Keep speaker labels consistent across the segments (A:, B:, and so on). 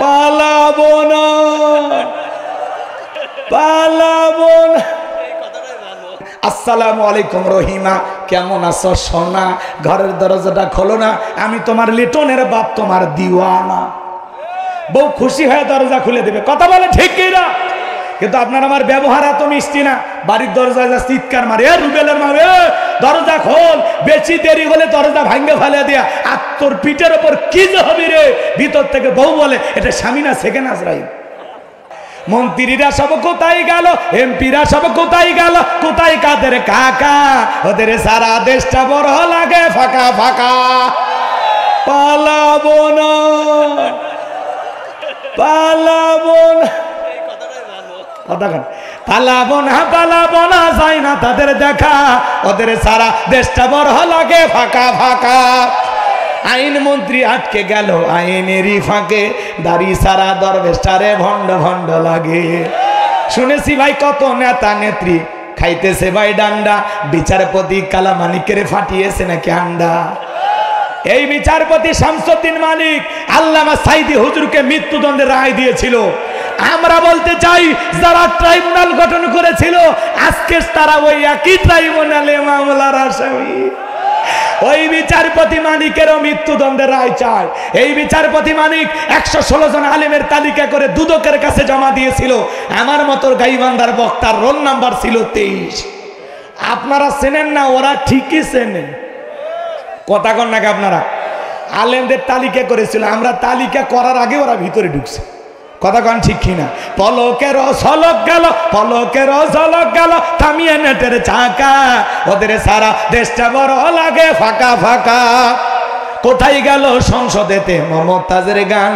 A: পালাবো না, পালাবো না। আসসালামু আলাইকুম রহিমা, কেমন আছো সোনা? ঘরের দরজাটা খোলো না, আমি তোমার লিটনের বাপ, তোমার দিওয়ানা। বউ খুশি হয়ে দরজা খুলে দেবে, কথা বলে ঠিক কিনা? কিন্তু আপনার আমার ব্যবহার এত মিষ্টি না, বাড়ির দরজায় যা চিৎকার মারে, রুবেলের মারে, দরজা খোল, বেশি দেরি হলে দরজা ভাঙ্গে ফেলে দেয়া, আর তোর পিঠের ওপর কি যে হবে রে। ভিতর থেকে বউ বলে, এটা স্বামী না সেকেন্ড আজরাইল। মন্ত্রীরা সব কোথায় গেল, এমপিরা সব কোথায় গেল, কোথায় কাদের কাকা? ওদের সারা দেশটা বড় লাগে ফাঁকা ফাঁকা। পালাবো না, পালাবো না, পালাবো না, পালাবো না, যায় না তাদের দেখা, ওদের সারা দেশটা বড় লাগে ফাঁকা ফাঁকা। আইন মন্ত্রী আটকে গেল আইনেরই ফাঁকে, দাড়ি সারা দরবেশটারে ভণ্ড ভণ্ড লাগে। শুনেছি ভাই কত নেতা নেত্রী খাইতেছে ভাই ডান্ডা, বিচারপতি কালামানিকের ফাটিয়েছে নাকি আন্ডা। এই বিচারপতি শামসুদ্দিন মালিক আল্লামা সাইদি হুজুরকে মৃত্যুদণ্ডের রায় দিয়েছিল। আমরা বলতে চাই, যারা ট্রাইব্যুনাল গঠন করেছিল আজকে তারা ওই একই ট্রাইব্যুনালে মামলার আসামি। ওই বিচারপতি মানিকেরও মৃত্যুদণ্ডের রায় চায়। এই বিচারপতি মানিক 116 জন আলেমের তালিকা করে দুদকের কাছে জমা দিয়েছিল। আমার মতো গাইবান্ধার বক্তার রোল নাম্বার ছিল 23। আপনারা চেনেন না, ওরা ঠিকই চেনেন। কথা কন নাকি আপনারা? আলেমদের তালিকা করেছিল, আমরা তালিকা করার আগে ওরা ভিতরে ঢুকছে। কথা কন ঠিক কিনা? পলকের ঝলক গেল, পলকের ঝলক গেল, থামিয়ে নেটের চাকা, ওদের সারা দেশটা বড় লাগে ফাঁকা ফাঁকা। কোথায় গেল সংসদেতে মমতাজের গান,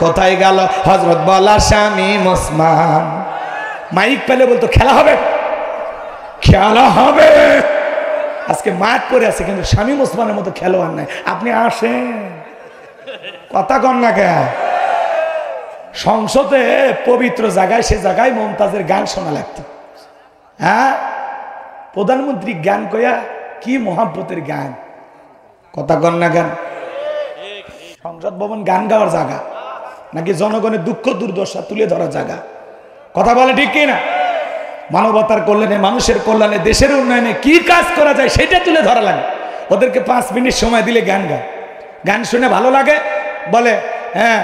A: কোথায় গেল হযরত বলা স্বামী ওসমান? মাইক পেলে বলতো খেলা হবে, খেলা হবে। আজকে মাঠ করে আছে, কিন্তু স্বামী ওসমানের মতো খেলোয়াড় নাই। আপনি আসেন, কথা কন না কে? সংসদে পবিত্র জায়গায়, সে জায়গায় মমতাজের গান শোনা লাগতো। হ্যাঁ, প্রধানমন্ত্রী গান কয়া কি মহাব্বতের গান, কথা কন না গান? সংসদ ভবন গান গাওয়ার জায়গা নাকি জনগণের দুঃখ দুর্দশা তুলে ধরার জায়গা? কথা বলে ঠিক কিনা? মানবতার কল্যাণে, মানুষের কল্যাণে, দেশের উন্নয়নে কি কাজ করা যায় সেটা তুলে ধরা লাগে। ওদেরকে 5 মিনিট সময় দিলে গান গায়, গান শুনে ভালো লাগে বলে হ্যাঁ,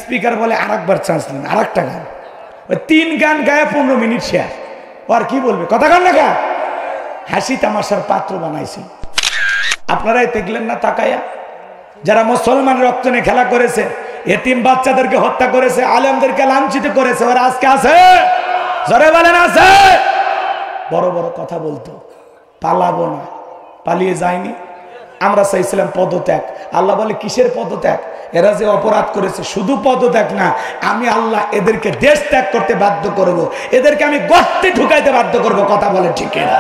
A: স্পিকার বলে আরেকবার চান্স নেন, আরেকটা গান। ওই 3 গান গায়ে 15 মিনিট শেষ। আর কি বলবে? কথা কন না গা? হাসি তামাশার পাত্র বানাইছি। আপনারাই দেখলেন না তাকায়া, যারা মুসলমানের রক্ত নিয়ে খেলা করেছে, এতিম বাচ্চাদেরকে হত্যা করেছে, আলেমদেরকে লাঞ্ছিত করেছে, ওরা আজকে আছে? জোরে বলেন আছে? বড় বড় কথা বলতো, পালাবো না, পালিয়ে যায়নি। আমরা চাইছিলাম পদত্যাগ। আল্লাহ বলে কিসের পদত্যাগ? এরা যে অপরাধ করেছে, শুধু পদত্যাগ না, আমি আল্লাহ এদেরকে দেশ ত্যাগ করতে বাধ্য করব, এদেরকে আমি গর্তে ঢুকাইতে বাধ্য করব। কথা বলে ঠিক না?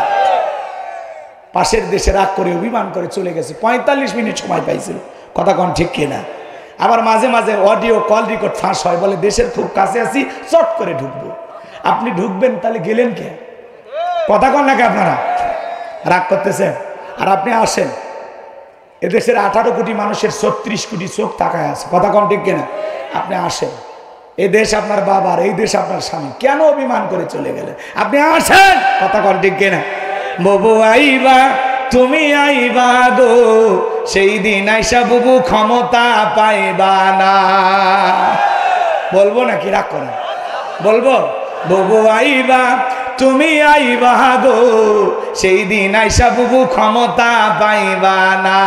A: পাশের দেশে রাগ করে অভিমান করে চলে গেছে, 45 মিনিট সময় পাইছিল। কথা কন ঠিক কিনা? আবার মাঝে মাঝে অডিও কল রেকর্ড ফাঁস হয়, বলে দেশের খুব কাছে আছি, চট করে ঢুকবো। আপনি ঢুকবেন, তাহলে গেলেন কে? কথা কন নাকি আপনারা? রাগ করতেছেন? আর আপনি আসেন, এদেশের 18 কোটি মানুষের 36 কোটি চোখ তাকায় আছে। কথা কন ঠিক কিনা? আপনি আসেন, এই দেশ আপনার বাবার, এই দেশ আপনার স্বামী, কেন অভিমান করে চলে গেলেন? আপনি আসেন, কথা কন ঠিক কিনা? বুবু আইবা, তুমি আইবা গো, সেই দিন আইসা বুবু ক্ষমতা পাইবা না। বলবো নাকি? রাগ করেন? বলবো? বুবু আইবা, তুমি আইবা গো, সেই দিন আইসা বুবু ক্ষমতা পাইবা না।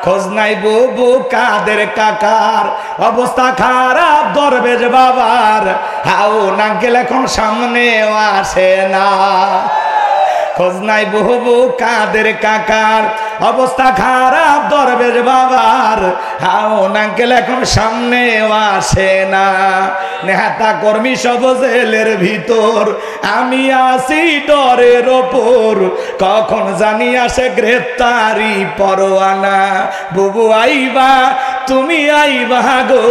A: খোঁজ নাই বুবু কাদের কাকার, অবস্থা খারাপ দরবেশ বাবার, হাও নাঙ্কেল এখন সামনেও আসে না। খোঁজ নাই বুবু কাদের কাকার, অবস্থা খারাপ দরবেশ বাবার, হাও নাঙ্কেল এখন সামনেও আসে না। নেতা কর্মী সব জেলের ভিতর, আমি আসি ডরের ওপর, কখন জানি আসে গ্রেফতারি পরোয়ানা। বুবু আইবা, তুমি আইবা গো,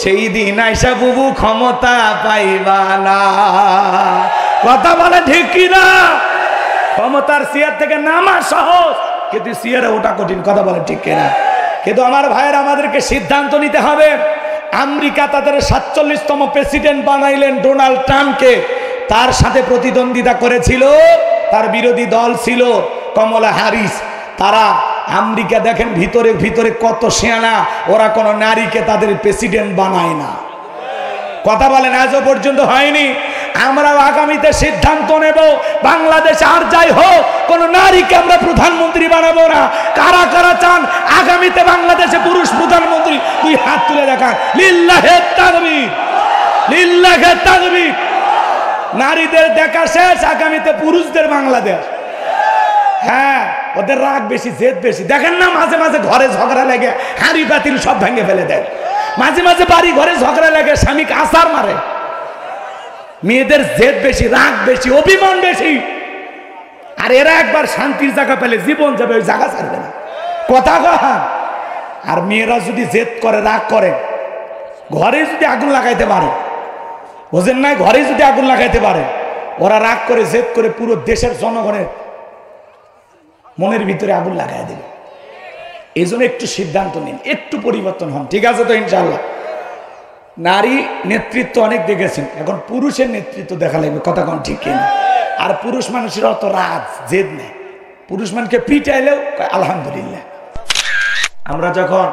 A: সেই দিন আইসা বুবু ক্ষমতা পাইবা না। কথা বলে ঠিক কিনা? ক্ষমতার চেয়ার থেকে নামা সহজ, কিন্তু চেয়ারে ওটা কঠিন। কথা বলে ঠিক কিনা? কিন্তু আমার ভাইয়ের, আমাদেরকে সিদ্ধান্ত নিতে হবে। আমেরিকা তাদের 47তম প্রেসিডেন্ট বানাইলেন ডোনাল্ড ট্রাম্পকে। তার সাথে প্রতিদ্বন্দ্বিতা করেছিল, তার বিরোধী দল ছিল কমলা হ্যারিস। তারা আমেরিকা দেখেন ভিতরে ভিতরে কত সেনা, ওরা কোনো নারীকে তাদের প্রেসিডেন্ট বানায় না। কথা বলেন, আজও পর্যন্ত হয়নি। আমরাও আগামীতে সিদ্ধান্ত নেব, বাংলাদেশে আর যাই হোক কোন নারীকে আমরা প্রধানমন্ত্রী বানাবো না। কারা কারা চান আগামীতে বাংলাদেশে পুরুষ প্রধানমন্ত্রী? দুই হাত তুলে দেখান। লিল্লাহে তাকবীর, লিল্লাহে তাকবীর। নারীদের দেখা শেষ, আগামীতে পুরুষদের বাংলাদেশ। হ্যাঁ, ওদের রাগ বেশি, জেদ বেশি। দেখেন না মাঝে মাঝে ঘরে ঝগড়া লেগে হাঁড়ি পাতিল সব ভেঙে ফেলে দেয়। মাঝে মাঝে বাড়ি ঘরে ঝগড়া লেগে স্বামীকে আছাড় মারে। মেয়েদের জেদ বেশি, রাগ বেশি, অভিমান বেশি। আর এরা একবার শান্তির জায়গা পেলে জীবন যাবে, ওই জায়গা ছাড়বে না। কথা কহা। আর মেয়েরা যদি জেদ করে, রাগ করে, ঘরে যদি আগুন লাগাইতে পারে, বোঝেন নাই, ঘরে যদি আগুন লাগাইতে পারে, ওরা রাগ করে জেদ করে পুরো দেশের জনগণের মনের ভিতরে আগুন লাগাই দেবে। এই জন্য একটু সিদ্ধান্ত নিন, একটু পরিবর্তন হন, ঠিক আছে তো ইনশাআল্লাহ। নারী নেতৃত্ব অনেক দেখেছেন, এখন পুরুষের নেতৃত্ব দেখা লাগবে। কথা কোন ঠিক কিনা? আর পুরুষ মানুষের অত রাগ জেদ নেই। পুরুষ মানুষকে পিটাইলেও আলহামদুলিল্লাহ। আমরা যখন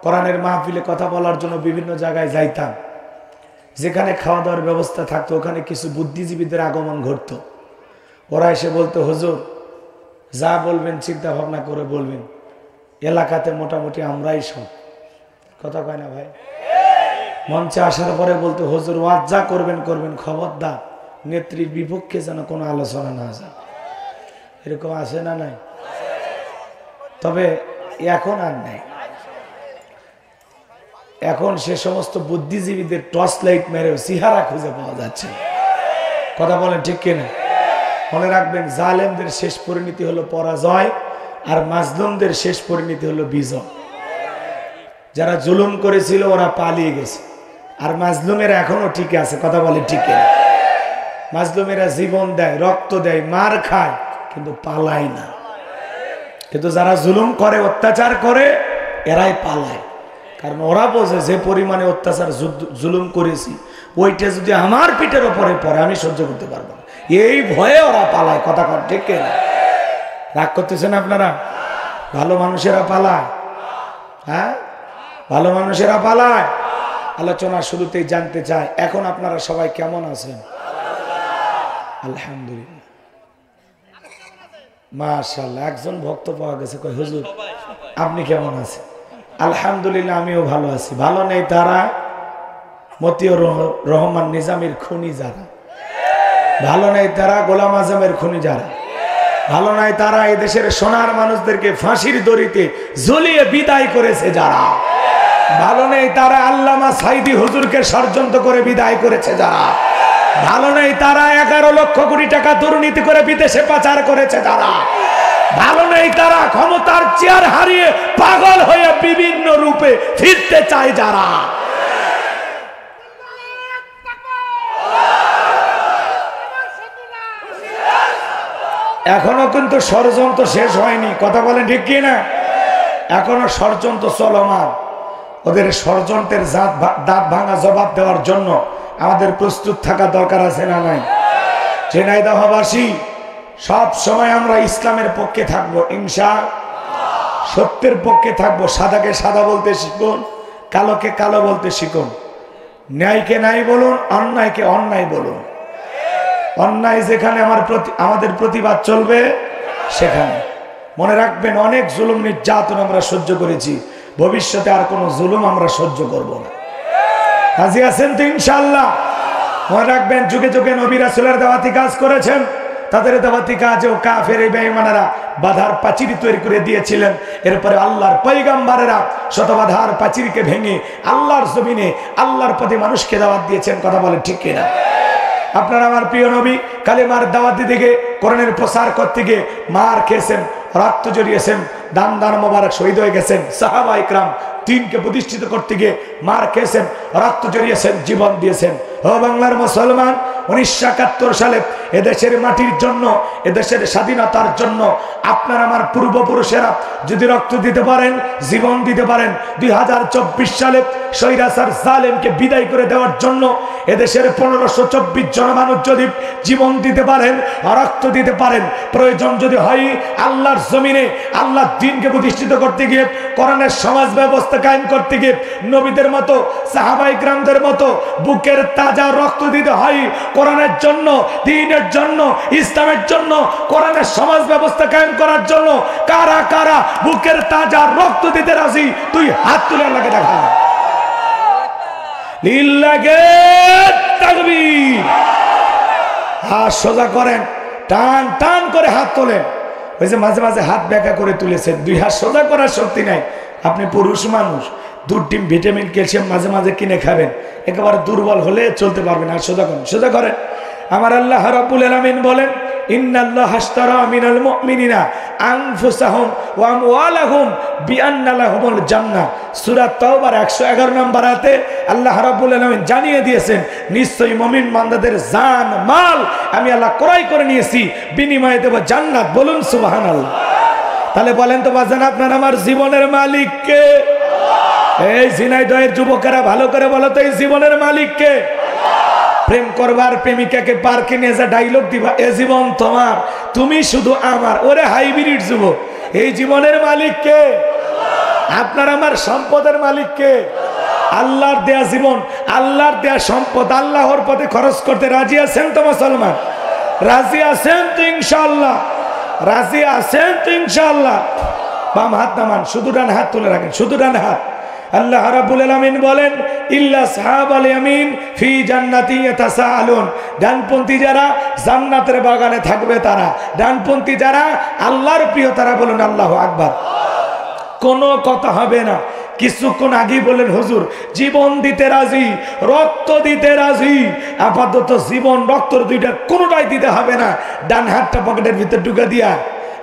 A: কোরআনের মাহফিলে কথা বলার জন্য বিভিন্ন জায়গায় যাইতাম, যেখানে খাওয়া দাওয়ার ব্যবস্থা থাকতো, ওখানে কিছু বুদ্ধিজীবীদের আগমন ঘটতো। ওরা এসে বলতো, হুজুর যা বলবেন চিন্তা ভাবনা করে বলবেন, এলাকাতে মোটামুটি আমরাই সব। কথা কয় না ভাই? মঞ্চে আসার পরে বলতো, হুজুর ওয়াজ যা করবেন করবেন, খবরদার নেত্রীর বিপক্ষে যেন কোনো আলোচনা না যায়। এরকম আছে না নাই? তবে এখন আর নাই। এখন সে সমস্ত বুদ্ধিজীবীদের টর্চ লাইট মেরেও চেহারা খুঁজে পাওয়া যাচ্ছে। কথা বলেন ঠিক কিনা? মনে রাখবেন, জালেমদের শেষ পরিণতি হলো পরাজয়, আর মাজলুমদের শেষ পরিণতি হলো বিজয়। যারা জুলুম করেছিল ওরা পালিয়ে গেছে, আর মাজলুমেরা এখনো ঠিক আছে। কথা বলে ঠিক কিনা? মাজলুমেরা জীবন দেয়, রক্ত দেয়, মার খায়, কিন্তু পালায় না। কিন্তু যারা জুলুম করে, অত্যাচার করে, এরাই পালায়। কারণ ওরা বোঝে যে পরিমাণে অত্যাচার জুলুম করেছি, ওইটা যদি আমার পিঠের ওপরে পড়ে আমি সহ্য করতে পারবো না, এই ভয়ে ওরা পালায়। কথা কন ঠিক কিনা? রাগ করতেছেন আপনারা? ভালো মানুষেরা পালায়। হ্যাঁ, ভালো মানুষেরা পালায়। আলোচনা শুরুতেই জানতে চাই, এখন আপনারা সবাই কেমন আছেন? আলহামদুলিল্লাহ, মাশাআল্লাহ। একজন ভক্ত পাওয়া গেছে, কয় হুজুর আপনি কেমন আছেন? আলহামদুলিল্লাহ, আমিও ভালো আছি। ভালো নেই তারা মতিউর রহমান নিজামীর খুনি যারা, ভালো নেই তারা গোলাম আজমের খুনি যারা, ভালো নাই তারা এই দেশের সোনার মানুষদেরকে ফাঁসির দড়িতে ঝুলিয়ে বিদায় করেছে যারা, ভালো নেই তারা আল্লামা সাইদি হুজুরকে ষড়যন্ত্র করে বিদায় করেছে যারা, ভালো নেই তারা 11 লক্ষ কোটি টাকা দুর্নীতি করে বিদেশে পাচার করেছে যারা, ভালো নেই তারা ক্ষমতার চেয়ার হারিয়ে পাগল হয়ে বিভিন্ন রূপে ফিরতে চায় যারা। এখনো কিন্তু ষড়যন্ত্র শেষ হয়নি। কথা বলেন ঠিক কি না? এখনো ষড়যন্ত্র চলমান। ওদের ষড়যন্ত্রের দাঁত ভাঙা জবাব দেওয়ার জন্য আমাদের প্রস্তুত থাকা দরকার আছে না নাই? ঝিনাইদহবাসী সব সময় আমরা ইসলামের পক্ষে থাকবো, ইনশাআল্লাহ সত্যের পক্ষে থাকবো। সাদাকে সাদা বলতে শিখুন, কালোকে কালো বলতে শিখুন, ন্যায়কে ন্যায় বলুন, অন্যায়কে অন্যায় বলুন। অন্যায় যেখানে আমাদের প্রতিবাদ চলবে সেখানে। মনে রাখবেন, অনেক জুলুম নির্যাতন আমরা সহ্য করেছি, ভবিষ্যতে আর কোনো জুলুম আমরা সহ্য করব না। রাজি আছেন তো ইনশাআল্লাহ? মনে রাখবেন, যুগে যুগে নবী রাসূলের দাওয়াতি কাজ করেছেন, তাদের দাওয়াতি কাজেও কাফের বেঈমানেরা বাধার প্রাচীর তৈরি করে দিয়েছিলেন। এরপরে আল্লাহর পয়গম্বরেরা শত বাধার প্রাচীরকে ভেঙে আল্লাহর জমিনে আল্লাহর পথে মানুষকে দাওয়াত দিয়েছেন। কথা বলেন ঠিক কিনা? আপনারা আমার প্রিয় নবী কালেমার দাওয়াত দিতে গিয়ে, কোরআনের প্রসার করতে গিয়ে মার খেয়েছেন, রক্ত জড়িয়েছেন, দান দান মোবারক শহীদ হয়ে গেছেন। সাহাবা ইকরাম দিনকে প্রতিষ্ঠিত করতে গিয়ে মার খেয়েছেন, রক্ত জড়িয়েছেন, জীবন দিয়েছেন। ও বাংলার মুসলমান, 1971 সালে এদেশের মাটির জন্য, এদেশের স্বাধীনতার জন্য আপনার আমার পূর্বপুরুষেরা যদি রক্ত দিতে পারেন, জীবন দিতে পারেন, 2024 সালে স্বৈরাচার জালেমকে বিদায় করে দেওয়ার জন্য এদেশের 1524 জন মানুষ যদি জীবন দিতে পারেন, রক্ত দিতে পারেন, প্রয়োজন যদি হয় আল্লাহর জমিনে আল্লাহর দ্বীনকে প্রতিষ্ঠিত করতে গিয়ে, কোরআনের সমাজ ব্যবস্থা কায়েম করতে গিয়ে নবীদের মতো, সাহাবায়ে কেরামদের মতো বুকের তাজা রক্ত দিতে হয় কোরআনের জন্য, দ্বীনের জন্য, ইসলামের জন্য, কোরআনের সমাজ ব্যবস্থা কায়েম করার জন্য। কারা কারা বুকের তাজা রক্ত দিতে রাজি? তুই হাত তুলে আল্লাহকে দেখা। লিল্লাহে তাকবীর। হাত সোজা করেন, টান টান করে হাত তোলেন। ওই যে মাঝে মাঝে হাত ব্যাকা করে তুলেছেন, দুই হাত সোজা করার শক্তি নাই। আপনি পুরুষ মানুষ, দুধ, ডিম, ভিটামিন, ক্যালসিয়াম মাঝে মাঝে কিনে খাবেন, একেবারে দুর্বল হলে চলতে পারবেন। আর সোজা করেন, সোজা করেন। আমার আল্লাহ রাব্বুল আলামিন বলেন, ইন্নাল্লাহা আশতারা মিনাল মুমিনিনা আনফুসাহুম ওয়া আমওয়ালাহুম বিআন্না লাহুমুল জান্নাহ। সূরা তাওবার 111 নম্বর আয়াতে আল্লাহ রাব্বুল আলামিন জানিয়ে দিয়েছেন, নিশ্চয়ই মুমিন বান্দাদের জান মাল আমি আল্লাহ ক্রয় করে নিয়েছি, বিনিময়ে দেব জান্নাত। বলুন সুবহানাল্লাহ। তাহলে বলেন তো বাজান, আপনার আমার জীবনের মালিক কে? এই ঝিনাইদহের যুবকেরা ভালো করে বলো তো, এই জীবনের মালিক কে? প্রেম করবার প্রেমিকাকে পার্কে নিয়ে যা ডায়লগ দিবা, এ জীবন তোমার, তুমি শুধু আমার। ওরে হাইব্রিড যুবক, এই জীবনের মালিক কে? আপনার আমার সম্পদের মালিক কে? আল্লাহর দেয়া জীবন, আল্লাহর দেয়া সম্পদ আল্লাহর পথে খরচ করতে রাজি আছেন তো মুসলমান? রাজি আছেন তো ইনশাআল্লাহ? রাজি আছেন তো ইনশাআল্লাহ? বাম হাত নামান, শুধু ডান হাত তুলে রাখেন, শুধু ডান হাত। আল্লাহ রাব্বুল আলামিন বলেন, ইল্লা আসহাবাল ইয়ামিন ফি জান্নাতি ইয়াতাসাআলুন। ডানপন্থী যারা জান্নাতের বাগানে থাকবে তারা, ডানপন্থী যারা আল্লাহর প্রিয় তারা। বলুন আল্লাহু আকবার। কোনো কথা হবে না। কিছুক্ষণ আগেই বলেন, হুজুর জীবন দিতে রাজি, রক্ত দিতে রাজি। আপাতত জীবন রক্তর দুইটা কোনোটাই দিতে হবে না। ডান হাতটা পকেটের ভিতর ঢুকে দিয়া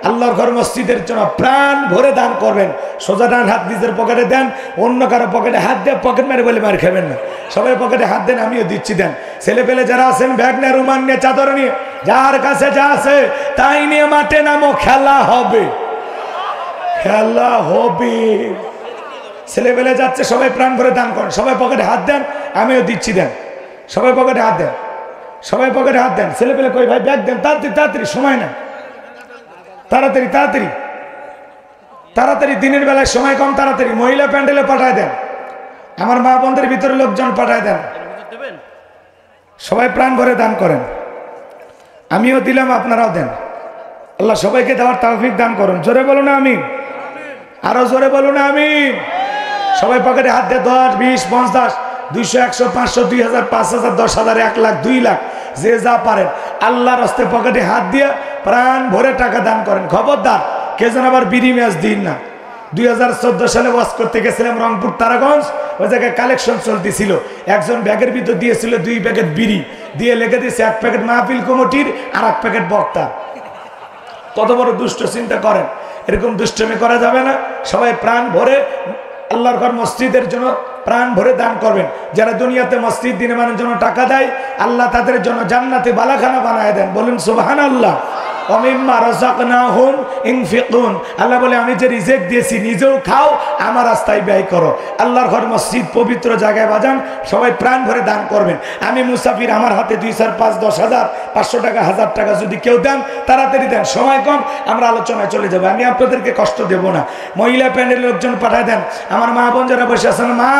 A: আল্লাহর ঘর মসজিদের জন্য প্রাণ ভরে দান করবেন। সোজা ডান হাত নিজের পকেটে দেন, অন্য কারো পকেটে হাত দিয়ে পকেট মেরে বলে মার খাবেন না। সবাই পকেটে হাত দেন, আমিও দিচ্ছি। দেন। ছেলে পেলে যারা আছেন ব্যাগ নিয়ে, রুমাল নিয়ে, চাদর নিয়ে, যার কাছে যা আছে তাই নিয়ে মাঠে নামো, খেলা হবে, খেলা হবে। ছেলে পেলে যাচ্ছে, সবাই প্রাণ ভরে দান করেন। সবাই পকেটে হাত দেন, আমিও দিচ্ছি। দেন। সবাই পকেটে হাত দেন, সবাই পকেটে হাত দেন। ছেলে পেলে কই ভাই ব্যাগ দেন, তাড়াতাড়ি তাড়াতাড়ি, সময় না, তাড়াতাড়ি তাড়াতাড়ি তাড়াতাড়ি। দিনের বেলায় সময় কম, তাড়াতাড়ি। মহিলা প্যান্ডেলে পাঠায় দেন, আমার মা বোনদের ভিতরে লোকজন পাঠায় দেন। সবাই প্রাণ ভরে দান করেন, আমিও দিলাম, আপনারাও দেন। আল্লাহ সবাইকে দেওয়ার তৌফিক দান করুন। জোরে বলুন আমিন, আরো জোরে বলুন আমিন। সবাই পকেটে হাত দিয়ে 10, 20, 50, 200, 100, 500, 2000, 5000, 10,000, 1 লাখ, 2 লাখ, যে যা পারেন আল্লাহর রাস্তায় পকেটে হাত দিয়ে প্রাণ ভরে টাকা দান করেন। খবরদার কে যেন আবার বিড়ি ম্যাচ দিন না। 2014 সালে ওয়াজ করতে গেছিলাম রংপুর তারাগঞ্জ, ওই জায়গায় কালেকশন চলতেছিল। একজন ব্যাগের ভিতর দিয়েছিল 2 প্যাকেট বিড়ি, দিয়ে লেগে দিয়েছে 1 প্যাকেট মাহফিল কমিটির আর 1 প্যাকেট বক্তা। কত বড় দুষ্ট, চিন্তা করেন। এরকম দুষ্টমি করা যাবে না। সবাই প্রাণ ভরে আল্লাহর ঘর মসজিদের জন্য প্রাণ ভরে দান করবেন। যারা দুনিয়াতে মসজিদ নির্মাণের জন্য টাকা দেয়, আল্লাহ তাদের জন্য জান্নাতে বালাখানা বানায় দেন। বলুন সুবহানাল্লাহ। আল্লাহ বলে, আমি যে রিজেক দিয়েছি নিজেও খাও, আমার রাস্তায় ব্যয় করো। আল্লাহর ঘর মসজিদ পবিত্র জায়গায় বাজান, সবাই প্রাণ ভরে দান করবেন। আমি মুসাফির, আমার হাতে 2, 4, 5, 10,000, 500 টাকা, 1000 টাকা যদি কেউ দেন, তাড়াতাড়ি দেন, সময় কম, আমরা আলোচনায় চলে যাবো। আমি আপনাদেরকে কষ্ট দেব না। মহিলা প্যান্ডেলের লোকজন পাঠায় দেন। আমার মা বোন যারা বসে আছেন, মা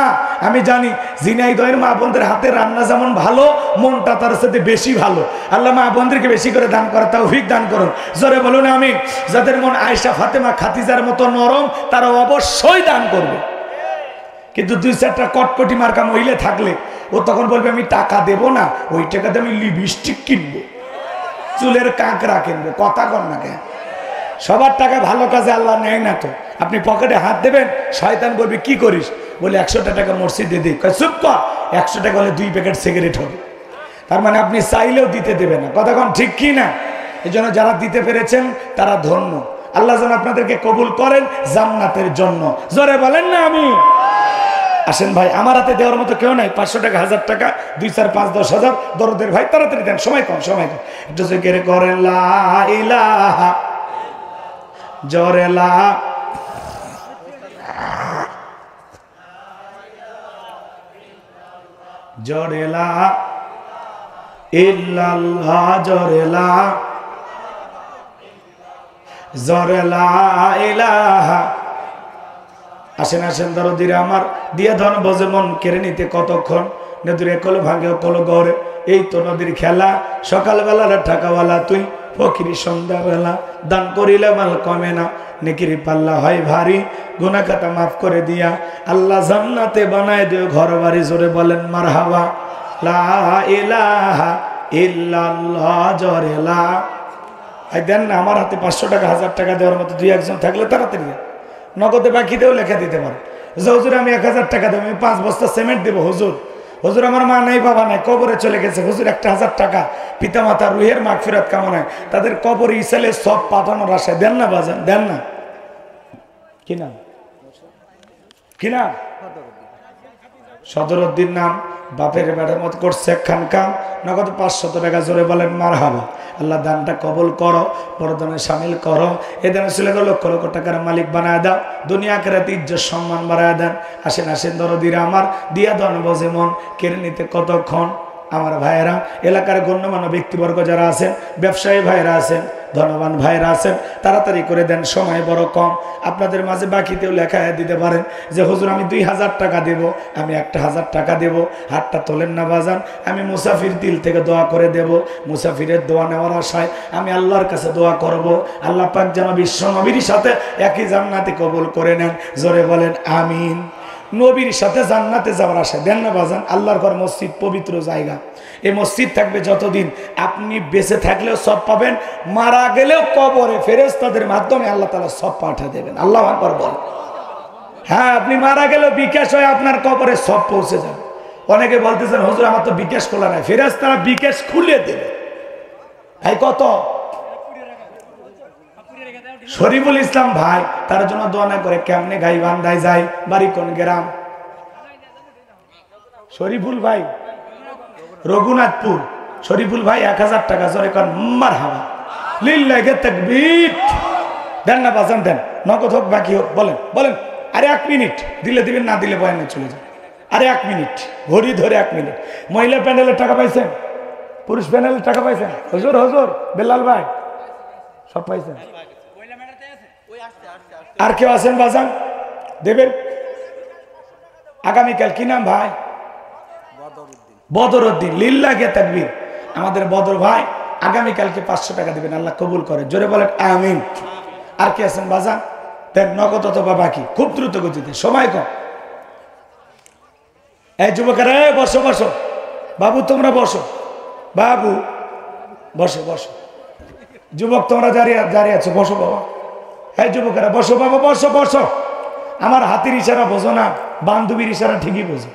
A: আমি জানি ঝিনাইদহের মা বোনদের হাতে রান্না যেমন ভালো, মনটা তার সাথে বেশি ভালো। আল্লাহ মা বোনদেরকে বেশি করে দান করা তৌফিক দান করুন। জোরে বলুন আমিন। যাদের মন আয়েশা, ফাতেমা, খাদিজার মতো নরম, তারা অবশ্যই দান করবে। কিন্তু 2-4টা কটকটি মার্কা মহিলা থাকলে ও তখন বলবে, আমি টাকা দেব না, ওই টাকাতে আমি লিপস্টিক কিনবো, চুলের কাঁকড়া কিনবো। কথা কর না কেন? সবার টাকা ভালো কাজে আল্লাহ নেয় না তো। আপনি পকেটে হাত দেবেন, শয়তান বলবে কি করিস, বলে 100টা টাকা মসজিদে দিই। চুপ কর, 100 টাকা হলে 2 প্যাকেট সিগারেট হবে। তার মানে আপনি চাইলেও দিতে দেবে না। কথা কন ঠিক কি না? এই জন্য যারা দিতে পেরেছেন তারা ধন্য। আল্লাহ যেন আপনাদেরকে কবুল করেন জান্নাতের জন্য। জোরে বলেন না আমি। আসেন ভাই, আমার হাতে দেওয়ার মতো কেউ নাই। 500 টাকা, 1000 টাকা, 2, 4, 5, 10,000 দরদের ভাই, তাড়াতাড়ি দেন, সময় কম, সময় কম। একটু জিকির করেন লা ইলাহা, জোরে লা, জোরে লা ইল্লাল্লাহ, জোরে লা, জোরে লা ইলাহা। আসেন আসেন দরদিরা আমার, দিয়া ধন বজে মন কেড়ে নিতে কতক্ষণ, নদীর কল ভাঙে কল গড়ে, এই তো নদীর খেলা। সকালবেলা ঠাকাওয়ালা তুই, ফকিরি সন্ধ্যাবেলা, দান করিলে মাল কমে না, নেকির পাল্লা হয় ভারী, গুনাহ খাতা মাফ করে দিয়া আল্লাহ জান্নাতে বানায় দিও ঘর বাড়ি। জোরে বলেন মারহাবা, লা ইলাহা ইল্লাল্লাহ, জোরে লা। আই দেন না, আমার হাতে 500 টাকা, 1000 টাকা দেওয়ার মতো 2-1 থাকলে তাড়াতাড়ি নগদে বাকিতেও লেখা দিতে পারে। হুজুর আমি 1000 টাকা দেবো, আমি 5 বস্তা সিমেন্ট দেবো। হুজুর, হুজুর আমার মা নাই, বাবা নাই, কবরে চলে গেছে। হুজুর 1000 টাকা পিতা মাতা রুহের মাগফিরাত কামনায়, তাদের কবরে ইসালে সব পাঠানোর আশায় দেন না বাজান, দেন না। কি নাম, কি নাম? সদরউদ্দিন নাম, বাপের বেড়ার মতো করছে একখান কাম, নগদ 500 টাকা। জোরে বলেন মারহাবা। আল্লাহ দানটা কবুল করো, বড়দানে শামিল করো। এ দানে ছেলে লক্ষ লক্ষ টাকার মালিক বানায় দাও, দুনিয়া আখিরাতে ইজ্জত সম্মান বাড়ায় দেন। আসেন আসেন দরদিরা আমার, দিয়া দন বজে মন কেড়ে নিতে কতক্ষণ। আমার ভাইয়েরা, এলাকার গণ্যমান্য ব্যক্তিবর্গ যারা আছেন, ব্যবসায়ী ভাইয়েরা আছেন, ধনবান ভাইয়েরা আছেন, তাড়াতাড়ি করে দেন, সময় বড় কম। আপনাদের মাঝে বাকিতেও লেখা দিতে পারেন যে হুজুর আমি 2000 টাকা দেব, আমি 1000 টাকা দেব। হাতটা তোলেন না বাজান, আমি মুসাফির দিল থেকে দোয়া করে দেব। মুসাফিরের দোয়া নেওয়ার আশায় আমি আল্লাহর কাছে দোয়া করব, আল্লাহ পাক যেন বিশ্ব নবীর সাথে একই জান্নাতে কবুল করে নেন। জোরে বলেন আমিন। নবীর সাথে জান্নাতে যাওয়ার আশা দেন না বাজান। আল্লাহর ঘর মসজিদ পবিত্র জায়গা, এই মসজিদ থাকবে যতদিন, আপনি বেঁচে থাকলেও সব পাবেন, মারা গেলেও কবরে ফেরেশতাদের মাধ্যমে আল্লাহ তাআলা সব পাঠিয়ে দেবেন। আল্লাহু আকবার বল। হ্যাঁ, আপনি মারা গেলেও বিকাশ হয়ে আপনার কবরে সব পৌঁছে যাবে। অনেকে বলতেছেন হুজুর আমার তো বিকাশ খোলা নাই, ফেরেশতারা বিকাশ খুলে দেবে। ভাই কত? শরীফুল ইসলাম ভাই, তার জন্য দোয়া না করে কেমনে গাই বান্ধায় যায়, বাড়ি কোন গ্রাম? শরীফুল ভাই রঘুনাথপুর। শরীফুল ভাই 1000 টাকা। জোরে কর মারহাবা, লিল্লাহি তাকবীর। দেন না বাজান, দেন, নগদ হোক বাকি হোক, বলেন বলেন। আরে 1 মিনিট দিলে দিবেন, না দিলে বয়ানে চলে যান। আরে 1 মিনিট, ঘড়ি ধরে 1 মিনিট। মহিলা প্যানেলের টাকা পাইছেন, পুরুষ প্যানেলের টাকা পাইছেন? হুজুর হুজুর বেলাল ভাই সব পাইছেন? আর কেউ আছেন বাজান দেবেন? আগামীকাল কি নাম ভাই? বদরউদ্দিন। লিল্লাহি তাকবীর। আমাদের বদর ভাই আগামীকালকে 500 টাকা দিবেন, আল্লাহ কবুল করে। জোরে বলেন আমিন। আর কি আছেন বাজান? দেন, নগদ অথবা বাকি, খুব দ্রুত গতিতে, সময় কম। এই যুবকেরা বসো বসো, বাবু তোমরা বসো, বাবু বসো বসো। যুবক তোমরা দাঁড়িয়ে আছো, বসো বাবা। হ্যাঁ যুবকেরা বসো বাবা, বসো বসো। আমার হাতের ইশারা বোঝো না, বান্ধবীর ইশারা ঠিকই বোঝো।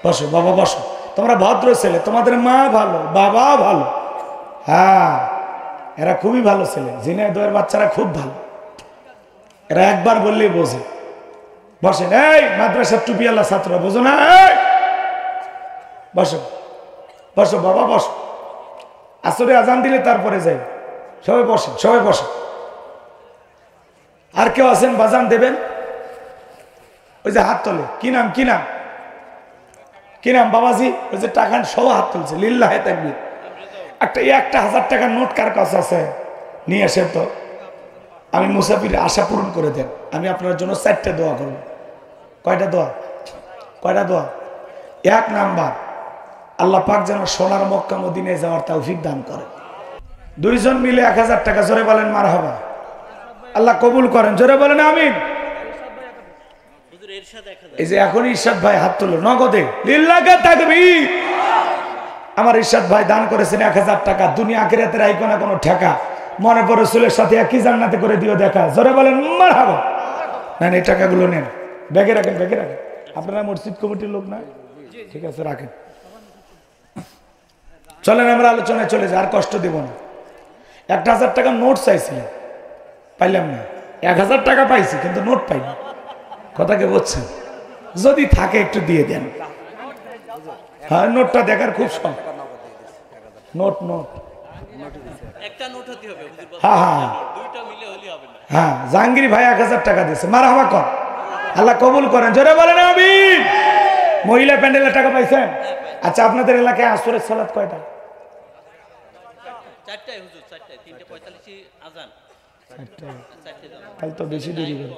A: বসো বাবা বসো। তোমরা ভদ্র ছেলে, তোমাদের মা ভালো, বাবা ভালো। হ্যাঁ, এরা খুবই ভালো ছেলে। ঝিনাইদহের বাচ্চারা খুব ভালো, এরা একবার বললেই বোঝে। বসেন। এই মাদ্রাসার টুপিওয়ালা ছাত্র, বোঝো না? বসো বসো বাবা বসো। আসরে আজান দিলে তারপরে যাই। সবাই বসেন, সবাই বসেন। আর কেউ আছেন বাজান দেবেন? ওই যে হাত তোলে, কি নাম কি নাম কি নাম বাবাজি? ওই যে টাকা সহ হাত তুলছে, লিল্লাহি তাকবীর। একটা 1000 টাকার নোট কার কাছে আছে? নিয়ে আসেন তো, আমি মুসাফিরের আশা পূরণ করে দেন। আমি আপনার জন্য 4টা দোয়া করব। কয়টা দোয়া? কয়টা দোয়া? 1 নাম্বার, আল্লাহ পাক যেন সোনার মক্কা মদিনায় যাওয়ার তৌফিক দান করে। 2 জন মিলে 1000 টাকা। জোরে বলেন মারহাবা, আল্লাহ কবুল করেন। জোরে বলেন আমিন। এই যে এখন ইরশাদ ভাই হাত তুলো, নগদে, লিল্লাহি তাকবীর। আমার ইরশাদ ভাই দান করেছেন 1000 টাকা। দুনিয়া আখিরাতের আইকোনা কোনো ঠেকা, মনে পড়ে রসুলের সাথে একই জান্নাতে করে দিও দেখা। জোরে বলেন মারহাবা। নেন এই টাকাগুলো, নেন, ব্যাগে রাখেন, ব্যাগে রাখেন। আপনারা মসজিদ কমিটির লোক না? ঠিক আছে, রাখেন। চলেন আমরা আলোচনায় চলে যাই, আর কষ্ট দেব না। 1000 টাকা নোট চাইছিলেন, পাইলাম না। 1000 টাকা পাইছি কিন্তু নোট পাইনি। কথাকে বলছেন? যদি থাকে একটু দিয়ে দেন। হ্যাঁ, নোটটা দেখার খুব শখ। নোট নোট
B: একটা নোট হতে হবে।
A: হ্যাঁ হ্যাঁ
B: দুইটা মিলে হলি হবে না।
A: হ্যাঁ, জাহাঙ্গীর ভাই 1000 টাকা দিয়েছে। মারহাবা কর, আল্লাহ কবুল করেন, জোরে বলেন আমিন। মহিলা প্যান্ডেলের টাকা পাইছেন? আচ্ছা, আপনাদের এলাকায় আসরের সালাত কয়টা?
B: 4টায় হুজুর, 4টায় 3:45 আজান।
A: 4টায়।
B: 4টায় দাও।
A: তাহলে তো বেশি দেরি করে।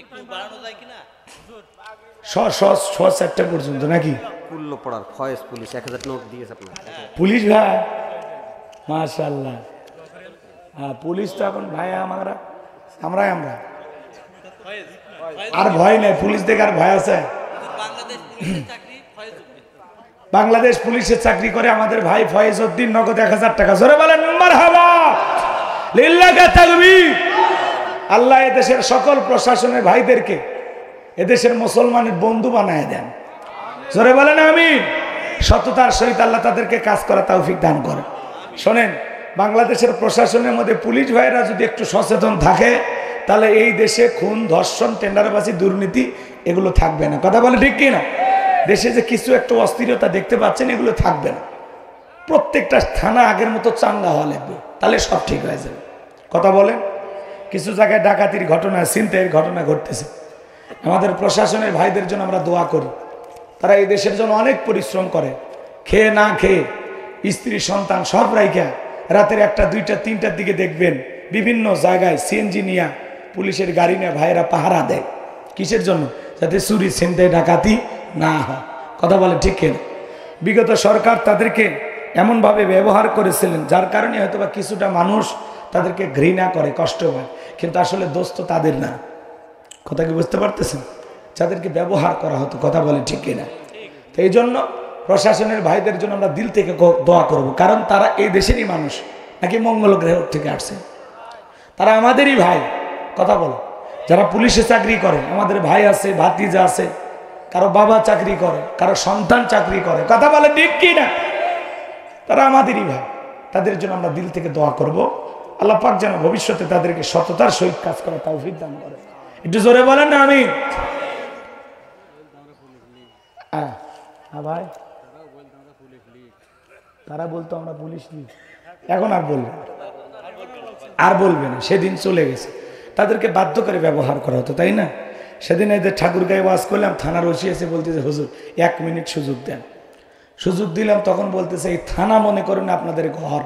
B: একটু বাড়ানো যায় কিনা হুজুর?
A: 4টা পর্যন্ত নাকি?
C: পুল্লো পড়ার ফয়েজ পুলিশ 1000 নোট দিয়েছে আপনার।
A: পুলিশ ভাই, মাশাআল্লাহ। হ্যাঁ, পুলিশ তো এখন ভাই আমরা আর ভয় নেই। পুলিশ দেখে আর ভয় আছে?
B: বাংলাদেশ পুলিশের চাকরি ফয়েজ উদ্দিন।
A: বাংলাদেশ পুলিশের চাকরি করে আমাদের ভাই ফয়েজ উদ্দিন, নগদ 1000 টাকা। জোরে বলেন মারহাবা, লিল্লাহি তাকবীর। আল্লাহ এদেশের সকল প্রশাসনের ভাইদেরকে এদেশের মুসলমানের বন্ধু বানায় দেন। জোরে বলেন আমিন। সততার সহিত আল্লাহ তাদেরকে কাজ করা তৌফিক দান করে। শোনেন, বাংলাদেশের প্রশাসনের মধ্যে পুলিশ ভাইরা যদি একটু সচেতন থাকে, তাহলে এই দেশে খুন, ধর্ষণ, টেন্ডারবাজি, দুর্নীতি এগুলো থাকবে না। কথা বলে ঠিক কিনা? দেশে যে কিছু একটা অস্থিরতা দেখতে পাচ্ছেন, এগুলো থাকবে না। প্রত্যেকটা থানা আগের মতো চাঙ্গা হওয়া লাগবে, তাহলে সব ঠিক হয়ে যাবে। কথা বলেন। কিছু জায়গায় ডাকাতির ঘটনা, ছিনতাইয়ের ঘটনা ঘটতেছে। আমাদের প্রশাসনের ভাইদের জন্য আমরা দোয়া করি। তারা এই দেশের জন্য অনেক পরিশ্রম করে, খেয়ে না খেয়ে, স্ত্রী সন্তান সব রাইখা রাতের 1টা, 2টা, 3টার দিকে দেখবেন বিভিন্ন জায়গায় সিএনজি নিয়ে, পুলিশের গাড়ি নিয়ে ভাইয়েরা পাহারা দেয়। কিসের জন্য? যাতে চুরি, ছিনতাই, ডাকাতি না হয়। কথা বলে ঠিক কিনা? বিগত সরকার তাদেরকে এমনভাবে ব্যবহার করেছিলেন, যার কারণে হয়তোবা কিছুটা মানুষ তাদেরকে ঘৃণা করে, কষ্ট পায়। কিন্তু আসলে দোষ তো তাদের না। কথা কি বুঝতে পারতেছেন? যাদেরকে ব্যবহার করা হতো। কথা বলে ঠিক কিনা? তো এই জন্য প্রশাসনের ভাইদের জন্য আমরা দিল থেকে দোয়া করব, কারণ তারা এই দেশেরই মানুষ, নাকি মঙ্গল গ্রহ থেকে আসছে। তারা আমাদেরই ভাই। কথা বলো। যারা পুলিশে চাকরি করে, আমাদের ভাই আছে, ভাতিজা আছে, কারো বাবা চাকরি করে, কারো সন্তান চাকরি করে। কথা বলে ঠিক কিনা? তারা আমাদেরই ভাই। তাদের জন্য আমরা দিল থেকে দোয়া করব। আল্লাহ পাক যেন ভবিষ্যতে তাদেরকে সততার সহিত কাজ করা তৌফিক দান করে। একটু জোরে বলেন না আমিন। ভাই, তারা বলতো আমরা পুলিশ লীগ, এখন আর বলবে না। সেদিন চলে গেছে। তাদেরকে বাধ্য করে ব্যবহার করা হতো, তাই না? সেদিন এদের ঠাকুর গায়ে ওয়াজ করলাম, থানার ওসি এসে বলতেছে, হুজুর 1 মিনিট সুযোগ দেন। সুযোগ দিলাম, তখন বলতেছে, এই থানা মনে করেন আপনাদের ঘর,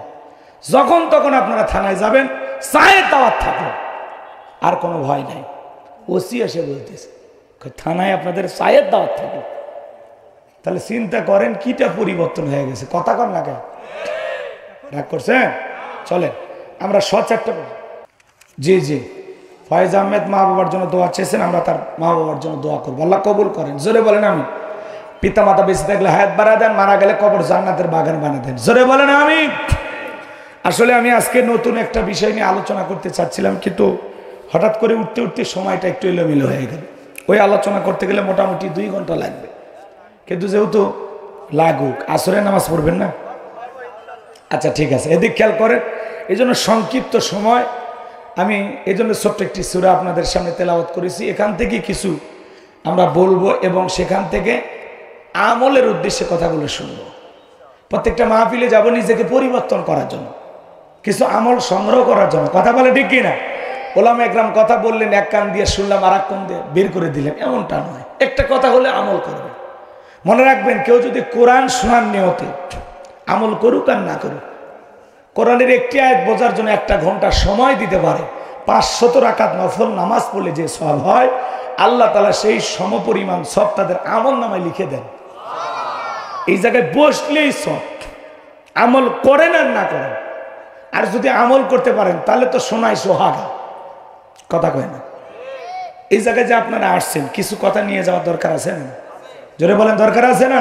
A: যখন তখন আপনারা থানায় যাবেন, চায়ের দাওয়াত থাকলো, আর কোনো ভয় নাই। ওসি এসে বলতেছে, থানায় আপনাদের চায়ের দাওয়াত থাকলো। তাহলে চিন্তা করেন কিটা পরিবর্তন হয়ে গেছে। কথা কর না কেন? রাগ করছেন? চলেন আমরা সচারটা। জি জি, ফয়েজ আহমেদ মা বাবার জন্য দোয়া চেয়েছেন, আমরা তার মা বাবার জন্য দোয়া করবো। আল্লাহ কবুল করেন। জোরে বলেন আমি। পিতা মাতা বেঁচে থাকলে হায়াত বাড়া দেন, মারা গেলে কবর জান্নাতের বাগান বানিয়ে দেন। জোরে বলেন আমি। আসলে আমি আজকে নতুন একটা বিষয় নিয়ে আলোচনা করতে চাচ্ছিলাম, কিন্তু হঠাৎ করে উঠতে উঠতে সময়টা একটু এলোমেলো হয়ে গেল। ওই আলোচনা করতে গেলে মোটামুটি 2 ঘন্টা লাগবে। কিন্তু যেহেতু লাগুক, আসরে নামাজ পড়বেন না? আচ্ছা ঠিক আছে, এদিক খেয়াল করেন। এই জন্য সংক্ষিপ্ত সময় আমি এই জন্য ছোট্ট একটি সূরা আপনাদের সামনে তেলাওয়াত করেছি। এখান থেকে কিছু আমরা বলবো এবং সেখান থেকে আমলের উদ্দেশ্যে কথাগুলো শুনবো। প্রত্যেকটা মাহফিলে যাব নিজেকে পরিবর্তন করার জন্য, কিছু আমল সংগ্রহ করার জন্য। কথা বলে ঠিক কিনা? ওলামা একরাম কথা বললেন, এক কান দিয়ে শুনলাম, আর এক কান দিয়ে বের করে দিলেন, এমনটা নয়। একটা কথা হলে আমল করবে। মনে রাখবেন, কেউ যদি কোরআন শোনার নিয়তে আমল করুক আর না করুক, কোরআনের একটি আয়াত বোঝার জন্য 1 ঘন্টা সময় দিতে পারে, 500 রাকাত নফল নামাজ পড়লে যে সওয়াব হয়, আল্লাহ তাআলা সেই সমপরিমাণ সওয়াব তাদের আমল নামায় লিখে দেন। এই জায়গায় বসলেই সওয়াব। আমল করেন আর না করেন, আর যদি আমল করতে পারেন তাহলে তো সোনায় সোহাগা। কথা কয় না? এই জায়গায় যে আপনারা আসছেন, কিছু কথা নিয়ে যাওয়ার দরকার আছে না? জোরে বলেন, দরকার আছে না?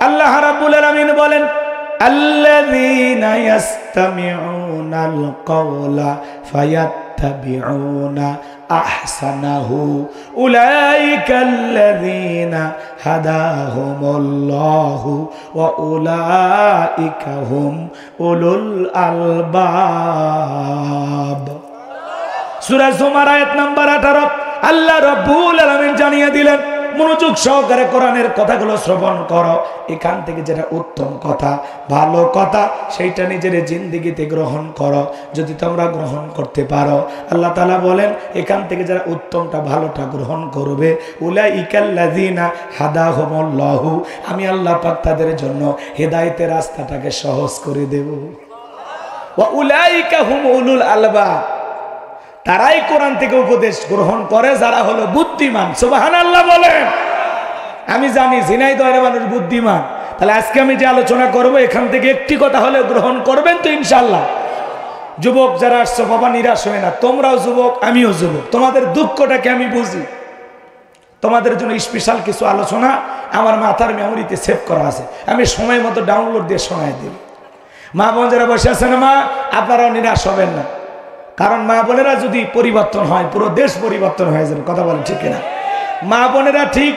A: আল্লাহ রাব্বুল আলামিন বলেন, আল্লাযীনা ইয়াসতামিউনাল কাওলা ফায়াত্তাবিউনা আহসানাহু উলাইকাল্লাযীনা হাদাহুমুল্লাহু ওয়া উলাইকা হুম উলুল আলবাব। সূরা জুমার আয়াত নাম্বার 18 আল্লাহ রাব্বুল আলামিন জানিয়ে দিলেন, মনোযোগ সহকারে কোরআনের কথাগুলো শ্রবণ করো। এখান থেকে যেটা উত্তম কথা, ভালো কথা, সেইটা নিজের জিন্দেগিতে গ্রহণ করো। যদি তোমরা গ্রহণ করতে পারো, আল্লাহ তাআলা বলেন এখান থেকে যারা উত্তমটা ভালোটা গ্রহণ করবে, উলাইকাল্লাযীনা হাদাহুমুল্লাহু, আমি আল্লাহ পাক তাদের জন্য হেদায়েতের রাস্তাটাকে সহজ করে দেব। ওয়া উলাইকা হুম উলুল আলবাব, তারাই কোরআন থেকে উপদেশ গ্রহণ করে যারা হলো বুদ্ধিমান। সুবহানাল্লাহ বলেন। আমি জানি ঝিনাইদহের মানুষ বুদ্ধিমান, তাহলে আজকে আমি যে আলোচনা করব এখান থেকে একটি কথা হলে গ্রহণ করবেন তো ইনশাআল্লাহ। যুবক যারা আসছো বাবা, নিরাশ হয় না, তোমরাও যুবক আমিও যুবক, তোমাদের দুঃখটাকে আমি বুঝি। তোমাদের জন্য স্পেশাল কিছু আলোচনা আমার মাথার মেমোরিতে সেভ করা আছে, আমি সময় মতো ডাউনলোড দিয়ে শোনাই দেব। মা বোন যারা বসে আছেন মা, আপনারাও নিরাশ হবেন না, কারণ মা বোনেরা যদি পরিবর্তন হয় পুরো দেশ পরিবর্তন হয়ে যাবে। কথা বলেন ঠিক কিনা? মা বোনেরা ঠিক,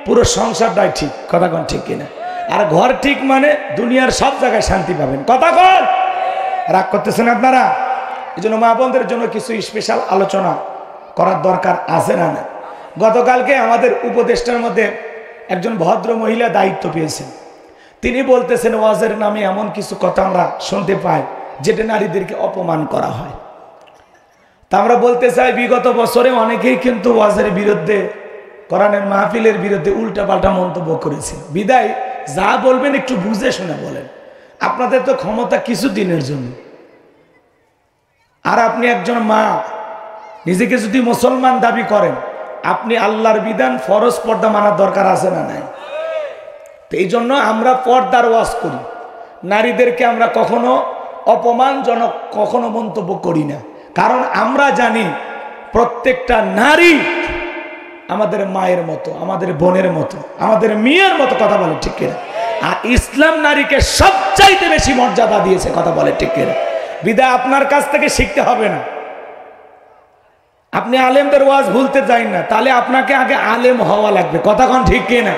A: পুরো সংসারটাই ঠিক। কথা কন ঠিক কিনা? আর ঘর ঠিক মানে দুনিয়ার সব জায়গায় শান্তি পাবেন। কথা কন, রাগ করতেছেন আপনারা? এই জন্য মা বোনদের জন্য কিছু স্পেশাল আলোচনা করার দরকার আছে না? না, গতকালকে আমাদের উপদেষ্টার মধ্যে একজন ভদ্র মহিলা দায়িত্ব পেয়েছেন। তিনি বলতেছেন ওয়াজের নামে এমন কিছু কথা আমরা শুনতে পাই যেটা নারীদেরকে অপমান করা হয়। তা আমরা বলতে চাই বিগত বছরে অনেকেই কিন্তু ওয়াজের বিরুদ্ধে, কোরআনের মাহফিলের বিরুদ্ধে উল্টাপাল্টা মন্তব্য করেছে। বিদায় যা বলবেন একটু বুঝে শুনে বলেন। আপনাদের তো ক্ষমতা কিছু দিনের জন্য, আর আপনি একজন মা, নিজেকে যদি মুসলমান দাবি করেন, আপনি আল্লাহর বিধান ফরজ পর্দা মানার দরকার আছে না নাই? তো এই জন্য আমরা পর্দার ওয়াজ করি, নারীদেরকে আমরা কখনো অপমানজনক কখনো মন্তব্য করি না, কারণ আমরা জানি প্রত্যেকটা নারী আমাদের মায়ের মতো, আমাদের বোনের মতো, আমাদের মেয়ের মতো। কথা বলে ঠিক কিনা? আর ইসলাম নারীকে সবচাইতে বেশি মর্যাদা দিয়েছে। কথা বলে ঠিক কিনা? বিদায় আপনার কাছ থেকে শিখতে হবে না। আপনি আলেমদের ওয়াজ ভুলতে চাই না, তাহলে আপনাকে আগে আলেম হওয়া লাগবে। কথা কন ঠিক কিনা?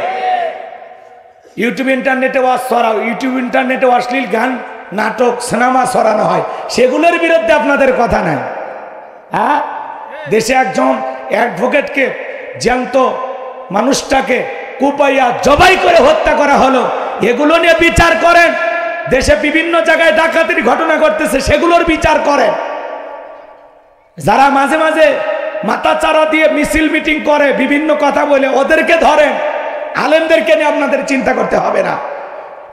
A: ইউটিউব ইন্টারনেটে ওয়াজ ছড়াও, ইউটিউব ইন্টারনেটে অশ্লীল গান, নাটক, সিনেমা ছড়ানো হয়, সেগুলোর বিরুদ্ধে আপনাদের কথা নাই। হ্যাঁ, দেশে একজন অ্যাডভোকেটকে, জ্যান্ত মানুষটাকে কুপাইয়া জবাই করে হত্যা করা হলো, এগুলো নিয়ে বিচার করেন। দেশে বিভিন্ন জায়গায় ডাকাতির ঘটনা ঘটতেছে, সেগুলোর বিচার করেন। যারা মাঝে মাঝে মাথা চারা দিয়ে মিছিল মিটিং করে, বিভিন্ন কথা বলে, ওদেরকে ধরেন। আলেমদেরকে নিয়ে আপনাদের চিন্তা করতে হবে না।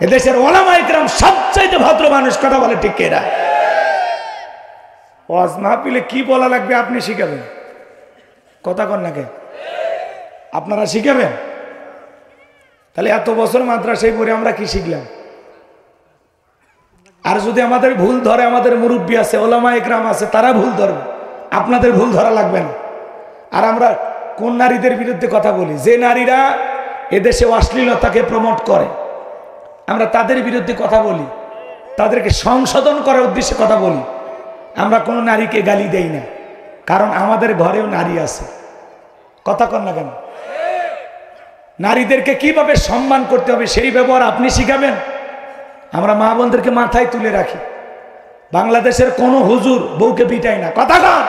A: এদেশের ওলামা ইকরাম সবচাইতে ভদ্র মানুষ। কথা বলে ঠিক কিনা? ওয়াজ মাহফিলে কি বলা লাগবে আপনি শিখাবেন। কথা কন নাকি? আপনারা শিখাবেন? তাহলে এত বছর মাদ্রাসায় পড়ে আমরা কি শিখলাম? আর যদি আমাদের ভুল ধরে, আমাদের মুরব্বী আছে, ওলামা ইকরাম আছে, তারা ভুল ধরবে, আপনাদের ভুল ধরা লাগবে না। আর আমরা কোন নারীদের বিরুদ্ধে কথা বলি? যে নারীরা এদেশে অশ্লীলতাকে প্রমোট করে, আমরা তাদের বিরুদ্ধে কথা বলি, তাদেরকে সংশোধন করার উদ্দেশ্যে কথা বলি। আমরা কোনো নারীকে গালি দেই না, কারণ আমাদের ঘরেও নারী আছে। কথা কন না কেন? নারীদেরকে কিভাবে সম্মান করতে হবে সেই ব্যবহার আপনি শিখাবেন। আমরা মা বোনদেরকে মাথায় তুলে রাখি। বাংলাদেশের কোনো হুজুর বউকে পিটায় না। কথা কন।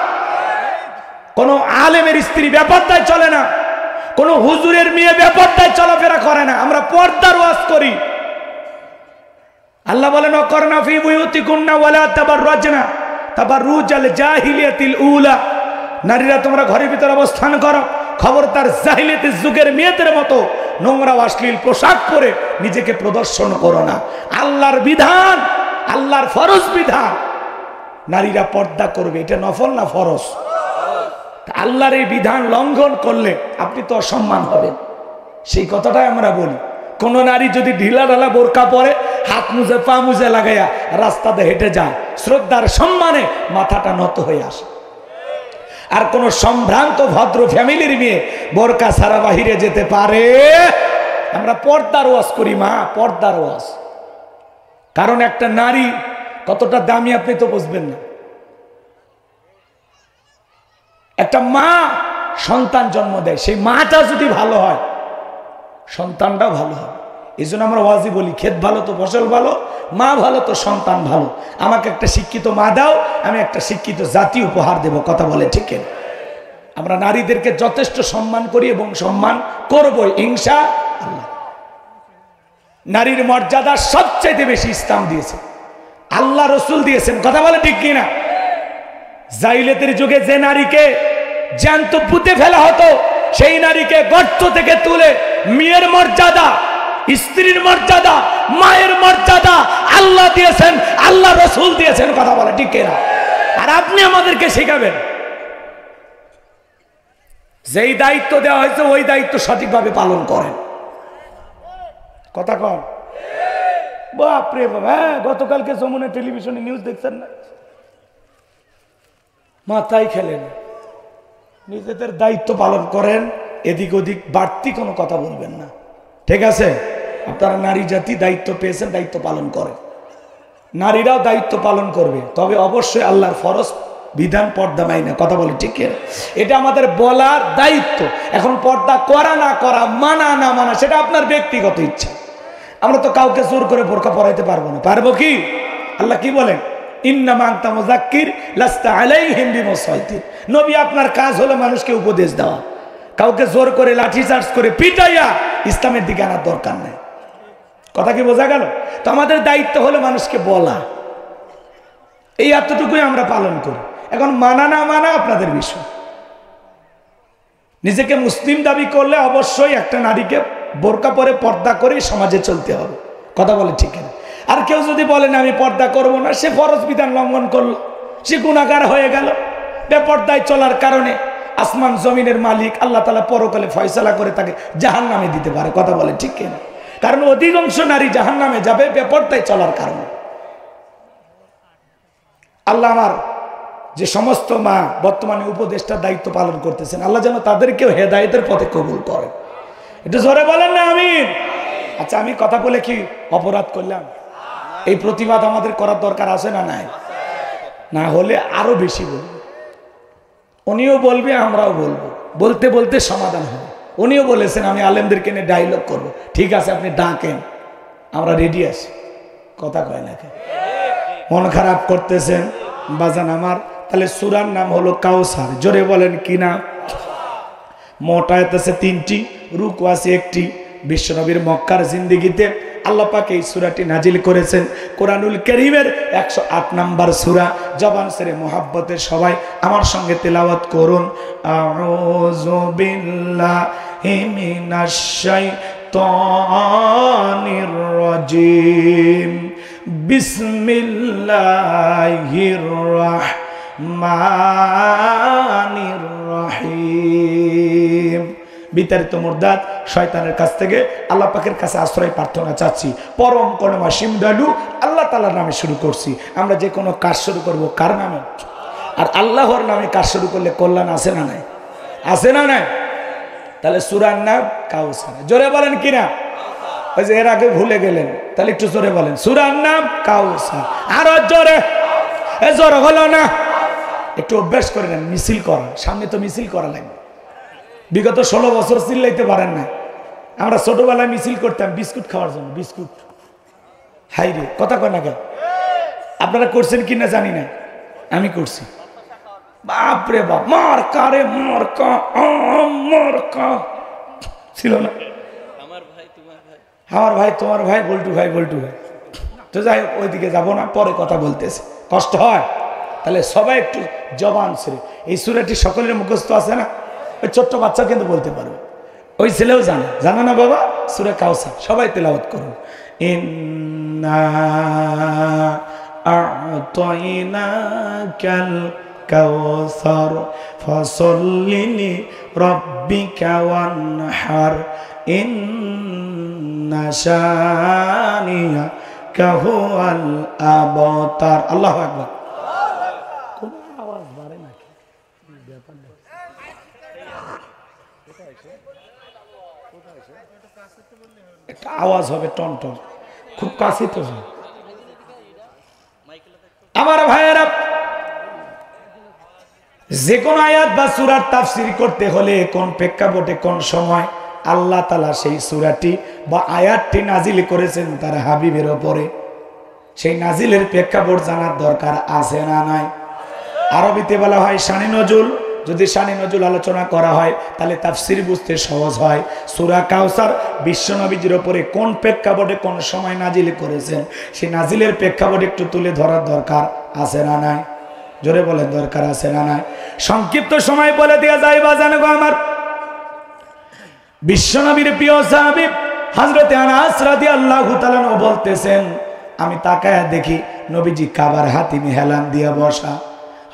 A: কোনো আলেমের স্ত্রী ব্যাপারটাই চলে না, কোনো হুজুরের মেয়ে ব্যাপারটাই চলাফেরা করে না। আমরা পর্দার ওয়াজ করি। আল্লাহ বলেন ওয়াকরনা ফি বুয়ুতিকুন্না ওয়ালা তাবাররাজনা তাবাররুজাল জাহিলিয়াতিল উলা, নারীরা তোমরা ঘরের ভিতরে অবস্থান করো, খবরদার জাহিলিয়াতের যুগের মেয়েদের মতো নোংরা অশ্লীল পোশাক পরে নিজেকে প্রদর্শন করো না। আল্লাহর বিধান, আল্লাহর ফরজ বিধান, নারীরা পর্দা করবে। এটা নফল না ফরজ? আল্লাহর এই বিধান লঙ্ঘন করলে আপনি তো অসম্মান হবেন। সেই কথাটাই আমরা বলি। কোন নারী যদি ঢিলা ঢালা বোরকা পরে, হাত মুজে পা মুজে লাগাইয়া রাস্তাতে হেঁটে যায়, শ্রদ্ধার সম্মানে মাথাটা নত হয়ে আসে। আর কোন সম্ভ্রান্ত ভদ্র ফ্যামিলির মেয়ে বোরকা ছাড়া বাহিরে যেতে পারে? আমরা পর্দার ওয়াজ করি মা, পর্দার ওয়াজ। কারণ একটা নারী কতটা দামি আপনি তো বুঝবেন না। একটা মা সন্তান জন্ম দেয়, সেই মাটা যদি ভালো হয় সন্তানটাও ভালো হবে। এই জন্য আমরা ওয়াজি বলি, ক্ষেত ভালো তো ফসল ভালো, মা ভালো তো সন্তান ভালো। আমাকে একটা শিক্ষিত মা দাও, আমি একটা শিক্ষিত জাতি উপহার দেব। কথা বলে ঠিক? আমরা নারীদেরকে যথেষ্ট সম্মান করি এবং সম্মান করব ইনশাআল্লাহ। নারীর মর্যাদা সবচেয়ে বেশি ইসলাম দিয়েছে, আল্লাহ রসুল দিয়েছেন, কথা বলে ঠিক কিনা? জাইলাতের যুগে যে নারীকে জ্যান্ত পুঁতে ফেলা হতো, সেই নারীকে গর্ত থেকে তুলে মেয়ের মর্যাদা, স্ত্রীর মর্যাদা, মায়ের মর্যাদা আল্লাহ দিয়েছেন, আল্লাহ রসুল দিয়েছেন, কথা বলে ঠিক কিনা? আর আপনি আমাদেরকে শেখাবেন, যেই দায়িত্ব দেওয়া হয়েছে ওই দায়িত্ব সঠিকভাবে পালন করেন, কথা কন। বাপরে বাবা, হ্যাঁ, গতকালকে যমুনা টেলিভিশনে নিউজ দেখছেন না? মাথায় খেলেন, নিজেদের দায়িত্ব পালন করেন, এদিক ওদিক বাড়তি কোনো কথা বলবেন না, ঠিক আছে? আপনারা নারী জাতি দায়িত্ব পেয়েছেন, দায়িত্ব পালন করেন, নারীরাও দায়িত্ব পালন করবে, তবে অবশ্যই আল্লাহর ফরজ বিধান পর্দা মাইনা, কথা বলে ঠিক কিনা? এটা আমাদের বলার দায়িত্ব। এখন পর্দা করা না করা, মানা না মানা, সেটা আপনার ব্যক্তিগত ইচ্ছা। আমরা তো কাউকে জোর করে বোরকা পরাইতে পারবো না, পারবো কি? আল্লাহ কি বলেন? ইন্নামা আনতা মুযাক্কির লাস্তা আলাইহিম বিমুসাইতির। নবী আপনার কাজ হলো মানুষকে উপদেশ দেওয়া, কাউকে জোর করে লাঠি চার্জ করে পিটাইয়া ইসলামের দিকে আনার দরকার নেই, কথা কি বোঝা গেল? তো আমাদের দায়িত্ব হলো মানুষকে বলা, এই এতটুকুই আমরা পালন করি। এখন মানা না মানা আপনাদের বিষয়। নিজেকে মুসলিম দাবি করলে অবশ্যই একটা নারীকে বোরকা পরে পর্দা করে সমাজে চলতে হবে, কথা বলে ঠিক না? আর কেউ যদি বলেন আমি পর্দা করব না, সে ফরজ বিধান লঙ্ঘন করলো, সে গুনাহগার হয়ে গেল। বেপর্দায় চলার কারণে আসমান জমিনের মালিক আল্লাহ তাআলা পরকালে ফয়সালা করে তাকে জাহান্নামে দিতে পারে, কথা বলে ঠিক কিনা? কারণ অধিকাংশ নারী জাহান্নামে যাবে বেপর্দায় চলার কারণে। আল্লাহ আমার যে সমস্ত মা বর্তমানে উপদেষ্টার দায়িত্ব পালন করতেছেন, আল্লাহ যেন তাদেরকেও হেদায়েতের পথে কবুল করেন, একটু জোরে বলেন না আমিন। আচ্ছা, আমি কথা বলে কি অপরাধ করলাম? এই প্রতিবাদ আমাদের করার দরকার আছে না নাই? না হলে আরো বেশি বলবো, উনিও বলবে আমরাও বলবো, বলতে বলতে সমাধান হবে। উনিও বলেছেন আমি আলেমদেরকে নিয়ে ডায়লগ করবো, ঠিক আছে আপনি ডাকেন, আমরা রেডি আছি, কথা কয় না। মন খারাপ করতেছেন বাজান আমার, তাহলে সূরার নাম হলো কাউসার, জোরে বলেন কি না? মোট আয়াত আছে 3টি, রুকু আছে 1টি। বিশ্বনবীর মক্কার জিন্দেগিতে আল্লাহ পাক এই সূরাটি নাজিল করেছেন, কোরআনুল কারীমের 108 নম্বর সূরা। জবান ছেড়ে মোহাব্বতে সবাই আমার সঙ্গে তেলাওয়াত করুন। আউযু বিল্লাহি মিনাশ শাইতানির রাজিম, বিসমিল্লাহির রাহমানির রহিম। বিতাড়িত মুরদাদ শয়তানের কাছ থেকে আল্লাহ পাকের কাছে আশ্রয় প্রার্থনা চাচ্ছি। পরম করুণাময় দয়ালু আল্লাহ তাআলার নামে শুরু করছি। আমরা যে কোনো কাজ শুরু করব কার নামে? আর আল্লাহর নামে কাজ শুরু করলে কল্যাণ আছে না নাই? আছে না নাই? তাহলে সূরার নাম কাউসার, জোরে বলেন কিনা? ওই যে এর আগে ভুলে গেলেন, তাহলে একটু জোরে বলেন, সূরার নাম কাউসার। আরো জোরে, এ জোরে হলো না, একটু অভ্যাস করে নেন, মিছিল করেন, সামনে তো মিছিল করা লাগবে। বিগত 16 বছর চিল্লাইতে পারেন না। আমরা ছোটবেলায় মিছিল করতাম বিস্কুট খাওয়ার জন্য, বিস্কুট। হাই রে, কথা কয় না কেন? আপনারা করছেন কিনা জানি না, আমি করছি। বাপরে বাপ, মার কারে মারকা, মারকা ছিল না?
B: আমার ভাই তোমার ভাই,
A: আমার ভাই তোমার ভাই, বল্টু ভাই বল্টু ভাই। তো যাই হোক, ওইদিকে যাবো না, পরে কথা বলতেছে, কষ্ট হয়। তাহলে সবাই একটু জবান ছেড়ে, এই সূরাটি সকলের মুখস্থ আছে না? ওই ছোট্ট বাচ্চা কিন্তু বলতে পারবে, ওই ছেলেও জানে, জানো না বাবা? সূরা কাউসার, সবাই তেলাওয়াত করুন। ইন্না আ'তাইনাকাল কাউসার ফাসাল্লি লিরাব্বিকা ওয়ানহার ইন্না শানিয়াকা হুয়াল আবতার। আল্লাহু আকবার। কোন আওয়াজ বাড়ে নাকি? একটা আওয়াজ হবে টন টন, খুব কাছে তো। আমার ভাইয়েরা, যে কোন আয়াত বা সূরার তাফসীর করতে হলে কোন প্রেক্ষাপটে কোন সময় আল্লাহ তাআলা সেই সূরাটি বা আয়াতটি নাজিল করেছেন তার হাবিবের উপরে, সেই নাজিলের প্রেক্ষাপট জানার দরকার আছে না নাই? আরবিতে বলা হয় শানে নজুল, যদি শানে নজুল আলোচনা করা হয় তাহলে তাফসির বুঝতে সহজ হয়। সূরা কাউসার বিশ্বনবীর উপরে কোন প্রেক্ষাপটে কোন সময় নাজিল করেছেন, সেই নাজিলের প্রেক্ষাপটে একটু তুলে ধরার দরকার আছে না নাই? জোরে বলেন, দরকার আছে না নাই? সংক্ষিপ্ত সময় বলে দেওয়া যায় বাজান গো আমার। বিশ্বনবীর প্রিয় সাহাবী হযরতে আনাস রাদিয়াল্লাহু তাআলা বলতেছেন, আমি তাকায়া দেখি নবীজি কাবার হাতিমে হেলান দিয়ে বসা।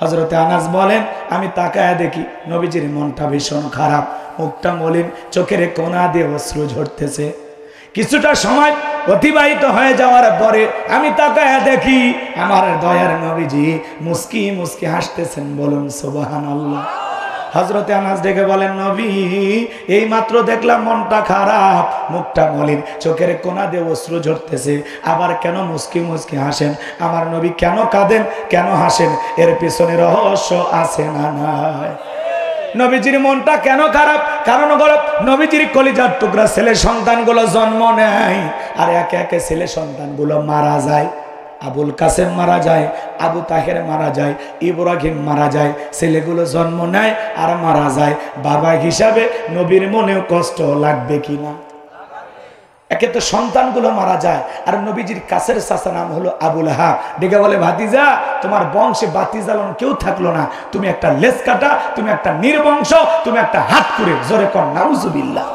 A: হযরতে আনাস বলেন, আমি তাকায়া দেখি নবীজির মনটা ভীষণ খারাপ, মুখটা মলিন, চোখের কোনা দিয়ে অশ্রু ঝরতেছে। কিছুটা সময় অতিবাহিত হয়ে যাওয়ার পরে আমি তাকায়া দেখি আমার দয়ার নবীজি মুস্কি মুস্কি হাসতেছেন। বলুন সুবহানাল্লাহ। হযরতে আনাস ডেকে বলেন, নবী এই মাত্র দেখলাম মনটা খারাপ, মুখটা মলিন, চোখের কোনা দিয়ে অশ্রু ঝরতেছে, আবার কেন মুস্কি মুস্কি হাসেন? আমার নবী কেন কাঁদেন, কেন হাসেন? এর পিছনে রহস্য আছে না নাই? নবীজির মনটা কেন খারাপ? কারণ হলো নবীজির কলিজার টুকরা ছেলে সন্তানগুলো জন্ম নেয় আর একে একে ছেলে সন্তানগুলো মারা যায়। আবুল কাসেম মারা যায়, আবু তাহের মারা যায়, ইব্রাহিম মারা যায়, ছেলেগুলো জন্ম নেয় আর মারা যায়। বাবা হিসাবে নবীর মনেও কষ্ট লাগবে কিনা? একে তো সন্তানগুলো মারা যায় আর নবীজির কাছের চাচা নাম হলো আবু লাহাব, ডেকে বলে, ভাতিজা তোমার বংশে বাতি জ্বালানো কেউ থাকলো না, তুমি একটা লেজ কাটা, তুমি একটা নির্বংশ, তুমি একটা হাত করে। জোরে কর নাউজুবিল্লাহ।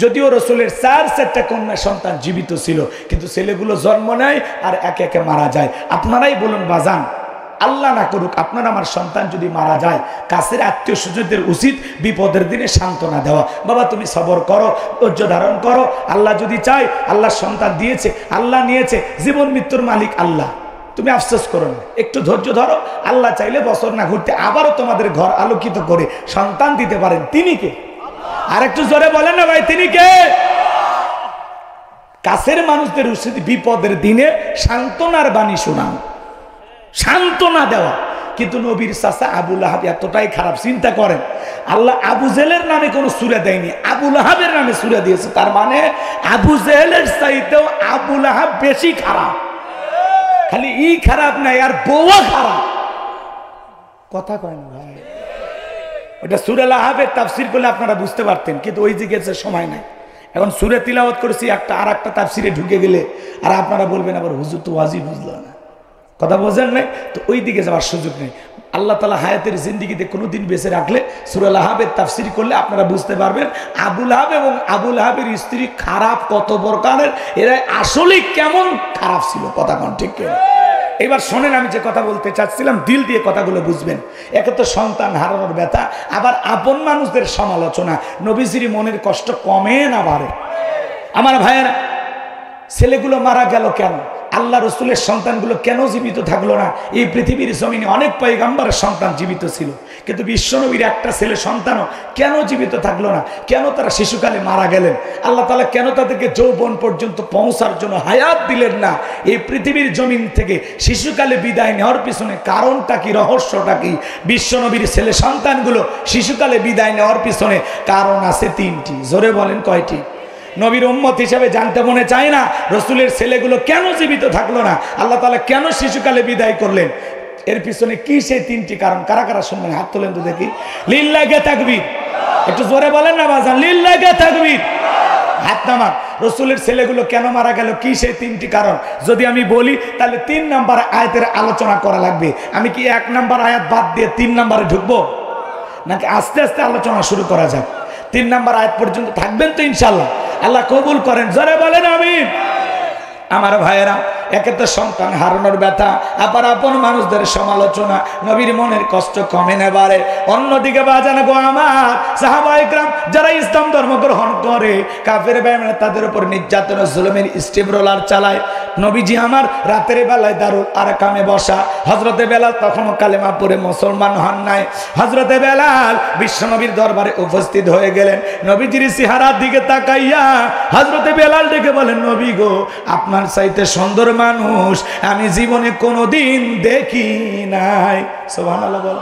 A: যদিও রসুলের 4 কন্যা সন্তান জীবিত ছিল, কিন্তু ছেলেগুলো জন্ম নেয় আর একে একে মারা যায়। আপনারাই বলুন বাজান, আল্লাহ না করুক আপনার আমার সন্তান যদি মারা যায়, কাছের আত্মীয় স্বজনদের উচিত বিপদের দিনে সান্ত্বনা দেওয়া। বাবা তুমি সবর করো, ধৈর্য ধারণ করো, আল্লাহ যদি চায়, আল্লাহ সন্তান দিয়েছে, আল্লাহ নিয়েছে, জীবন মৃত্যুর মালিক আল্লাহ, তুমি আফসোস করো না, একটু ধৈর্য ধরো। আল্লাহ চাইলে বছর না ঘুরতে আবারও তোমাদের ঘর আলোকিত করে সন্তান দিতে পারেন। তিনি কে? আর একটু জোরে বলেন না ভাই, তিনি কে? কাছের মানুষদের উচিত বিপদের দিনে সান্ত্বনার বাণী শোনানো, সান্ত্বনা দেওয়া। কিন্তু নবীর চাচা আবু লাহাব এতটাই খারাপ, চিন্তা করেন, আল্লাহ আবু জেহেলের নামে কোনো সূরা দেয়নি, আবু লাহাবের নামে সূরা দিয়েছে। তার মানে আবু জেহেলের চাইতেও আবু লাহাব বেশি খারাপ। খালি খারাপ নাই, আর বউও খারাপ। কথা কয় না ভাই, ওটা সূরা লাহাবের তাফসীর করলে আপনারা বুঝতে পারতেন, কিন্তু ওই দিকে সময় নাই। এখন সূরা তিলাওয়াত করেছি, আর একটা তাফসীরে ঢুকে গেলে আর আপনারা বলবেন আবার হুজুর তো ওয়াজি বুঝলো না, কথা বোঝেন নাই, তো ওই দিকে যাওয়ার সুযোগ নেই। আল্লাহ তাআলা হায়াতের জিন্দেগিতে কোনোদিন বেঁচে রাখলে সূরা লাহাবের তাফসীর করলে আপনারা বুঝতে পারবেন আবু লাহাব এবং আবু লাহাবের স্ত্রী খারাপ কত প্রকারের, এরা আসলে কেমন খারাপ ছিল। কথা কোন ঠিক কেন? এবার শোনেন, আমি যে কথা বলতে চাচ্ছিলাম দিল দিয়ে কথাগুলো বুঝবেন। একে তো সন্তান হারানোর ব্যথা, আবার আপন মানুষদের সমালোচনা, নবীজির মনের কষ্ট কমে না বাড়ে? আমার ভাইয়েরা, ছেলেগুলো মারা গেল কেন? আল্লাহ রসুলের সন্তানগুলো কেন জীবিত থাকলো না? এই পৃথিবীর জমিনে অনেক পয়গম্বরের সন্তান জীবিত ছিল, কিন্তু বিশ্বনবীর একটা ছেলে সন্তানও কেন জীবিত থাকলো না? কেন তারা শিশুকালে মারা গেলেন? আল্লাহ তাআলা কেন তাদেরকে যৌবন পর্যন্ত পৌঁছার জন্য হায়াত দিলেন না? এই পৃথিবীর জমিন থেকে শিশুকালে বিদায় নেওয়ার পিছনে কারণটা কি, রহস্যটা কি? বিশ্বনবীর ছেলে সন্তানগুলো শিশুকালে বিদায় নেওয়ার পিছনে কারণ আছে 3টি। জোরে বলেন কয়টি? নবীর উম্মত হিসেবে জানতে মনে চায় না রসুলের ছেলেগুলো কেন জীবিত থাকলো না? আল্লাহ তাআলা কেন শিশুকালে বিদায় করলেন? এর পিছনে কি সেই 3টি কারণ? কারা কারা শুনবেন? হাত তোলেন তো দেখি। লিল্লাহি তাকবীর, একটু জোরে বলেন না বাজান, লিল্লাহি তাকবীর। হাত নামান। রসুলের ছেলেগুলো কেন মারা গেল, কি সেই 3টি কারণ? যদি আমি বলি তাহলে 3 নম্বর আয়াতের আলোচনা করা লাগবে। আমি কি 1 নম্বর আয়াত বাদ দিয়ে 3 নম্বরে ঢুকবো, নাকি আস্তে আস্তে আলোচনা শুরু করা যাক? 3 নম্বর আয়াত পর্যন্ত থাকবেন তো ইনশাআল্লাহ? আল্লাহ কবুল করেন, জোরে বলেন আমিন। আমার ভাইয়েরা, একে তো সন্তান হারানোর ব্যথা, আবার আপন মানুষদের সমালোচনা, নবীর মনের কষ্ট কমে না বাড়ে। অন্যদিকে বাজান গো আমার, সাহাবায়ে কেরাম যারা ইসলাম ধর্ম গ্রহণ করে, কাফের বেঈমান তাদের উপর নির্যাতন ও জুলুমের স্টিম রোলার চালায়। নবীজি আমার রাতের বেলায় দারুল আরকামে বসা, হযরতে বেলাল তখনও কালেমা পড়ে মুসলমান হন নাই। হযরতে বেলাল বিশ্বনবীর দরবারে উপস্থিত হয়ে গেলেন। নবীজির চেহারার দিকে তাকাইয়া হযরতে বেলাল ডেকে বলেন, নবী গো, আপনার চাইতে সুন্দর মানুষ আমি জীবনে কোনোদিন দেখি নাই। সুবহানাল্লাহ বল।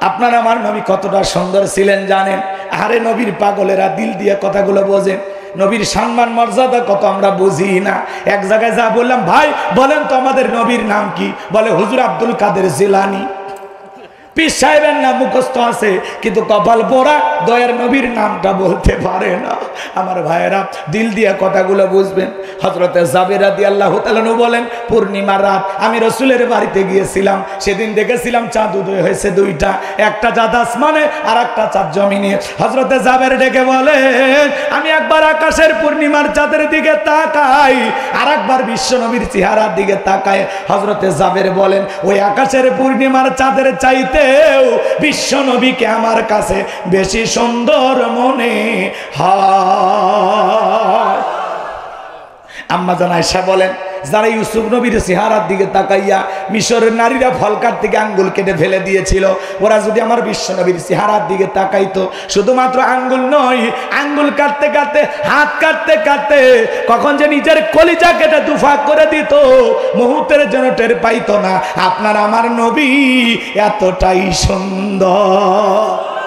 A: আপনার আমার নবী কতটা সুন্দর ছিলেন জানেন? আরে নবীর পাগলেরা দিল দিয়ে কথাগুলো বোঝেন। নবীর সম্মান মর্যাদা কত আমরা বুঝি না। এক জায়গায় যা বললাম, ভাই বলেন তো আমাদের নবীর নাম কি? বলে হুজুর আব্দুল কাদের জিলানী। পীর সাহেবের নাম মুখস্থ আছে কিন্তু কপাল পোড়া দয়ার নবীর নামটা বলতে পারে না। আমার ভাইয়েরা দিল দিয়ে কথাগুলো বুঝবেন। হযরতে জাবের রাদিয়াল্লাহু তাআলা বলেন, পূর্ণিমার রাত আমি রাসূলের বাড়িতে গিয়েছিলাম, সেদিন দেখেছিলাম চাঁদ উদয় হয়েছে দুইটা, একটা চাঁদ আসমানে আর একটা চাঁদ জমিনে। হযরতে জাবের ডেকে বলেন, আমি একবার আকাশের পূর্ণিমার চাঁদের দিকে তাকাই, আর একবার বিশ্ব নবীর চেহারার দিকে তাকাই। হযরতে জাবের বলেন, ওই আকাশের পূর্ণিমার চাঁদের চাইতে বিশ্ব নবীকে আমার কাছে বেশি সুন্দর মনে হয়। আম্মা জান আয়েশা বলেন, যারা ইউসুফ নবীর চেহারার দিকে তাকাইয়া মিশরের নারীরা ফল কাটতে গিয়ে আঙ্গুল কেটে ফেলে দিয়েছিল, ওরা যদি আমার বিশ্ব নবীর চেহারার দিকে তাকাইতো, শুধুমাত্র আঙ্গুল নয়, আঙ্গুল কাটতে কাটতে হাত কাটতে কাটতে কখন যে নিজের কলিজা কেটে দুফাক করে দিত, মুহূর্তের জন্য টের পাইতো না আপনার আমার নবী এতটাই সুন্দর।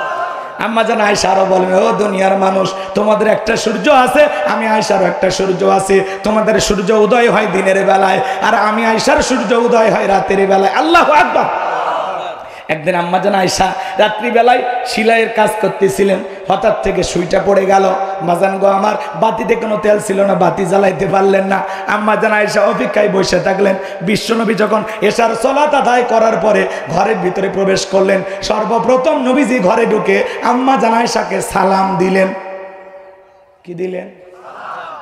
A: আম্মা জান আয়েশা আরো বলেন, ও দুনিয়ার মানুষ, তোমাদের একটা সূর্য আছে, আমি আয়েশারও একটা সূর্য আছে। তোমাদের সূর্য উদয় হয় দিনের বেলায়, আর আমি আয়েশার সূর্য উদয় হয় রাতের বেলায়। আল্লাহু আকবার। একদিন আম্মা জান আয়েশা রাত্রিবেলায় সেলাইয়ের কাজ করতেছিলেন, হঠাৎ থেকে সুইটা পড়ে গেল। মাজান গো আমার, বাতিতে কোনো তেল ছিল না, বাতি জ্বালাইতে পারলেন না। আম্মা জান আয়েশা অপেক্ষায় বসে থাকলেন। বিশ্বনবী যখন এশার সালাত আদায় করার পরে ঘরের ভিতরে প্রবেশ করলেন, সর্বপ্রথম নবীজি ঘরে ঢুকে আম্মা জান আয়েশাকে সালাম দিলেন। কি দিলেন?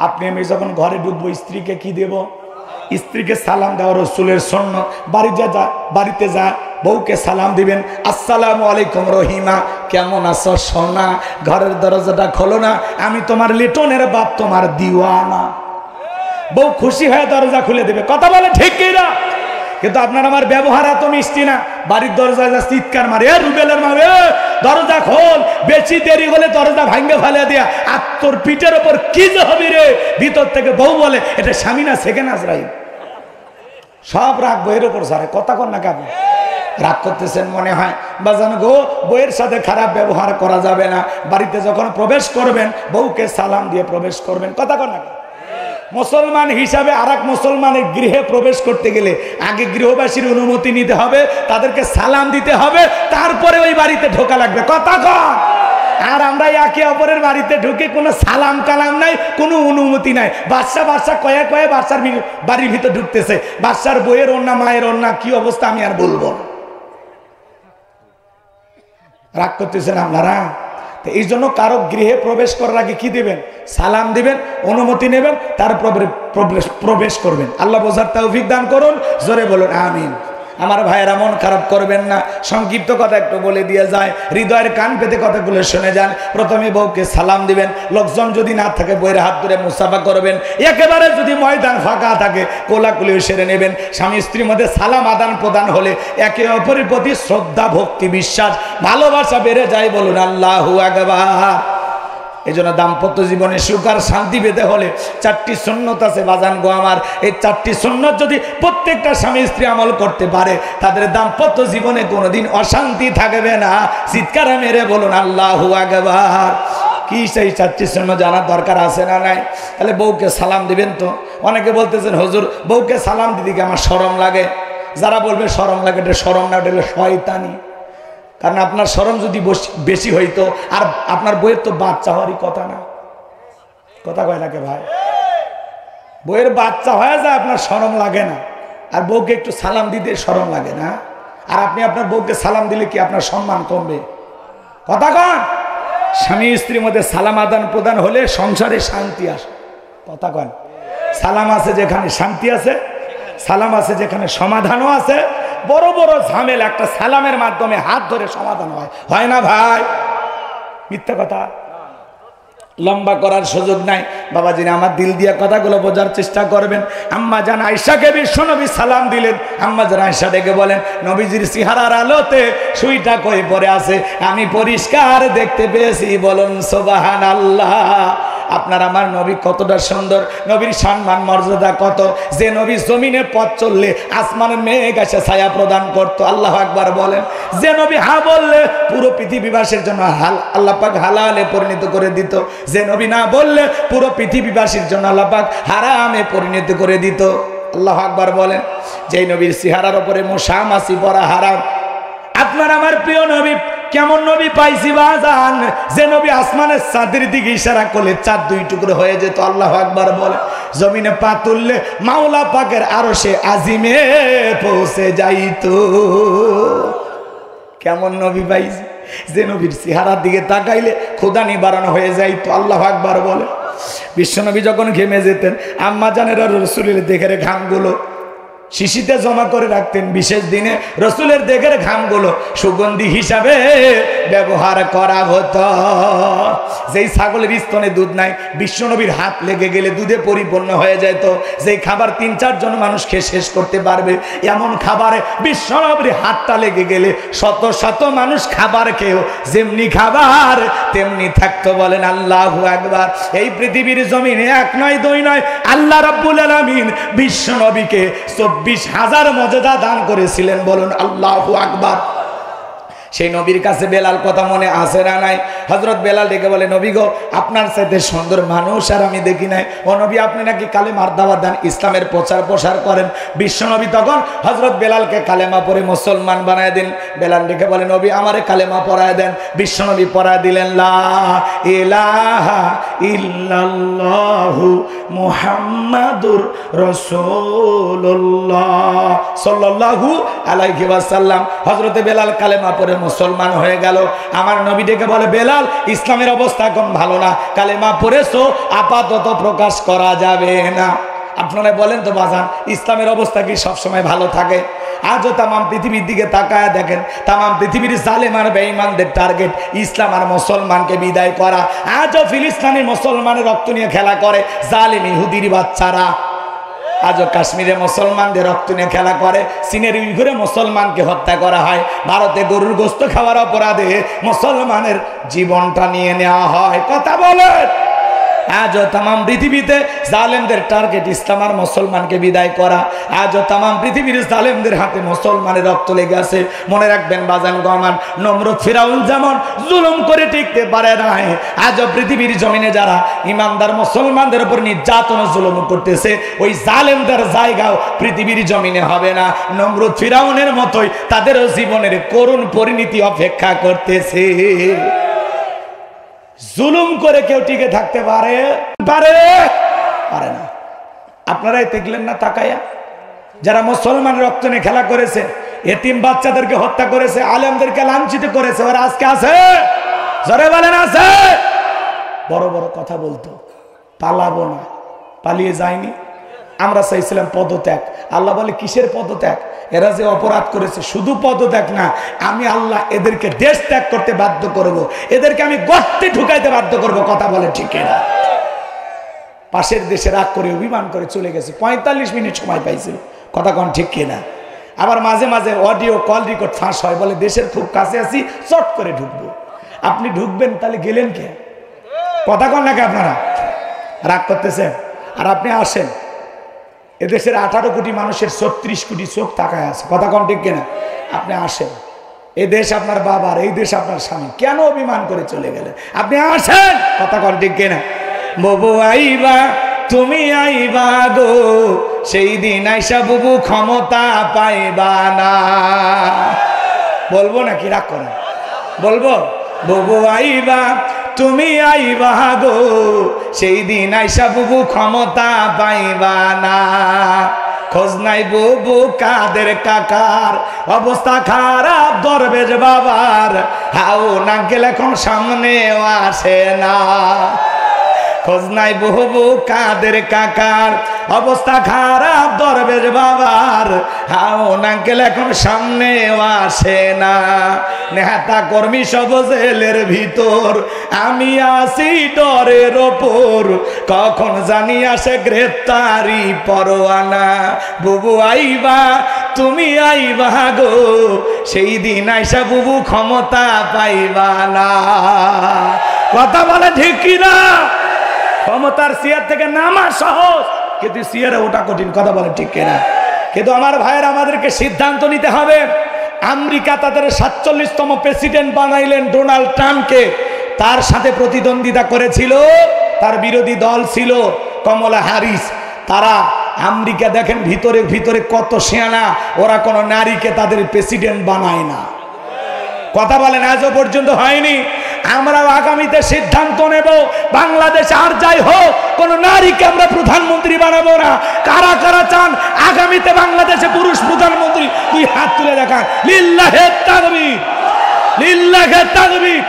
A: আপনি আমি যখন ঘরে ঢুকবো স্ত্রীকে কি দেব? স্ত্রীকে সালাম দেওয়া রাসূলের সুন্নাত। বাড়িতে যা বউকে সালাম দিবেন, আসসালামু আলাইকুম রহিমা, কেমন আছো সোনা? ঘরের দরজাটা খোলো না, আমি তোমার লিটনের বাপ, তোমার দিওয়ানা। বউ খুশি হয়ে দরজা খুলে দেবে। কথা বলে ঠিক কি না? কিন্তু আপনার আমার ব্যবহার এত মিষ্টি না। বাড়ির দরজায় যা চিৎকার মারে, রুবেলের মারে, দরজা খোল, বেশি দেরি হলে দরজা ভাঙ্গে ফেলে দেয়া, আর তোর পিঠের ওপর কি যে হবে রে। ভিতর থেকে বউ বলে, এটা স্বামী না সেকেন্ড আজরাইল। সব রাগ বইয়ের ওপর সারে। কথা কর না কেমন রাগ করতেছেন মনে হয়। বাজান গো, বউয়ের সাথে খারাপ ব্যবহার করা যাবে না। বাড়িতে যখন প্রবেশ করবেন বউকে সালাম দিয়ে প্রবেশ করবেন। কথা কর না। মুসলমান হিসাবে আর এক মুসলমানের গৃহে প্রবেশ করতে গেলে আগে গৃহবাসীর অনুমতি নিতে হবে, তাদেরকে সালাম দিতে হবে, তারপরে ওই বাড়িতে ঢোকা লাগবে। কথা কর। আর আমরা একে অপরের বাড়িতে ঢুকে কোনো সালাম কালাম নাই, কোনো অনুমতি নাই। বাচ্চা কয়ে কয়ে বাচ্চার বাড়ির ভিতর ঢুকতেছে। বাচ্চার বইয়ের অন্যা, মায়ের অন্যা, কি অবস্থা আমি আর বলবো। রাগ করতেছেন আপনারা। তো এই জন্য কারো গৃহে প্রবেশ করার আগে কি দিবেন? সালাম দিবেন, অনুমতি নেবেন, তারপরে প্রবেশ করবেন। আল্লাহ বোঝার তৌফিক দান করুন। জোরে বলুন আমিন। আমার ভাইয়েরা মন খারাপ করবেন না, সংক্ষিপ্ত কথা একটু বলে দিয়ে যায়, হৃদয়ের কান পেতে কথাগুলো শুনে যান। প্রথমে বউকে সালাম দিবেন, লোকজন যদি না থাকে বউয়ের হাত ধরে মুসাফা করবেন। একেবারে যদি ময়দান ফাঁকা থাকে কোলাকুলি সেরে নেবেন। স্বামী স্ত্রীর মধ্যে সালাম আদান প্রদান হলে একে অপরের প্রতি শ্রদ্ধা, ভক্তি, বিশ্বাস, ভালোবাসা বেড়ে যায়। বলুন আল্লাহু আকবার। এই জন্য দাম্পত্য জীবনে সুখ আর শান্তি পেতে হলে 4টি সুন্নত আছে বাজান গো আমার। এই 4টি সুন্নত যদি প্রত্যেকটা স্বামী স্ত্রী আমল করতে পারে, তাদের দাম্পত্য জীবনে কোনোদিন অশান্তি থাকবে না। চিৎকার মেরে বলুন আল্লাহু আকবার। কি সেই 4টি সুন্নত জানার দরকার আছে না নাই? তাহলে বউকে সালাম দিবেন। তো অনেকে বলতেছেন, হুজুর বউকে সালাম দিতে কি আমার শরম লাগে? যারা বলবে শরম লাগে, এটা শরম না, এটা শয়তানি। কারণ আপনার শরম যদি বেশি হইতো, আর আপনার বইয়ের তো বাচ্চা হওয়ারই কথা না। কথা কয় নাকি ভাই? বইয়ের বাচ্চা হয়ে যায়, আপনার শরম লাগে না, আর বউকে একটু সালাম দিতে শরম লাগে না। আর আপনি আপনার বউকে সালাম দিলে কি আপনার সম্মান কমবে? কথা কন। স্বামী স্ত্রীর মধ্যে সালাম আদান প্রদান হলে সংসারে শান্তি আসে। কথা কন। সালাম আছে যেখানে শান্তি আছে, সালাম আছে যেখানে সমাধানও আছে। বড় বড় ঝামেলা একটা সালামের মাধ্যমে হাত ধরে সমাধান হয় না ভাই? মিথ্যা কথা। লম্বা করার সুযোগ নাই বাবাজি, আমার দিল দিয়ে কথাগুলো বোঝার চেষ্টা করবেন। আম্মা জান আয়েশাকে বিশ্বনবী সালাম দিলেন। আম্মা জান আয়েশা ডেকে বলেন, নবীজির চেহারার আলোতে সুইটা কই পড়ে আছে, আমি পরিষ্কার দেখতে পেয়েছি। বলুন সুবহানাল্লাহ। আপনার আমার নবী কতটা সুন্দর, নবীর সম্মান মর্যাদা কত, যে নবী জমিনে পথ চললে আসমানের মেঘ এসে ছায়া প্রদান করতো। আল্লাহু আকবার বলেন। যে নবী হা বললে পুরো পৃথিবীবাসীর জন্য আল্লাহ পাক হালালে পরিণত করে দিত। যে নবী না বললে পুরো পৃথিবীবাসীর জন্য আল্লাহ পাক হারামে পরিণত করে দিত। আল্লাহু আকবার বলেন। যেই নবীর চেহারার উপরে মশা মাছি পড়া হারাম, আপনার আমার প্রিয় নবী কেমন নবী পাইছি বাজান, যে নবী আসমানের চাঁদের দিকে ইশারা করলে চাঁদ দুই টুকরো হয়ে যেত। আল্লাহু আকবার বলে। জমিনে পা তুললে মাওলা পাকের আরশে আজিমে পৌঁছে যাইতো। কেমন নবী পাইছি, যে নবীর চেহারার দিকে তাকাইলে খোদা নিবারণ হয়ে যাইতো। আল্লাহু আকবার বলে। বিশ্বনবী যখন ঘেমে যেতেন, আম্মা জানেরা রসুলের দেখের ঘামগুলো শিশিতে জমা করে রাখতেন। বিশেষ দিনে রসুলের দেখের ঘামগুলো সুগন্ধি হিসাবে ব্যবহার করা হতো। যেই ছাগলের স্তনে দুধ নাই, বিশ্বনবীর হাত লেগে গেলে দুধে পরিপূর্ণ হয়ে যেত। যেই খাবার 3-4 জন মানুষ খেয়ে শেষ করতে পারবে, এমন খাবারে বিশ্বনবীর হাতটা লেগে গেলে শত শত মানুষ খাবার খেয়েও যেমনি খাবার তেমনি থাকতো। বলেন আল্লাহু আকবার। এই পৃথিবীর জমিনে 1 নয় 2 নয়, আল্লাহ রাব্বুল আলামিন বিশ্বনবীকে 24,000 মর্যাদা দান করেছিলেন। বলুন আল্লাহু আকবার। সেই নবীর কাছে বেলাল কথা মনে আছে না নাই? হযরত বেলাল ডেকে বলে, নবী গো, আপনার চাইতে সুন্দর মানুষ আর আমি দেখি নাই। ও নবী, আপনি নাকি কালেমার দাওয়াত দেন, ইসলামের প্রচার প্রসার করেন। বিশ্বনবী তখন হযরত বেলালকে কালেমা পড়ে মুসলমান বানায় দেন। বেলাল ডেকে বলে, নবী আমারে কালেমা পড়ায় দেন। বিশ্বনবী পড়ায় দিলেন, লা ইলাহা ইল্লাল্লাহু মুহাম্মাদুর রাসূলুল্লাহ সাল্লাল্লাহু আলাইহি ওয়াসাল্লাম। হযরত বেলাল কালেমা পড়ে মুসলমান হয়ে গেল। আমার নবী ডেকে বলে, বেলাল ইসলামের অবস্থা কম ভালো না, কালেমা পড়েছো আপাতত প্রকাশ করা যাবে না। আপনারা বলেন তো বাজান, ইসলামের অবস্থা কি সবসময় ভালো থাকে? আজও তাম পৃথিবীর দিকে তাকায় দেখেন, তাম পৃথিবীর জালেম আর বেঈমানদের টার্গেট ইসলাম আর মুসলমানকে বিদায় করা। আজও ফিলিস্তিনি মুসলমানের রক্ত নিয়ে খেলা করে জালেম ইহুদির বাচ্চারা। আজও কাশ্মীরে মুসলমানদের রক্ত নিয়ে খেলা করে, চীনের উইঘুরে মুসলমানকে হত্যা করা হয়, ভারতে গরুর গোশত খাওয়ার অপরাধে মুসলমানের জীবনটা নিয়ে নেওয়া হয়। কথা বলেন। আজও তাম পৃথিবীতে জালেমদের টার্গেট ইসলাম আর মুসলমানকে বিদায় করা। আজও তাম পৃথিবীর জালেমদের হাতে মুসলমানের রক্ত লেগে আছে। মনে রাখবেন বাজান গমান, নমরুদ ফিরাউন যেমন জুলুম করে টিকতে পারে নাই, আজও পৃথিবীর জমিনে যারা ইমানদার মুসলমানদের উপর নির্যাতন জুলুম করতেছে, ওই জালেমদের জায়গাও পৃথিবীর জমিনে হবে না। নমরুদ ফিরাউনের মতোই তাদেরও জীবনের করুণ পরিণতি অপেক্ষা করতেছে। জুলুম করে কেউ টিকে থাকতে পারে না। আপনারাই দেখলেন না তাকায়া, যারা মুসলমানের রক্ত নিয়ে খেলা করেছে, এতিম বাচ্চাদেরকে হত্যা করেছে, আলেমদেরকে লাঞ্ছিত করেছে, ওরা আজকে আছে? জোরে বলেন আছে? বড় বড় কথা বলতো, পালাবো না, পালিয়ে যায়নি। আমরা চাইছিলাম পদত্যাগ। আল্লাহ বলে, কিসের পদত্যাগ? এরা যে অপরাধ করেছে, শুধু পদত্যাগ না, আমি আল্লাহ এদেরকে দেশ ত্যাগ করতে বাধ্য করব, এদেরকে আমি গর্তে ঢুকাইতে বাধ্য করব। কথা বলে ঠিক না? পাশের দেশে রাগ করে অভিমান করে চলে গেছে, 45 মিনিট সময় পাইছিল। কথা কোন ঠিক কিনা? আবার মাঝে মাঝে অডিও কল রেকর্ড ফাঁস হয়, বলে দেশের খুব কাছে আছি, চট করে ঢুকবো। আপনি ঢুকবেন, তাহলে গেলেন কে? কথা কোন নাকি? আপনারা রাগ করতেছেন? আর আপনি আসেন, এদেশের 18 কোটি মানুষের 36 কোটি চোখ তাকায় আছে। কথা কম ঠিক কিনা? আপনি আসেন, এই দেশ আপনার বাবার, এই দেশ আপনার স্বামী, কেন অভিমান করে চলে গেলেন? আপনি আসেন। কথা কম ঠিক কিনা? বুবু আইবা, তুমি আইবা গো, সেই দিন আইসা বুবু ক্ষমতা পাইবা না। বলবো নাকি? রাগ করেন? বলবো? বুবু আইবা, তুমি আইবা গো, সেই দিন আইসা বুবু ক্ষমতা পাইবা না। খোঁজ নাই বুবু কাদের কাকার, অবস্থা খারাপ দরবেশ বাবার, হাও নাঙ্কেল এখন সামনেও আসে না। খোঁজ নাই বুবু কাদের কাকার, অবস্থা খারাপ দরবেশ বাবার, হাও নাঙ্কেল এখন সামনেও আসে না। নেতা কর্মী সব জেলের ভিতর, আমি আসি ডরের ওপর, কখন জানি আসে গ্রেফতারি পরোয়ানা। বুবু আইবা, তুমি আইবা গো, সেই দিন আইসা বুবু ক্ষমতা পাইবা না। কথা বলে ঠিক কিনা? ক্ষমতার চেয়ার থেকে নামা সহজ, কিন্তু চেয়ারে ওটা কঠিন। কথা বলে ঠিক কিনা? কিন্তু আমার ভাইয়ের, আমাদেরকে সিদ্ধান্ত নিতে হবে। আমেরিকা তাদের 47তম প্রেসিডেন্ট বানাইলেন ডোনাল্ড ট্রাম্পকে। তার সাথে প্রতিদ্বন্দ্বিতা করেছিল, তার বিরোধী দল ছিল কমলা হ্যারিস। তারা আমেরিকা দেখেন ভিতরে ভিতরে কত সেনা, ওরা কোনো নারীকে তাদের প্রেসিডেন্ট বানায় না। কথা বলেন, আজও পর্যন্ত হয়নি। আমরাও আগামীতে সিদ্ধান্ত নেব, বাংলাদেশ আর যাই হোক কোন নারীকে আমরা প্রধানমন্ত্রী বানাবো না। কারা কারা চান আগামীতে বাংলাদেশে পুরুষ প্রধানমন্ত্রী? দুই হাত তুলে দেখান। লিল্লাহে তাকবীর, লিল্লাহে তাকবীর।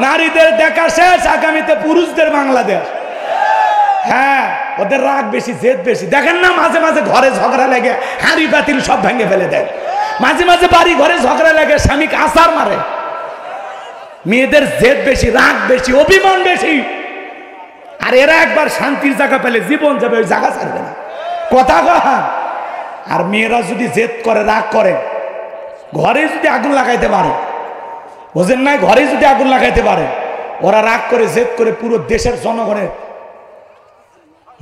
A: নারীদের দেখা শেষ, আগামীতে পুরুষদের বাংলাদেশ। হ্যাঁ, ওদের রাগ বেশি, জেদ বেশি। দেখেন না মাঝে মাঝে ঘরে ঝগড়া লেগে হাঁড়ি পাতিল সব ভেঙে ফেলে দেয়। মাঝে মাঝে বাড়ি ঘরে ঝগড়া লেগে স্বামীকে আছাড় মারে। মেয়েদের জেদ বেশি, রাগ বেশি, অভিমান বেশি। আর এরা একবার শান্তির জায়গা পেলে জীবন যাবে, ওই জায়গা ছাড়বে না। কথা কহা। আর মেয়েরা যদি জেদ করে, রাগ করে, ঘরে যদি আগুন লাগাইতে পারে, বোঝেন না, ঘরে যদি আগুন লাগাইতে পারে, ওরা রাগ করে জেদ করে পুরো দেশের জনগণের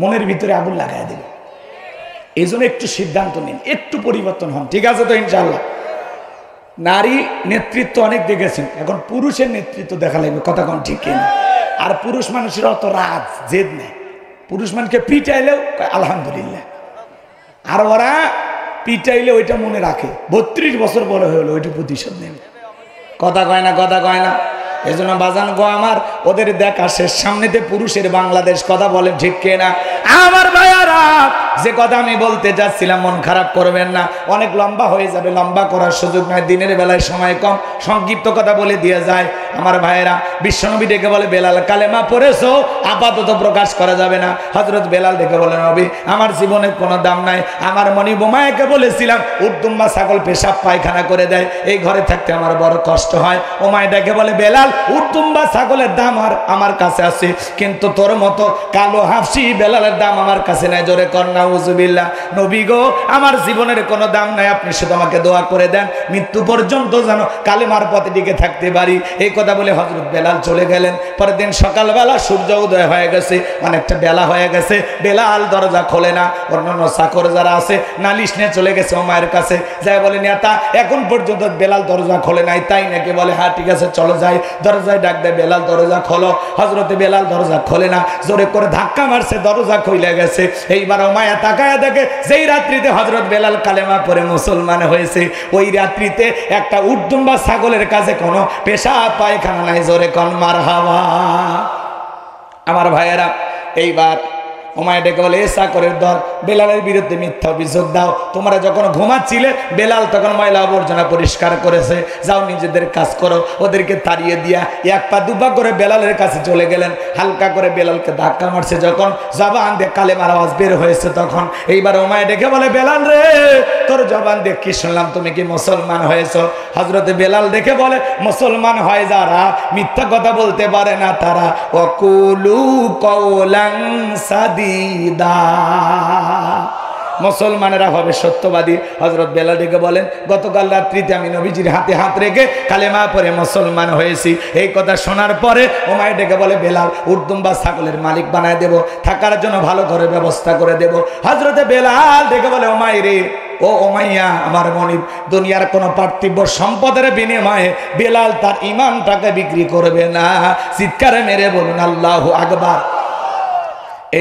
A: মনের ভিতরে আগুন লাগাই দেবে। এই জন্য একটু সিদ্ধান্ত নিন, একটু পরিবর্তন হন, ঠিক আছে তো ইনশাল্লাহ। নারী নেতৃত্ব অনেক দেখেছেন, এখন পুরুষের নেতৃত্ব দেখা লাগবে। কথা কোন ঠিক কিনা? আর পুরুষ মানুষের অত রাগ জেদ নেই। পুরুষ মানুষকে পিটাইলেও আলহামদুলিল্লাহ, আর ওরা পিটাইলে ওইটা মনে রাখে, 32 বছর বড় হয়ে হলো ওইটা প্রতিশোধ নেবে। কথা কয় না, কথা কয় না। এই জন্য বাজান গো আমার, ওদের দেখা শেষ, সামনেতে পুরুষের বাংলাদেশ। কথা বলেন ঠিক কিনা আমার ভাইয়ারা? যে কথা আমি বলতে যাচ্ছিলাম, মন খারাপ করবেন না, অনেক লম্বা হয়ে যাবে, লম্বা করার সুযোগ নয়, দিনের বেলায় সময় কম, সংক্ষিপ্ত কথা বলে দিয়ে যায়। আমার ভাইয়েরা, বিশ্বনবী ডেকে বলে বেলাল কালেমা পড়েছো, আপাতত প্রকাশ করা যাবে না। হযরত বেলাল ডেকে বলে নবী আমার জীবনের কোনো দাম নাই, আমার মনি বোমায়কে বলেছিলাম উর্দুম্বা ছাগল পেশাব পায়খানা করে দেয়, এই ঘরে থাকতে আমার বড় কষ্ট হয়। ওমায় ডেকে বলে বেলাল উর্দুম্বা ছাগলের দাম আর আমার কাছে আছে, কিন্তু তোর মতো কালো হাফসি বেলালের দাম আমার কাছে নাই। জোরে কর নাউজুবিল্লাহ। নবী গো আমার জীবনের কোনো দাম নাই, আপনি শুধু আমাকে দোয়া করে দেন মৃত্যু পর্যন্ত যেন কালেমার পথে টিকে থাকতে পারি। এই কথা বলে হযরত বেলাল চলে গেলেন। পরের দিন সকালবেলা সূর্য উদয় হয়ে গেছে, অনেকটা বেলা হয়ে গেছে। বেলাল দরজা খোলে না। অন্যান্য চাকর যারা আছে নালিশ নিয়ে চলে গেছে ওমায়ের কাছে, যাই বলে নেতা এখন পর্যন্ত বেলাল দরজা খোলে নাই, তাই নাকি? বলে হ্যাঁ ঠিক আছে চলো যাই। দরজায় ডাক দেয় বেলাল দরজা খোলো। হযরতে বেলাল দরজা খোলে না, জোরে করে ধাক্কা মারছে, দরজা খুলে গেছে। এইবার ওমায়া তাকায়া দেখে যেই রাত্রিতে হযরত বেলাল কালেমা পড়ে মুসলমান হয়েছে, ওই রাত্রিতে একটা উর্দুম্বা ছাগলের কাছে কোনো পেশাব পায়খানা নাই। জোরে কোন মারহাবা। আমার ভাইয়েরা, এইবার ওমায় ডেকে বলে এ চাকরের দল, বেলালের বিরুদ্ধে মিথ্যা অভিযোগ দাও। তোমরা যখন ঘুমাচ্ছিলে বেলাল তখন ময়লা আবর্জনা পরিষ্কার করেছে, যাও নিজেদের কাজ করো। ওদেরকে তাড়িয়ে দিয়া এক পা দুপা করে বেলালের কাছে চলে গেলেন। হালকা করে বেলালকে ধাক্কা মারছে, যখন জবান দিয়ে কালেমার আওয়াজ বের হয়েছে, তখন এইবার ওমায় ডেকে বলে বেলাল রে, তোর জবান দিয়ে কি শুনলাম, তুমি কি মুসলমান হয়েছ? হযরতে বেলাল দেখে বলে মুসলমান হয় যারা মিথ্যা কথা বলতে পারে না তারা। ওয়াকুলু কওলান সাদিদা, মুসলমানেরা হবে সত্যবাদী। হযরত বেলাল ডেকে বলেন গতকাল রাত্রিতে আমি নবীজির হাতে হাত রেখে কালেমা পড়ে মুসলমান হয়েছি। এই কথা শোনার পরে ওমায় ডেকে বলে বেলাল উর্দুম্বা ছাগলের মালিক বানায় দেব, থাকার জন্য ভালো ঘরের ব্যবস্থা করে দেব। হযরতে বেলাল ডেকে বলে ওমাই রে, ও ওমাইয়া আমার মনিব, দুনিয়ার কোনো পার্থিব সম্পদের বিনিময়ে বেলাল তার ইমানটাকে বিক্রি করবে না। চিৎকারে মেরে বলুন আল্লাহু আকবার।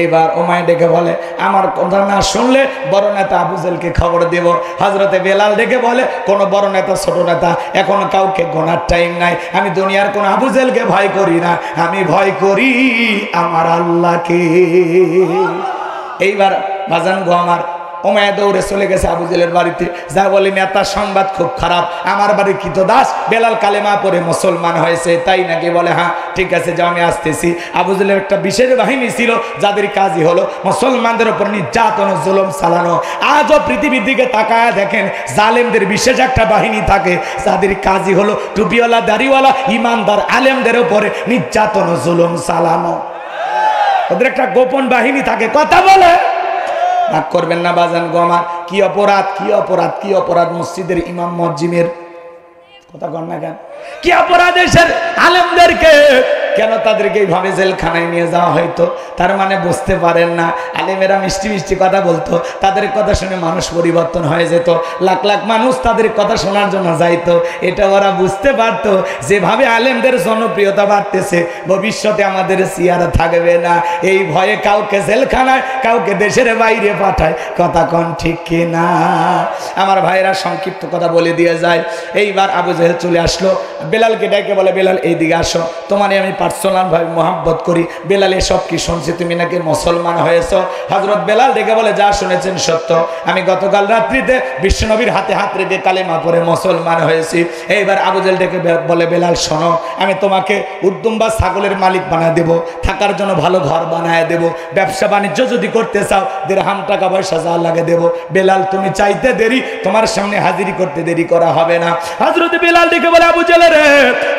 A: এইবার ওমায় ডেকে বলে আমার কথা না শুনলে বড় নেতা আবু জেলকে খবর দেব। হযরতে বেলাল ডেকে বলে কোন বড় নেতা ছোট নেতা এখন কাউকে গোনার টাইম নাই, আমি দুনিয়ার কোন আবু জেলকে ভয় করি না, আমি ভয় করি আমার আল্লাহকে। এইবার বাজান গো আমার, ওমায়া দৌড়ে চলে গেছে আবু জেলের বাড়িতে, যা বলে নেতার সংবাদ খুব খারাপ, আমার বাড়ির কৃতদাস বেলাল কালেমা পড়ে মুসলমান হয়েছে। তাই নাকি? বলে হ্যাঁ ঠিক আছে যাও আমি আসতেছি। আবু জেলের একটা বিশেষ বাহিনী ছিল যাদের কাজই হলো মুসলমানদের উপর নির্যাতন জুলুম চালানো। আজও পৃথিবীর দিকে তাকায় দেখেন জালেমদের বিশেষ একটা বাহিনী থাকে যাদের কাজই হলো টুপিওয়ালা দাড়িওয়ালা ইমানদার আলেমদের উপরে নির্যাতন জুলুম চালানো। ওদের একটা গোপন বাহিনী থাকে। কথা বলে রাগ করবেন না বাজান গো আমার। কি অপরাধ, কি অপরাধ, কি অপরাধ মসজিদের ইমাম মুয়াজ্জিমের, কথা কন না কেন? কি অপরাধ এসে আলেমদেরকে কেন তাদেরকে এইভাবে জেলখানায় নিয়ে যাওয়া হয়তো? তার মানে বুঝতে পারেন না, আলেমেরা মিষ্টি মিষ্টি কথা বলতো, তাদের কথা শুনে মানুষ পরিবর্তন হয়ে যেত, লাখ লাখ মানুষ তাদের কথা শোনার জন্য যাইতো। এটা ওরা বুঝতে পারতো যেভাবে আলেমদের জনপ্রিয়তা বাড়তেছে ভবিষ্যতে আমাদের চেয়ার থাকবে না, এই ভয়ে কাউকে জেলখানায় কাউকে দেশের বাইরে পাঠায়। কথা কোন ঠিক কিনা? আমার ভাইরা সংক্ষিপ্ত কথা বলে দিয়ে যায়। এইবার আবু জেহেল চলে আসলো, বেলালকে ডেকে বলে, বেলাল এইদিকে আসো, তোমারে আমি পার্সোনাল ভাবে মহাব্বত করি। বেলাল এসব কি শুনছি, তুমি নাকি মুসলমান হয়েছো? হযরত বেলাল ডেকে বলে, যা শুনেছেন সত্য, আমি গতকাল রাত্রিতে বিশ্বনবীর হাতে হাত রেখে কালেমা পড়ে মুসলমান হয়েছি। এইবার আবু জেহেল ডেকে বলে, বেলাল শোনো, আমি তোমাকে উদ্যম বা ছাগলের মালিক বানায় দেব, থাকার জন্য ভালো ঘর বানায় দেব, ব্যবসা বাণিজ্য যদি করতে চাও দিরহাম টাকা পয়সা যা লাগে দেব। বেলাল তুমি চাইতে দেরি, তোমার সামনে হাজিরি করতে দেরি করা হবে না। হযরত বেলাল ডেকে বলে, আবু জেহেল রে,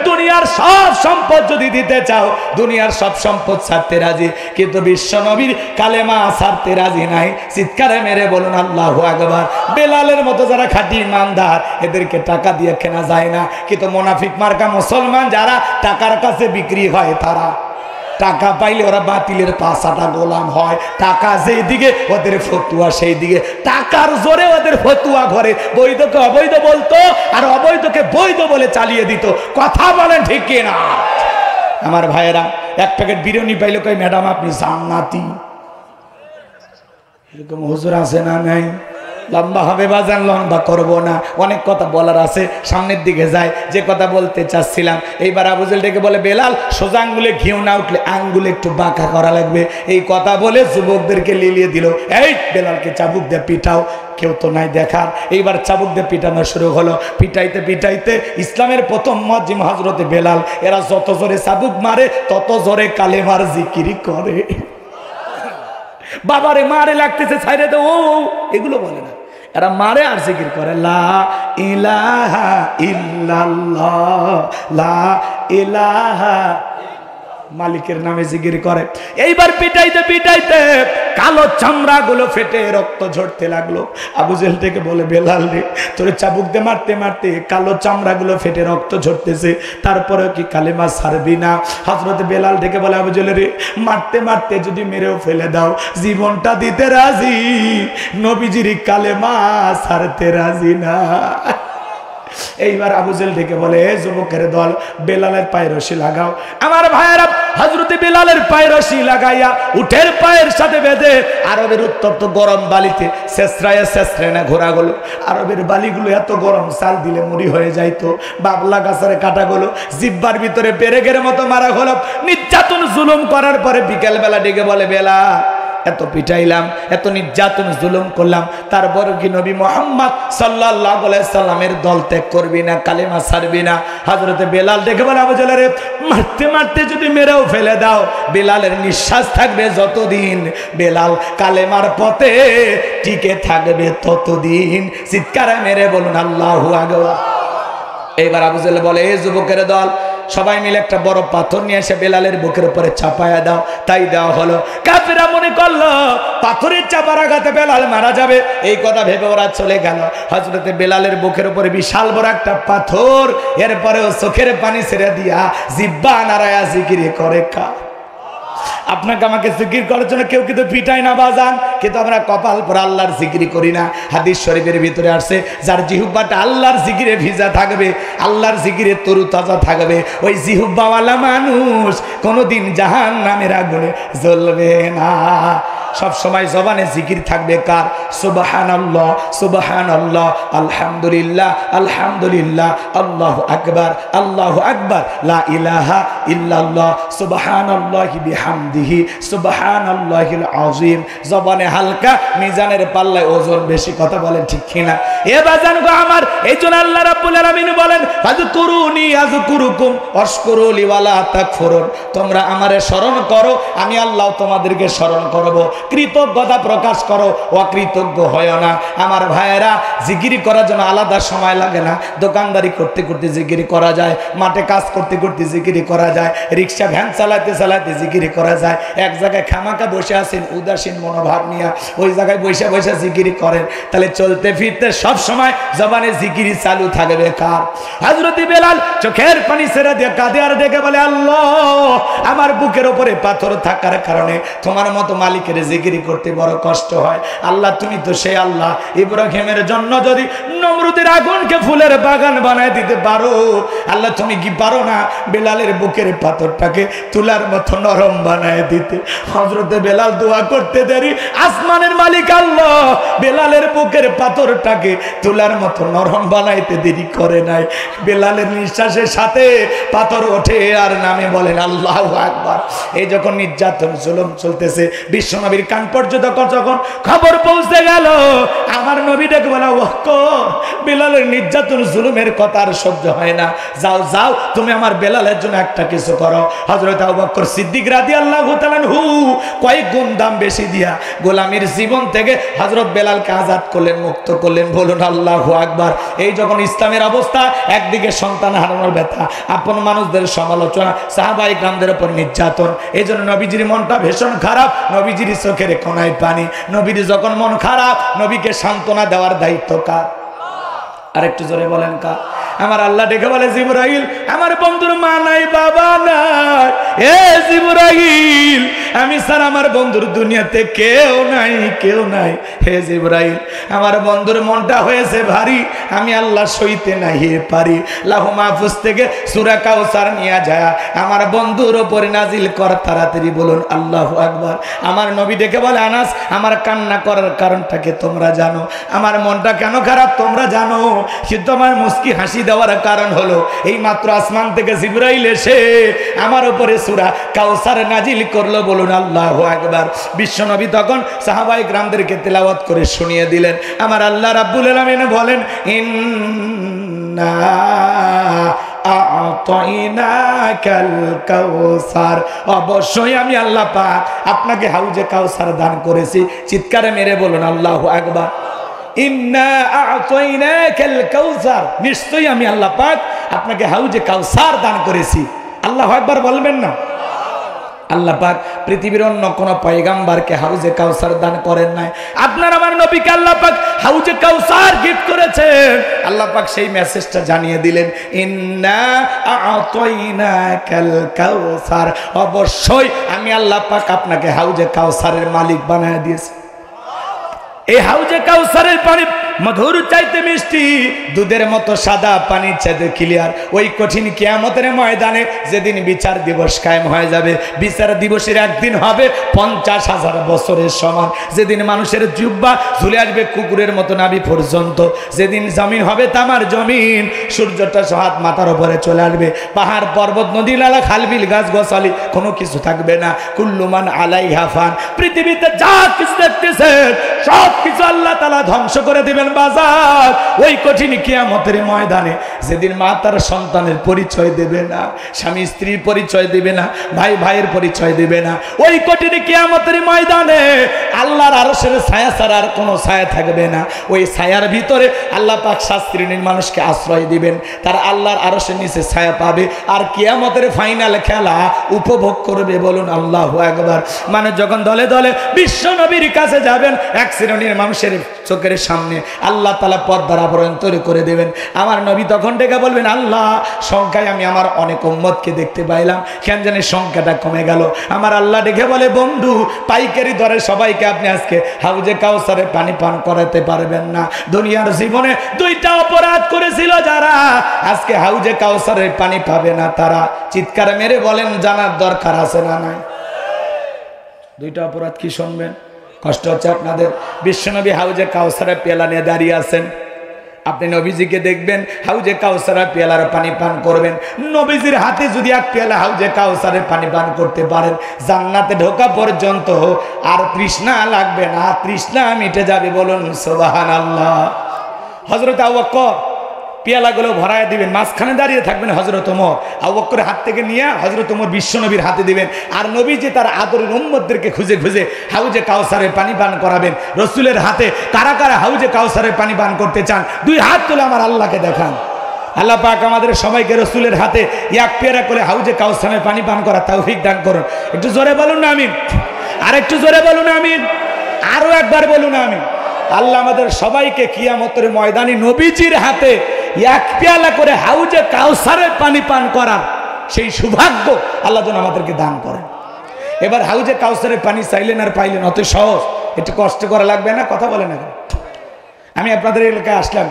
A: দুনিয়ার সব সম্পদ যদি দিতে চাও, দুনিয়ার সব সম্পদ ছাড়তে রাজি, কিন্তু বিশ্বনবীর কালেমা ছাড়তে রাজি নাই। চিৎকারে মেরে বলুন আল্লাহু আকবার। বেলালের মতো যারা খাঁটি ইমানদার, এদেরকে টাকা দিয়ে কেনা যায় না, কিন্তু মুনাফিক মার্কা মুসলমান যারা টাকার কাছে বিক্রি হয়, তারা টাকা পাইলে ওরা বাতিলের পাশাটা গোলাম হয়। টাকা যেই দিকে ওদের ফতুয়া সেই দিকে, টাকার জোরে ওদের ফতুয়া ঘরে বৈধকে অবৈধ বলতো আর অবৈধকে বৈধ বলে চালিয়ে দিত। কথা বলেন ঠিক কিনা? আমার ভাইয়েরা, এক প্যাকেট বিরিয়ানি পাইলে কই, ম্যাডাম আপনি জান্নাতি। এরকম হুজুর আছে না নাই? লম্বা হবে বাজান, লম্বা করব না, অনেক কথা বলার আছে, সামনের দিকে যায়। যে কথা বলতে চাচ্ছিলাম, এইবার আবু জেহেল ডেকে বলে, বেলাল সোজা আঙ্গুলে ঘিউ না উঠলে আঙ্গুলে একটু বাঁকা করা লাগবে। এই কথা বলে যুবকদেরকে লিলিয়ে দিল, এই বেলালকে চাবুক দিয়ে পিটাও। কেউ তো নাই দেখার, এইবার চাবুক দিয়ে পিটানো শুরু হলো। পিটাইতে পিটাইতে ইসলামের প্রথম মুয়াজ্জিন হযরতে বেলাল, এরা যত জোরে চাবুক মারে তত জোরে কালেমার জিকিরি করে। বাবারে মারে লাগতেছে, ছাইরে দে, ও এগুলো বলে না, এরা মারে আর জিকির করে, লা ইলাহা ইল্লাল্লাহ, লা ইলাহা, মালিকের নামে জিকির করে। এইবার পিটাইতে পিটাইতে কালো চামড়া গুলো ফেটে রক্ত ঝরতে লাগলো। আবু জেহেল থেকে বলে, বেলাল রে, তোরে চাবুক দিয়ে মারতে মারতে কালো চামড়া গুলো ফেটে রক্ত ঝরতেছে, তারপরে কি কালেমা ছাড়বি না? হযরত বেলাল থেকে বলে, আবু জেহেল রে, মারতে মারতে যদি মেরেও ফেলে দাও, জীবনটা দিতে রাজি, নবীজির কালেমা ছাড়তে রাজি না। এইবার আবু জেহেল ডেকে বলে, যুবকের দল, বেলালের পায়ে রশি লাগাও। আমার ভাইয়েরা, হযরতে বেলালের পায়ে রশি লাগাইয়া উটের পায়ের সাথে বেঁধে আরবের উত্তপ্ত গরম বালিতে শেষরায় শেষরায় না ঘোরা গেল। আরবের বালিগুলো এত গরম, চাল দিলে মুড়ি হয়ে যাইতো। বাবলা গাছের কাটাগুলো জিব্বার ভিতরে পেরেকের মতো মারা হলো। নির্যাতন জুলুম করার পরে বিকেলবেলা ডেকে বলে, বেলা, এত পিটাইলাম, এত নির্যাতন জুলুম করলাম, তারপর কি নবী মুহাম্মদ সাল্লাল্লাহু আলাইহি সাল্লামের দল ত্যাগ করবি না, কালেমা ছাড়বি না? হযরতে বেলাল দেখে বলে, আবু জেহেল রে, মারতে মারতে যদি মেরেও ফেলে দাও, বেলালের নিঃশ্বাস থাকবে যতদিন, বেলাল কালেমার পথে টিকে থাকবে ততদিন। চিৎকারে মেরে বলুন আল্লাহু আকবার। এইবার আবু জেহেল বলে, এই যুবকের দল, সবাই মিলে একটা বড় পাথর নিয়ে এসে বেলালের বুকের উপরে চাপায়া দাও। তাই দেওয়া হলো। কাফেররা মনে করলো পাথরের চাপার আঘাতে বেলাল মারা যাবে, এই কথা ভেবে ওরা চলে গেল। হযরতে বেলালের বুকের উপরে বিশাল বড় একটা পাথর, এরপরেও চোখের পানি ছেড়ে দিয়া জিব্বা নাড়ায়া জিকির করে। আপনাকে আমাকে জিকির করার জন্য কেউ কিন্তু পিটায় না বাজান, কিন্তু আমরা কপাল পরে আল্লাহর জিকির করি না। হাদিস শরীফের ভিতরে আসছে, যার জিহ্বাটা আল্লাহর জিকিরে ভিজা থাকবে, আল্লাহর জিকিরে তরুতাজা থাকবে, ওই জিহ্বাওয়ালা মানুষ কোনোদিন জাহান্নামের আগুনে জ্বলবে না। সব সময় জবানে জিকির থাকবে কার? সুবহানাল্লাহ, সুবহানাল্লাহ, আলহামদুলিল্লাহ, আলহামদুলিল্লাহ, আল্লাহু আকবার, আল্লাহু আকবার, লা ইলাহা ইল্লাল্লাহ, সুবহানাল্লাহি বিহামদিহি, সুবহানাল্লাহিল আযীম। জবানে হালকা, মিজানের পাল্লায় ওজন বেশি। কথা বলেন ঠিক কিনা? এ বাজান গো আমার, এইজন্য আল্লাহ রাব্বুল আলামিন বলেন, ফাযকুরুনি আযকুরুকুম ওয়াশকুরুলি ওয়ালা তাকফুরুন। তোমরা আমারে স্মরণ করো, আমি আল্লাহ তোমাদেরকে স্মরণ করব। কৃতজ্ঞতা প্রকাশ করো, অকৃতজ্ঞ হয় না। আমার ভাইয়েরা, জিকির করার জন্য আলাদা সময় লাগে না। দোকানদারি করতে করতে জিকির করা যায়, মাঠে কাজ করতে করতে জিকির করা যায়, রিক্সা ভ্যান চালাতে চালাতে জিকির করা যায়। এক জায়গায় খামাকা বসে আছেন উদাসীন মনোভাব নিয়ে, ওই জায়গায় বসে বসে জিকির করেন, তাহলে চলতে ফিরতে সব সময় জবানে জিকির চালু থাকবে কার? হযরত বেলাল চোখের পানি ছেড়ে দিয়ে কাঁদে আর ডেকে বলে, আল্লাহ, আমার বুকের উপরে পাথর থাকার কারণে তোমার মতো মালিকের জিকির করতে বড় কষ্ট হয়। আল্লাহ, তুমি তো সেই আল্লাহ, ইব্রাহিমের জন্য যদি নমরুদের আগুনকে ফুলের বাগান বানায় দিতে পারো, আল্লাহ তুমি কি পারো না বেলালের বুকের পাথরটাকে তুলার মতো নরম বানায় দিতে? হযরত বেলাল দোয়া করতে দেরি, আসমানের মালিক আল্লাহ বেলালের বুকের পাথরটাকে তুলার মতো নরম বানাইতে দেরি করে নাই। বেলালের নিঃশ্বাসের সাথে পাথর ওঠে আর নামে বলেন আল্লাহু আকবার। এই যখন নির্যাতন জুলুম চলতেছে, বিশ্বনবীর কান পর্যন্ত যখন খবর পৌঁছে গেল, আমার নবী ডেকে বলা, বেলালের নির্যাতন জুলুমের কথা আর সহ্য হয় না, যাও যাও তুমি আমার বেলালের জন্য একটা কিছু করো। হযরত আবু বকর সিদ্দিক রাদিয়াল্লাহু তাআলা আনহু কয়েক গুণ দাম বেশি দিয়া গোলামীর জীবন থেকে হযরত বেলালকে আজাদ করলেন, মুক্ত করলেন। বলুন আল্লাহু আকবার। এই যখন ইসলামের অবস্থা, একদিকে সন্তান হারানোর ব্যথা, আপন মানুষদের সমালোচনা, সাহাবায়ে কেরামদের উপর নির্যাতন, এই জন্য নবীজির মনটা ভীষণ খারাপ, নবীজির চোখের কোনায় পানি। নবীর যখন মন খারাপ, নবীকে সান্ত্বনা দেওয়ার দায়িত্ব কার? আরেকটু জোরে বলেন কার? আমার আল্লাহ ডেকে বলে, জিবরাইল, আমার বন্ধুর মা নাই বাবা নাই, এ জিবরাইল, আমি স্যার আমার বন্ধুর দুনিয়াতে কেউ নাই, কেউ নাই। হে জিবরাইল, আমার বন্ধুর মনটা হয়েছে ভারী, আমি আল্লাহ সইতে নাই পারি। লাহু মাহফুজ থেকে সূরা কাউসার নিয়ে যায় আমার বন্ধুর উপরে নাজিল কর তাড়াতাড়ি। বলুন আল্লাহু আকবার। আমার নবী ডেকে বলে, আনাস, আমার কান্না করার কারণটাকে তোমরা জানো, আমার মনটা কেন খারাপ তোমরা জানো, কিন্তু আমার মুস্কি হাসি দেওয়ার কারণ হলো এই মাত্র আসমান থেকে জিবরাইল এসে আমার উপরে সূরা কাউসার নাজিল করলো। বলুন আল্লাহু আকবার। বিশ্বনবী তখন সাহাবায়ে কেরামদেরকে তেলাওয়াত করে শুনিয়ে দিলেন। আমার আল্লাহ রাব্বুল আলামিন বলেন, ইন্না আ'তাইনাকাল কাউসার, অবশ্যই আমি আল্লাহ পাক আপনাকে হাউজে কাউসার দান করেছি। চিৎকারে মেরে বলুন আল্লাহু আকবার। ইন্না আ'তাইনাকাল কাউসার, নিশ্চয়ই আমি আল্লাহ পাক আপনাকে হাউজে কাউসার দান করেছি। আল্লাহু আকবার বলবেন না? আল্লাহ পাক পৃথিবীর অন্য কোন পয়গম্বরকে হাউজে কাউসার দান করেন নাই, আপনার আমার নবীকে আল্লাহ পাক হাউজে কাউসার গিফট করেছেন। আল্লাহ পাক সেই মেসেজটা জানিয়ে দিলেন, ইন্না আ'তাইনাকাল কাউসার, অবশ্যই আমি আল্লাহ পাক আপনাকে হাউজে কাউসারের মালিক বানায় দিয়েছি। এই হাউজে কাউসারের পানি মধুর চাইতে মিষ্টি, দুধের মতো সাদা, পানির চাইতে ক্লিয়ার। ওই কঠিন কিয়ামতের ময়দানে যেদিন বিচার দিবস কায়েম হয়ে যাবে, বিচার দিবসের একদিন হবে 50,000 বছরের সমান। যেদিন মানুষের জিহ্বা ঝুলে আসবে কুকুরের মতো নাভি পর্যন্ত, যেদিন জমিন হবে তামার জমিন, সূর্যটা হাত মাথার উপরে চলে আসবে, পাহাড় পর্বত নদী নালা খালবিল গাছ গোছালি কোনো কিছু থাকবে না। কুল্লুমান আলাইহা ফান, পৃথিবীতে যা কিছু দেখতেছেন সব কিছু আল্লাহ তাআলা ধ্বংস করে দিবেন বাজার। ওই কঠিন কিয়ামতের ময়দানে যেদিন মা তার সন্তানের পরিচয় দেবে না, স্বামী স্ত্রীর পরিচয় দেবে না, ভাই ভাইয়ের পরিচয় দেবে না, ওই কঠিন কিয়ামতের ময়দানে আল্লাহর আরশের ছায়া ছাড়া আর কোনো ছায়া থাকবে না। ওই ছায়ার ভিতরে আল্লাহ পাক 7 শ্রেণীর মানুষকে আশ্রয় দিবেন, তারা আল্লাহর আরশের নিচে ছায়া পাবে আর কিয়ামতের ফাইনাল খেলা উপভোগ করবে। বলুন আল্লাহু আকবার। মানে যখন দলে দলে বিশ্ব নবীর কাছে যাবেন, 1 শ্রেণীর মানুষের চোখের সামনে আল্লাহ তাআলা পর্দার আবরণ তৈরি করে দেবেন। আমার নবী তখন ডেকে বলবেন, আল্লাহ, সংখ্যায় আমি আমার অনেক উম্মতকে দেখতে পাইলাম, কেন জানি সংখ্যাটা কমে গেল। আমার আল্লাহ ডেকে বলে, বন্ধু, পাইকারি দরে সবাইকে আপনি আজকে হাউজে কাউসারে পানি পান করাতে পারবেন না। দুনিয়ার জীবনে 2টা অপরাধ করেছিল যারা, আজকে হাউজে কাউসারে পানি পাবে না তারা। চিৎকার মেরে বলেন, জানার দরকার আছে না নাই? 2টা অপরাধ কি শুনবেন? কষ্ট হচ্ছে আপনাদের? বিশ্বনবী হাউজে কাউসারের পেয়ালা নিয়ে দাঁড়িয়ে আছেন, আপনি নবীজিকে দেখবেন হাউজে কাউসারের পেয়ালার পানি পান করবেন। নবীজির হাতে যদি 1 পেয়ালা হাউজে কাউসারের পানি পান করতে পারেন, জান্নাতে ঢোকা পর্যন্ত আর তৃষ্ণা লাগবে না, তৃষ্ণা মিটে যাবে। বলুন সুবহানাল্লাহ। হযরত আবু বকর পেয়ালাগুলো ভরায় দিবেন, মাঝখানে দাঁড়িয়ে থাকবেন হযরত ওমর, আবু বকরের হাত থেকে নিয়ে হযরত ওমর বিশ্বনবীর হাতে দিবেন, আর নবীজি তার আদরের উম্মতদেরকে খুঁজে খুঁজে হাউজে কাউসারের পানি পান করাবেন। রসুলের হাতে কারা কারা হাউজে কাউসারের পানি পান করতে চান, দুই হাত তুলে আমার আল্লাহকে দেখান। আল্লাহ পাক আমাদের সবাইকে রসুলের হাতে এক পেয়ারা করে হাউজে কাউসারের পানি পান করা তৌফিক দান করুন। একটু জোরে বলুন না আমিন, আর একটু জোরে বলুন আমিন, আরো একবার বলুন আমিন। আল্লাহ আমাদের সবাইকে কিয়ামতের ময়দানে নবীজির হাতে এক পেয়ালা করে হাউজে কাউসারের পানি পান করার সেই সৌভাগ্য আল্লাহ যেন আমাদেরকে দান করেন। এবার হাউজে কাউসারের পানি চাইলেন আর পাইলেন, অত সহজ, একটু কষ্ট করা লাগবে না, কথা বলে না। আমি আপনাদের এলাকায় আসলাম,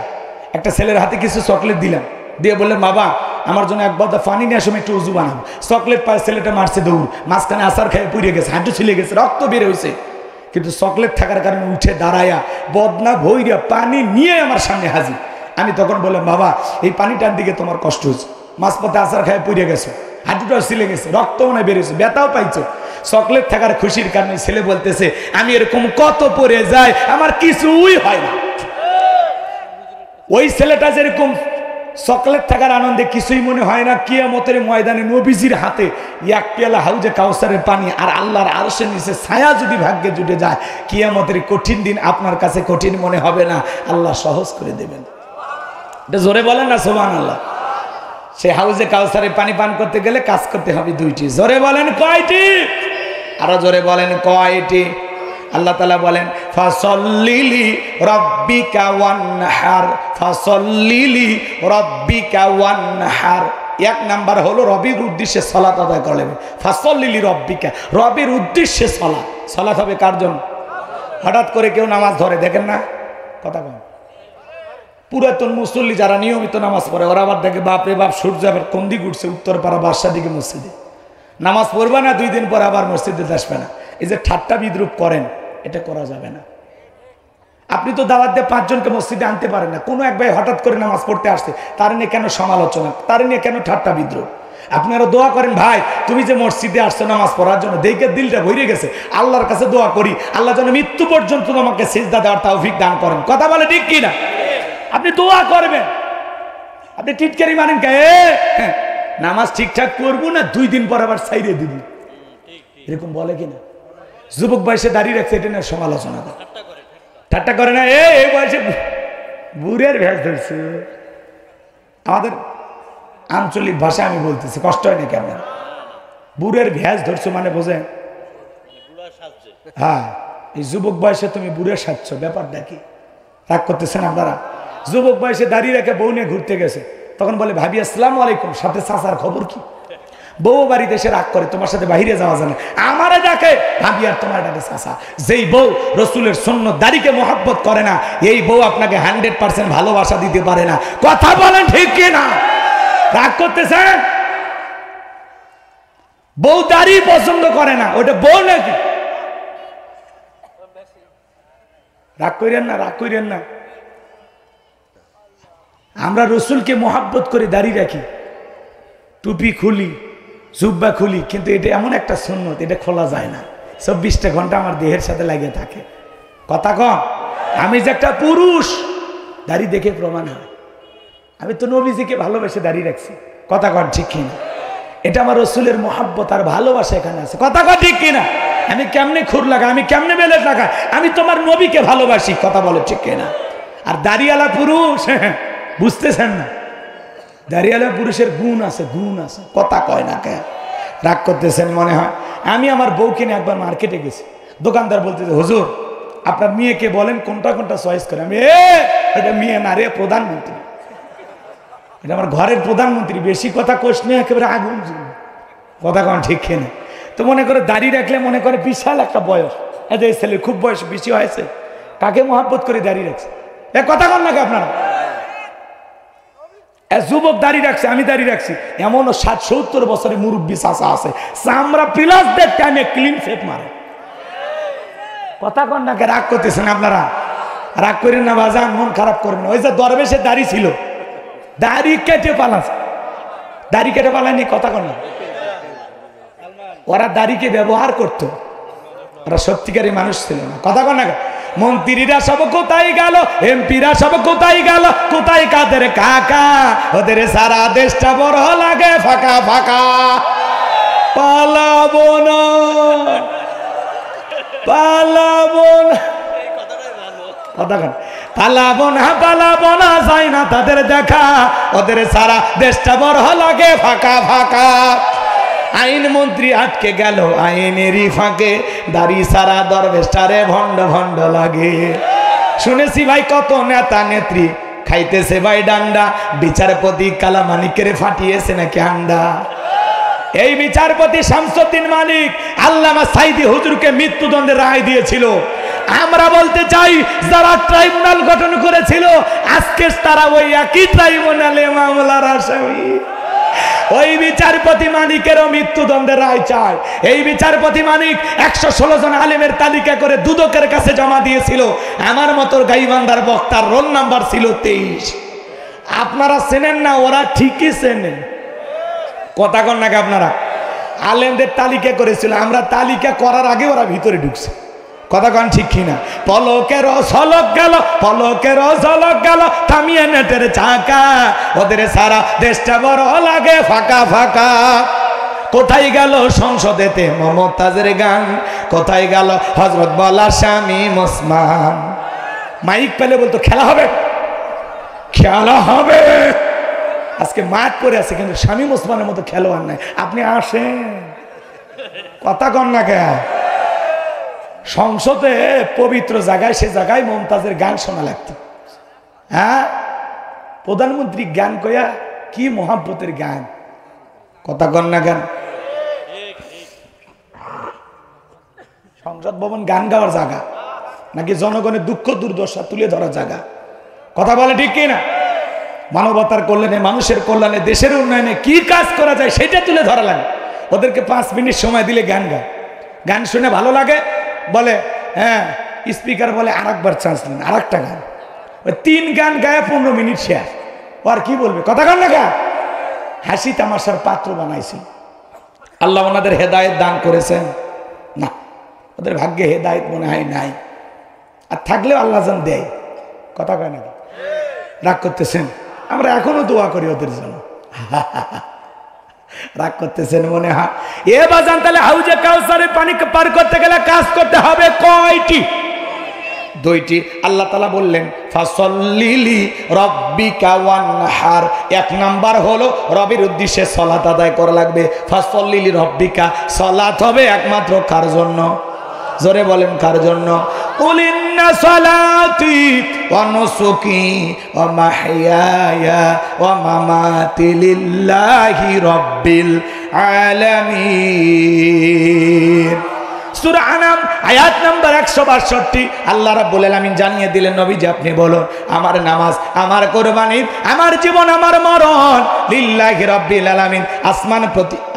A: একটা ছেলের হাতে কিছু চকলেট দিলাম, দিয়ে বললেন বাবা আমার জন্য এক বদা পানি নিয়ে আসো, একটু উজু বানাবো। চকলেট পায়, ছেলেটা মারছে দৌড়, মাঝখানে আসার খেয়ে পুড়িয়ে গেছে, হাঁটু ছিলে গেছে, রক্ত বের হয়েছে, কিন্তু চকলেট থাকার কারণে উঠে দাঁড়ায়া বদনা ভৈরা পানি নিয়ে আমার সামনে হাজির। আমি তখন বললাম বাবা এই পানিটার দিকে তোমার কষ্ট হচ্ছে, মাঝপথে আসার খেয়ে পুড়িয়ে গেছো, হাঁটুটাও ছিলে গেছে, রক্ত মনে বেরিয়েছে, ব্যথাও পাইছো, চকলেট থাকার খুশির কারণে ছেলে বলতেছে আমি এরকম কত পড়ে যায় আমার কিছুই হয় না। ওই ছেলেটা যেরকম চকলেট থাকার আনন্দে কিছুই মনে হয় না, কিয়ামতের ময়দানে নবীজির হাতে এক পেয়ালা হাউজে কাউসারের পানি আর আল্লাহর আরশের নিচে ছায়া যদি ভাগ্যে জুটে যায়, কিয়ামতের কঠিন দিন আপনার কাছে কঠিন মনে হবে না, আল্লাহ সহজ করে দেবেন। এটা জোরে বলেন না সুবহানাল্লাহ। সে হাউজে কাউসারের পানি পান করতে গেলে কাজ করতে হবে দুইটি, জোরে বলেন কয়টি, আরো জোরে বলেন কয়টি। আল্লাহ তাআলা বলেন ফাসাল্লিলি রাব্বিকা ওয়ানহার, ফাসাল্লিলি রাব্বিকা ওয়ানহার। এক নাম্বার হলো রবির উদ্দেশ্যে সালাত আদায় করলেন, ফাসাল্লিলি রাব্বিকা, রবির উদ্দেশ্যে সালাত। সালাত হবে কার জন্য? হঠাৎ করে কেউ নামাজ ধরে দেখেন না, কথা বলেন, পুরাতন মুসল্লি যারা নিয়মিত নামাজ পড়ে ওরা আবার দেখে বাপরে বাপ সূর্য আবার কোন দিকে উঠছে, উত্তরপাড়া বাদশাহ দিকে মসজিদে নামাজ পড়বে না, 2 দিন পর আবার মসজিদে আসবে না। এই যে ঠাট্টা বিদ্রুপ করেন এটা করা যাবে না। আপনি তো দাওয়াত দিয়ে 5 জনকে মসজিদে আনতে পারেন না, কোনো এক ভাই হঠাৎ করে নামাজ পড়তে আসছে, তার নিয়ে কেন সমালোচনা, তার নিয়ে কেন ঠাট্টা বিদ্রুপ? আপনারা দোয়া করেন ভাই তুমি যে মসজিদে আসছো নামাজ পড়ার জন্য, দেখে দিলটা ভরে গেছে, আল্লাহর কাছে দোয়া করি আল্লাহ যেন মৃত্যু পর্যন্ত তোমাকে সিজদা দেওয়ার তৌফিক দান করেন। কথা বলে ঠিক কি না? আপনি দোয়া করবেন, আপনি টিটকারি মানেন কে? নামাজ ঠিকঠাক করবো না 2 দিন পর আবার ছাইড়ে দিবি, এরকম বলে কিনা? যুবক বয়সে দাঁড়িয়ে রাখছে এটা না সমালোচনা করে, ঠাট্টা করে না, এই বয়সে বুড়ের ভ্যাস ধরছে। আমাদের আঞ্চলিক ভাষা আমি বলতেছি, কষ্ট হয় না কেমন? বুড়ের ভ্যাস ধরছো মানে বোঝেন? হ্যাঁ, এই যুবক বয়সে তুমি বুড়ে সাজছ, ব্যাপারটা কি? রাগ করতেছেন আপনারা? যুবক বয়সে দাঁড়িয়ে রেখে বউ নিয়ে ঘুরতে গেছে, তখন বলে ভাবি আসসালামু আলাইকুম, সাথে চাচার খবর কি? বউ বাড়িতে এসে রাগ করে তোমার সাথে বাহিরে যাওয়া যায় না, আমারে ডাকে ভাবি আর তোমার ডাকে চাচা। যেই বউ রসুলের সুন্নত দাড়িকে মহব্বত করে না, এই বউ আপনাকে 100% ভালোবাসা দিতে পারে না। কথা বলেন ঠিক কি না? রাগ করতেছেন? বউ দাড়ি পছন্দ করে না, ওটা বউ নাকি? রাগ করেন না, রাগ করেন না। আমরা রসুলকে মহব্বত করে দাঁড়িয়ে রাখি, টুপি খুলি, জুব্বা খুলি, কিন্তু এটা এমন একটা সুন্নত, এটা খোলা যায় না, 24টা ঘন্টা আমার দেহের সাথে লাগিয়ে থাকে। কথা কম, আমি যে একটা পুরুষ দাড়ি দেখে প্রমাণ হয়, আমি তো নবীজিকে ভালোবেসে দাঁড়িয়ে রাখছি। কথা কন ঠিক কিনা? এটা আমার রসুলের মহব্বত আর ভালোবাসা এখানে আছে। কথা কন ঠিক কিনা? আমি কেমনে খুর লাগাই, আমি কেমনে বেলেট লাগাই, আমি তোমার নবীকে ভালোবাসি। কথা বলো ঠিক কিনা? আর দাড়িওয়ালা পুরুষ বুঝতেছেন না, দাড়িওয়ালা পুরুষের গুণ আছে, গুণ আছে। কথা কয় না কেন? রাগ করতেছেন মনে হয়। আমি আমার বউকে নিয়ে একবার মার্কেটে গেছি, দোকানদার বলতেছে হুজুর আপনার মেয়েকে বলেন কোনটা কোনটা চয়েস করে। আমি এটা মেয়ে না রে, প্রধানমন্ত্রী, এটা আমার ঘরের প্রধানমন্ত্রী, বেশি কথা কোষ নিয়ে একেবারে আগুন। কথা কন ঠিক কিনা? তো মনে করে দাঁড়িয়ে রাখলে মনে করে বিশাল একটা বয়স, এই ছেলে খুব বয়স বেশি হয়েছে, কাকে মহব্বত করে দাঁড়িয়ে রাখছে? কথা কন নাকি আপনারা? যুবক দাঁড়িয়ে রাখছে, আমি দাঁড়িয়ে রাখছি, এমনও 60-70 বছরের মুরব্বী চাচা আছে, চামড়া প্লাস দেখ টাইমে ক্লিন শেপ মারে। কথা কন নাকি? রাগ করতেছেন আপনারা? রাগ করেন না বাজান, মন খারাপ করবেন না। ওই যে দরবেশের দাড়ি ছিল, দাড়ি কেটে পালাছে, দাড়ি কেটে পালায়নি। কথা কন না? ওরা দাড়িকে ব্যবহার করতো, ওরা সত্যিকারী মানুষ ছিল না। কথা কন না? মন্ত্রীরা সব কোথায় গেল, এমপিরা সব কোথায় গেল, কোথায় কাদের কাকা, ওদের সারা দেশটা বড় লাগে ফাঁকা ফাঁকা। পালাবো না, পালাবো না, পালাবো না, পালাবো না, যাই না তাদের দেখা, ওদের সারা দেশটা বড় লাগে ফাঁকা ফাঁকা। আইন মন্ত্রী আটকে গেল আইনেরই ফাঁকে, দাড়ি সারা দরবেশটারে ভণ্ড ভণ্ড লাগে। শুনেছি ভাই কত নেতা নেত্রী খাইতেছে ভাই ডান্ডা, বিচারপতি কালামানিকের ফাটিয়েছে নাকি আন্ডা। এই বিচারপতি শামসুদ্দিন মালিক আল্লামা সাইদি হুজুরকে মৃত্যুদণ্ডের রায় দিয়েছিল। আমরা বলতে চাই যারা ট্রাইব্যুনাল গঠন করেছিল আজকে তারা ওই একই ট্রাইব্যুনালে মামলার আসামি। ওই বিচারপতি মানিকেরও মৃত্যুদণ্ডের রায় চায়। এই বিচারপতি মানিক 116 জন আলেমের তালিকা করে দুদকের কাছে জমা দিয়েছিল। আমার মতো গাইবান্ধার বক্তার রোল নাম্বার ছিল 23। আপনারা চেনেন না, ওরা ঠিকই চেনেন। কথা কন নাকি আপনারা? আলেমদের তালিকা করেছিল, আমরা তালিকা করার আগে ওরা ভিতরে ঢুকছে। কথা কন ঠিক কিনা? পলকের ঝলক গেল, পলকের ঝলক গেল থামিয়ে নেটের চাকা, ওদের সারা দেশটা বড় লাগে ফাঁকা ফাঁকা। কোথায় গেল সংসদেতে মমতাজের গান, কোথায় গেল হযরত বলা স্বামী ওসমান। মাইক পেলে বলতো খেলা হবে, খেলা হবে। আজকে মাঠ করে আছে কিন্তু স্বামী ওসমানের মতো খেলোয়াড় নাই। আপনি আসেন, কথা কন না কে? সংসদে পবিত্র জায়গায়, সে জায়গায় মমতাজের গান শোনা লাগতো। হ্যাঁ, প্রধানমন্ত্রী গান কয়া কি মোহাব্বতের গান, কথা কন না গান। সংসদ ভবন গান গাওয়ার জায়গা নাকি জনগণের দুঃখ দুর্দশা তুলে ধরার জায়গা? কথা বলে ঠিক কিনা? মানবতার কল্যাণে, মানুষের কল্যাণে, দেশের উন্নয়নে কি কাজ করা যায় সেটা তুলে ধরা লাগে। ওদেরকে 5 মিনিট সময় দিলে গান গায়, গান শুনে ভালো লাগে বলে হ্যাঁ, স্পিকার বলে আরেকবার চান্স নেন, আরেকটা গান। ওই 3 গান গায়ে 15 মিনিট শেষ। ও আর কি বলবে? কথা কন না গা? হাসি তামাশার পাত্র বানাইছিল। আল্লাহ ওনাদের হেদায়েত দান করেছেন না, ওদের ভাগ্যে হেদায়েত মনে হয় নাই। আর থাকলেও আল্লাহ জান দেয়। কথা কয় নাকি? রাগ করতেছেন? আমরা এখনো দোয়া করি ওদের জন্য। রাগ করতেছেন মনে হয়? এ বাজান, তাহলে হাউজে কাউসারে পানি পার করতে গেলে কাজ করতে হবে কয়টি? 2টি। আল্লাহ তাআলা বললেন ফাসল্লিলি রব্বিকা ওয়ানহার। 1 নাম্বার হলো রবের উদ্দেশ্যে সালাত আদায় করা লাগবে। ফাসল্লিলি রব্বিকা, সালাত হবে একমাত্র কার জন্য? জোরে বলেন কার জন্য? কুলিন্না সালাতি ওয়া নুসুকি ওয়া মাহইয়ায়া ওয়া মামাতি লিল্লাহি রাব্বিল আলামিন। সূরা আনাম আয়াত নাম্বার 162। আল্লাহ রাব্বুল আলামিন জানিয়ে দিলেন, নবীজি আপনি বলুন আমার নামাজ, আমার কুরবানি, আমার জীবন, আমার মরণ লিল্লাহি রাব্বিল আলামিন,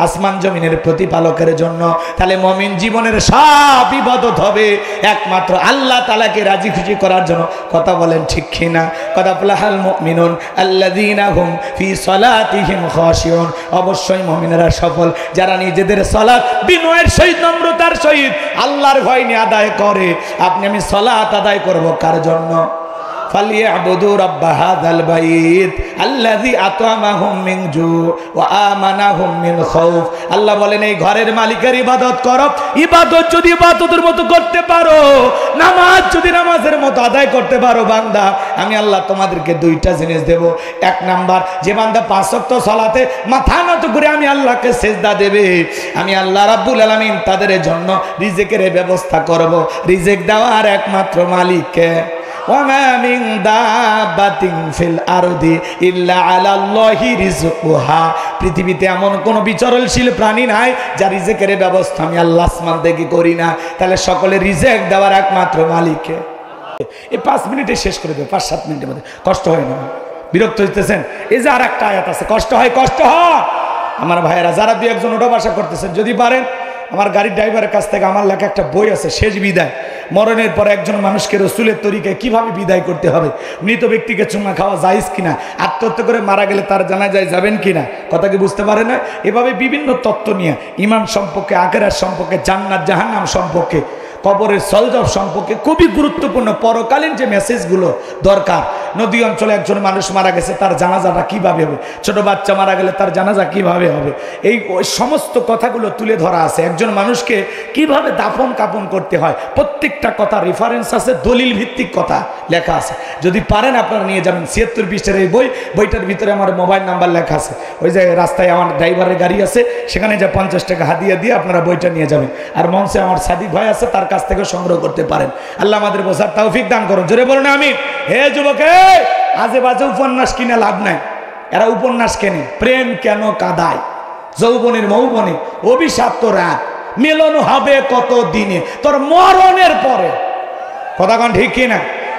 A: আসমান জমিনের প্রতিপালকের জন্য। তাহলে মুমিন জীবনের সব ইবাদত হবে একমাত্র আল্লাহ তাআলাকে রাজি খুশি করার জন্য। কথা বলেন ঠিক কিনা? কদ আফলাহাল মুমিনুন আল্লাযীনা হুম ফি সালাতিহিম খাশিউন। অবশ্যই মুমিনেরা সফল যারা নিজেদের সালাত বিনয়ের সহিত, নম্রতার সহিত আল্লাহর ভয় নিয়ে আদায় করে। আপনি আমি সালাত আদায় করব কার জন্য? ফালিয়াবুদু রাব্বা হাযাল বাইত আল্লাযী আত'আমাহুম মিন জু ওয়া আমানাহুম মিন খাউফ। আল্লাহ বলেন এই ঘরের মালিকের ইবাদত করো। ইবাদত যদি ইবাদতের মতো করতে পারো, নামাজ যদি নামাজের মতো আদায় করতে পারো বান্দা, আমি আল্লাহ তোমাদেরকে 2টা জিনিস দেব। 1 নাম্বার, যে বান্দা 5 ওয়াক্ত সালাতে মাথা নত করে আমি আল্লাহকে সিজদা দেবে, আমি আল্লাহ রাব্বুল আলামিন তাদের জন্য রিজিকের ব্যবস্থা করব। রিজিক দেওয়ার একমাত্র মালিককে। ওয়ামা মিন দাব্বাতিন ফিল আরদি ইল্লা আলাল্লাহি রিজকুহা। পৃথিবীতে এমন কোন বিচরণশীল প্রাণী নাই যার রিজিকের ব্যবস্থা আমি আল্লাহ আসমান থেকে করি না। তাহলে সকলে রিজিক দেওয়ার একমাত্র মালিককে। এই 5 মিনিটে শেষ করে দেব, 5-7 মিনিটের মধ্যে। কষ্ট হয় না? বিরক্ত হইতেছেন? এই যে আরেকটা আয়াত আছে, কষ্ট হয়, কষ্ট হয়। আমার ভাইয়েরা যারা 2-1 ওটা বাসা করতেছেন, যদি পারেন আমার গাড়ির ড্রাইভারের কাছ থেকে আমার লেখা একটা বই আছে, শেষ বিদায়। মরণের পর একজন মানুষকে রসুলের তরিকায় কিভাবে বিদায় করতে হবে, মৃত ব্যক্তিকে চুমা খাওয়া জায়েজ কিনা, আত্মহত্যা করে মারা গেলে তার জানাজায় যাবেন কিনা, কথা কি বুঝতে পারে না? এভাবে বিভিন্ন তত্ত্ব নিয়ে, ঈমান সম্পর্কে, আখিরাত সম্পর্কে, জান্নাত জাহান্নাম সম্পর্কে কবরের সলজব সম্পর্কে খুবই গুরুত্বপূর্ণ পরকালীন যে মেসেজগুলো দরকার। নদী অঞ্চলে একজন মানুষ মারা গেছে, তার জানাজাটা কিভাবে হবে, ছোট বাচ্চা মারা গেলে তার জানাজা কিভাবে হবে, এই সমস্ত কথাগুলো তুলে ধরা আছে। একজন মানুষকে কিভাবে দাফন কাপন করতে হয়, প্রত্যেকটা কথা রেফারেন্স আছে, দলিল ভিত্তিক কথা লেখা আছে। যদি পারেন আপনারা নিয়ে যাবেন 76 পৃষ্ঠার এই বইটার ভিতরে আমার মোবাইল নাম্বার লেখা আছে। ওই যে রাস্তায় আমার ড্রাইভারের গাড়ি আছে, সেখানে যে 50 টাকা হাদিয়া দিয়ে আপনারা বইটা নিয়ে যাবেন। আর মঞ্চে আমার সাদিক ভাই আছে, তার কাছ থেকে সংগ্রহ করতে পারেন। আল্লাহ আমাদের বোঝার তৌফিক দান করুন। জোরে বলুন আমিন। হে যুবকে, আজে বাজে উপন্যাস কিনে লাভ নাই। এরা উপন্যাস কেনে, প্রেম কেন কাদায়, যৌবনের মৌবনে অভিশাপ্ত রাত, মিলন হবে কত দিনে তোর মরণের পরে। কথা কন ঠিক কিনা?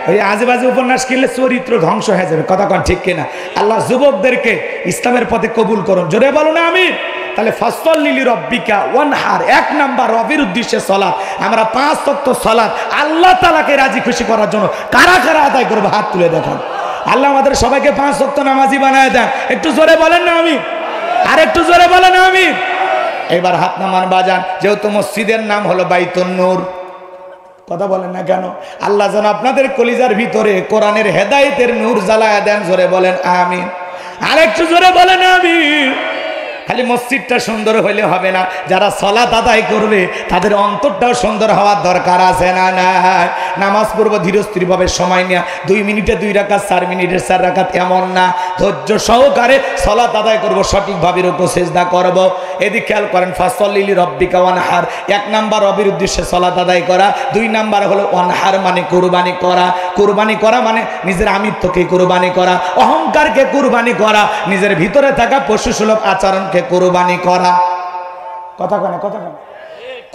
A: ওই আজে বাজে উপন্যাস কিনলে চরিত্র ধ্বংস হয়ে যাবে। কথা কন ঠিক কিনা? আল্লাহ যুবকদেরকে ইসলামের পথে কবুল করুন। জোরে বলুন আমিন। তাহলে ফাসল্লি লিরাব্বিকা ওয়ানহার, 1 নাম্বার রবের উদ্দেশ্যে সালাত। আমরা 5 ওয়াক্ত সালাত আল্লাহ তাআলাকে রাজি খুশি করার জন্য কারা কারা আদায় করব, হাত তুলে দেখান। আল্লাহ আমাদের সবাইকে 5 ওয়াক্ত নামাজি বানায় দেন। একটু জোরে বলেন না আমিন, আর একটু জোরে বলেন আমিন। এবার হাত নামান বাজান। যেহেতু মসজিদের নাম হলো বাইতুন নূর, কথা বলেন না কেন? আল্লাহ যেন আপনাদের কলিজার ভিতরে কোরআনের হেদায়েতের নূর জ্বালায় দেন। জোরে বলেন আমিন, আর একটু জোরে বলেন আমিন। খালি মসজিদটা সুন্দর হইলে হবে না, যারা সালাত আদায় করবে তাদের অন্তরটাও সুন্দর হওয়ার দরকার আছে না? না, নামাজ পড়বো ধীরস্থিরভাবে সময় নিয়ে, 2 মিনিটে 2 রাকাত, 4 মিনিটে 4 রাকাত, এমন না। ধৈর্য সহকারে সালাত আদায় করব, সঠিকভাবে রুকু সিজদা করব। এদিক খেয়াল করেন, ফাসল্লি লিরাব্বিকা ওয়ানহার, 1 নাম্বার রবের উদ্দেশ্যে সালাত আদায় করা। 2 নাম্বার হলো ওয়ানহার মানে কুরবানি করা। কুরবানি করা মানে নিজের আমিত্বকে কুরবানি করা, অহংকারকে কুরবানি করা, নিজের ভিতরে থাকা পশুসুলভ আচরণ কুরবানি করা। কথা কনে, কথা কনে।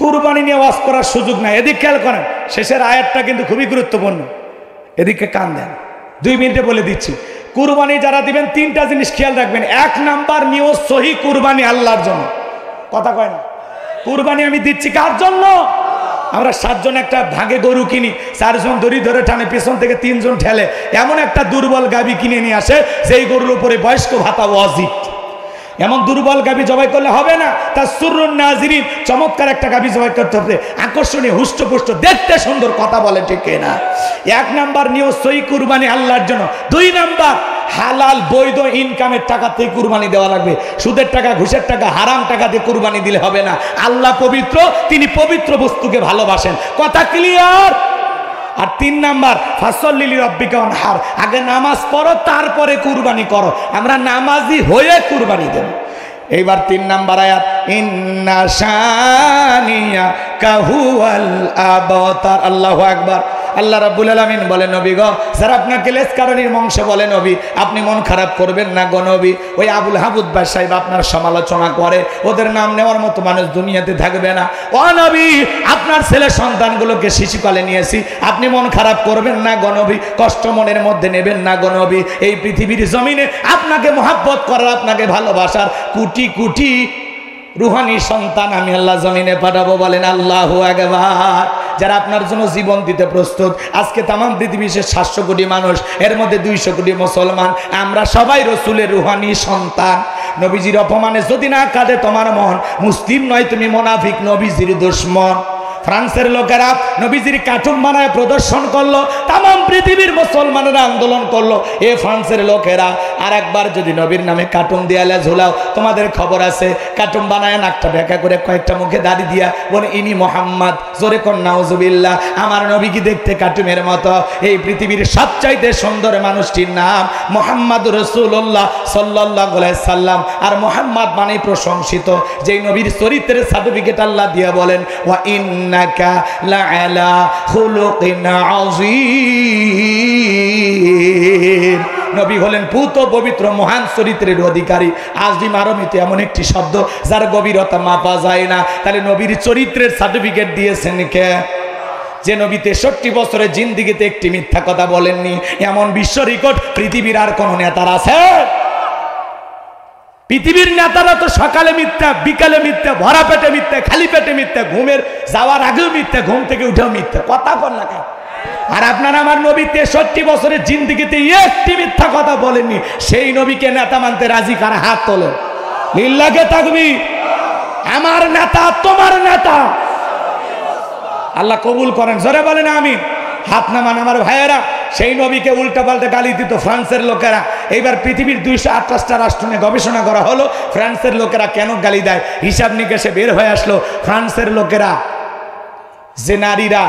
A: কুরবানি নিয়ে ওয়াজ করার সুযোগ নাই। এদিক খেয়াল করেন, শেষের আয়াতটা কিন্তু খুবই গুরুত্বপূর্ণ, এদিকে কান দেন। 2 মিনিটে বলে দিচ্ছি। কুরবানি যারা দিবেন 3টা জিনিস খেয়াল রাখবেন। 1 নাম্বার নিয়ত সহি, কুরবানি আল্লাহর জন্য। কথা কয় না? কুরবানি আমি দিচ্ছি কার জন্য? আমরা 7 জন একটা ভাগে গরু কিনি, 4 জন দড়ি ধরে টানে, পেছন থেকে 3 জন ঠেলে, এমন একটা দুর্বল গাভী কিনে নিয়ে আসে, সেই গরুর উপরে বয়স্ক ভাতা ওয়াজিব। এমন দুর্বল গাভী জবাই করলে হবে না। তার সুরুন নাজিরিন, চমৎকার একটা গাভী জবাই করতে হবে, আকর্ষণীয়, হুষ্টপুষ্ট, দেখতে সুন্দর। কথা বলে ঠিক না? 1 নাম্বার নিয়ত সহি, কুরবানি আল্লাহর জন্য। 2 নাম্বার হালাল বৈধ ইনকামের টাকা থেকে কুরবানি দেওয়া লাগবে। সুদের টাকা, ঘুষের টাকা, হারাম টাকা দিয়ে কুরবানি দিলে হবে না। আল্লাহ পবিত্র, তিনি পবিত্র বস্তুকে ভালোবাসেন। কথা ক্লিয়ার? আর 3 নাম্বার ফাসল্লি লিরাব্বিকা ওয়ানহার, আগে নামাজ পড়ো, তারপরে কুরবানি করো। আমরা নামাজি হয়ে কুরবানি দেব। এইবার 3 নাম্বার আয়াত, ইন্না শানিয়াকা হুয়াল আবতার। আল্লাহু আকবার। আল্লাহ রাব্বুল আলামিন বলেন, নবী গো, যারা আপনাকে লেসকারণীর বংশ বলে, নবী আপনি মন খারাপ করবেন না গো নবী। ওই আবুল হাবুদ ভাই সাহেব আপনার সমালোচনা করে, ওদের নাম নেওয়ার মতো মানুষ দুনিয়াতে থাকবে না। ও নবী, আপনার ছেলে সন্তানগুলোকে শিশুকালে নিয়েছি, আপনি মন খারাপ করবেন না গো নবী, কষ্ট মনের মধ্যে নেবেন না গো নবী। এই পৃথিবীর জমিনে আপনাকে মহাব্বত করার, আপনাকে ভালোবাসার কোটি কোটি রুহানি সন্তান আমি আল্লাহ জমিনে পাঠাবো। বলেন আল্লাহু আকবার। যারা আপনার জন্য জীবন দিতে প্রস্তুত। আজকে তাম পৃথিবীর 700 কোটি মানুষ, এর মধ্যে 200 কোটি মুসলমান, আমরা সবাই রসুলের রুহানি সন্তান। নবীজির অপমানে যদি না কাঁদে তোমার মন, মুসলিম নয় তুমি মুনাফিক, নবীজির দুশমন। ফ্রান্সের লোকেরা নবীজির কার্টুন বানায় প্রদর্শন করলো, তাম পৃথিবীর মুসলমানেরা আন্দোলন করলো। এ ফ্রান্সের লোকেরা, আর একবার যদি নবীর নামে কার্টুন দেয়ালে ঝুলাও, তোমাদের খবর আছে, কার্টুন বানায় নাকটা ব্যাখ্যা করে কয়েকটা মুখে দাড়ি দিয়া বলে ইনি মোহাম্মদ। জোরে কোন নাউজুবিল্লাহ। আমার নবী কি দেখতে কার্টুনের মতো? এই পৃথিবীর সবচাইতে সুন্দর মানুষটির নাম মুহাম্মদ রাসূলুল্লাহ সাল্লাল্লাহু আলাইহি সাল্লাম। আর মুহাম্মদ মানে প্রশংসিত, যেই নবীর চরিত্রের সার্টিফিকেট আল্লাহ দিয়ে বলেন, ওয়া ইন্নাকা লাআলা খুলুকিন আযীম। নবী হলেন পুত পবিত্র মহান চরিত্রের অধিকারী। আজিম আরবিতে এমন একটি শব্দ যার গভীরতা মাপা যায় না। তাহলে নবীর চরিত্রের সার্টিফিকেট দিয়েছেন কে? যে নবী 63 বছরের জিন্দেগিতে একটি মিথ্যা কথা বলেননি, এমন বিশ্ব রেকর্ড পৃথিবীর আর কোন নেতার আছে? পৃথিবীর নেতারা তো সকালে মিথ্যা, বিকালে মিথ্যা, ভরা পেটে মিথ্যা, খালি পেটে মিথ্যা, ঘুমের যাওয়ার আগেও মিথ্যা, ঘুম থেকে উঠেও মিথ্যা। কথা বল না কেন? আর আপনার আমার নবী 63 বছরের জিন্দেগিতে একটি মিথ্যা কথা বলেননি। সেই নবীকে নেতা মানতে রাজি কারা? হাত তোলেন। লিল্লাহে তাকবীর। আমার নেতা তোমার নেতা। আল্লাহ কবুল করেন, জোরে বলেন আমিন। হাত নামান আমার ভাইয়েরা। সেই নবীকে উল্টাপাল্টা গালি দিত ফ্রান্সের লোকেরা। এইবার পৃথিবীর 228টা রাষ্ট্র নিয়ে গবেষণা করা হলো ফ্রান্সের লোকেরা কেন গালি দেয়। হিসাব নিকেশে বের হয়ে আসলো ফ্রান্সের লোকেরা, যে নারীরা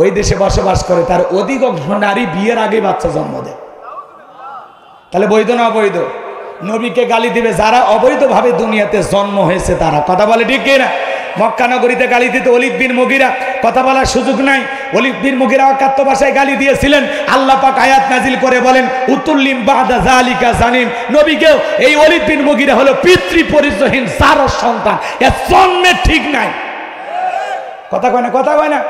A: ওই দেশে বসবাস করে তার অধিকাংশ নারী বিয়ের আগে বাচ্চা জন্ম দেয়। তাহলে বৈধ না অবৈধ? নবীকে গালি দিবে যারা অবৈধভাবে দুনিয়াতে জন্ম হয়েছে তারা। কথা বলে ঠিক কিনা? মক্কা নগরীতে গালি দিতে ওলীদ বিন মুগীরা, কথা বলার সুযোগ নাই। ওলীদ বিন মুগীরা অকাত্য ভাষায় গালি দিয়েছিলেন। আল্লাহ পাক আয়াত নাজিল করে বলেন উতুল্লিম বাদা যালিকা জানিম। নবীকেও এই ওলীদ বিন মুগীরা হলো পিতৃ পরিচয়হীন জারজ সন্তান, এর জন্মে ঠিক নাই। কথা কয় না? কথা কয় না?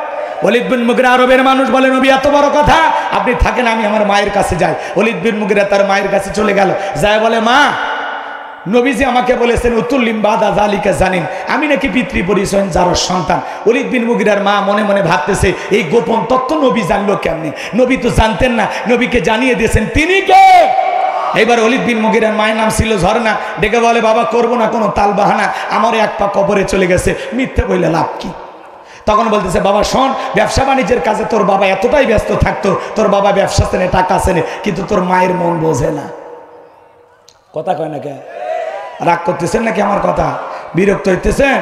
A: ওলীদ বিন মুগীরা আরবের মানুষ, বলে নবী এত বড় কথা, আপনি থাকেন আমি আমার মায়ের কাছে যাই। ওলীদ বিন মুগীরা তার মায়ের কাছে চলে গেল, যায় বলে মা নবীজি আমাকে বলেছেন উতুল্লিম বাদা যালিকা জানিন, আমি নাকি পিতৃ পরিচয়হীন জারজ সন্তান। ওলীদ বিন মুগীরার মা মনে মনে ভাবতেছে এই গোপন তত্ত্ব নবী জানলো কেমনে? নবী তো জানতেন না, নবীকে জানিয়ে দিয়েছেন তিনি কে। এবার ওলীদ বিন মুগীরার মায়ের নাম ছিল ঝর্ণা। ডেকে বলে বাবা করবো না কোনো তাল বাহানা, আমার এক পা কবরে চলে গেছে, মিথ্যে বললে লাভ কি? তখন বলতেছে বাবা শোন, ব্যবসা বাণিজ্যের কাজে তোর বাবা এতটাই ব্যস্ত থাকতো, তোর বাবা ব্যবসা চেনে টাকা চেনে, কিন্তু তোর মায়ের মন বোঝে না। কথা কয় না কে? রাগ করতেছেন নাকি আমার কথা? বিরক্ত হইতেছেন?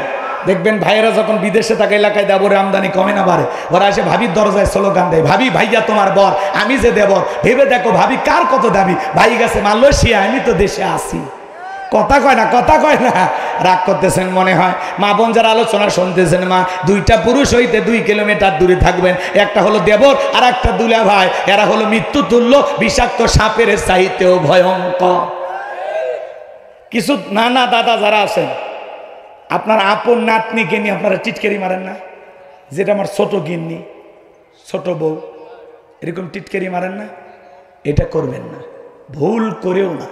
A: দেখবেন ভাইয়েরা যখন বিদেশে থাকে এলাকায় দেবরে আমদানি কমে না বাড়ে, ওরা এসে ভাবির দরজায় স্লোগান দেয়, ভাবি ভাইয়া তোমার বর, আমি যে দেবর, ভেবে দেখো ভাবি কার কত দাবি, ভাই গেছে মালয়েশিয়া, আমি তো দেশে আসি। কথা কয় না? কথা কয় না? রাগ করতেছেন মনে হয়। মা বোন যারা আলোচনা শুনতেছেন, মা দুইটা পুরুষ হইতে 2 কিলোমিটার দূরে থাকবেন, একটা হলো দেবর আর একটা দুলা ভাই। এরা হলো মৃত্যু তুল্য, বিষাক্ত সাপের চাইতেও ভয়ঙ্কর। কিছু নানা দাদা যারা আছেন, আপনার আপন নাতনিকে নিয়ে আপনারা টিটকারি মারেন না? যেটা আমার ছোট গিন্নি, ছোট বউ, এরকম টিটকারি মারেন না? এটা করবেন না, ভুল করেও না।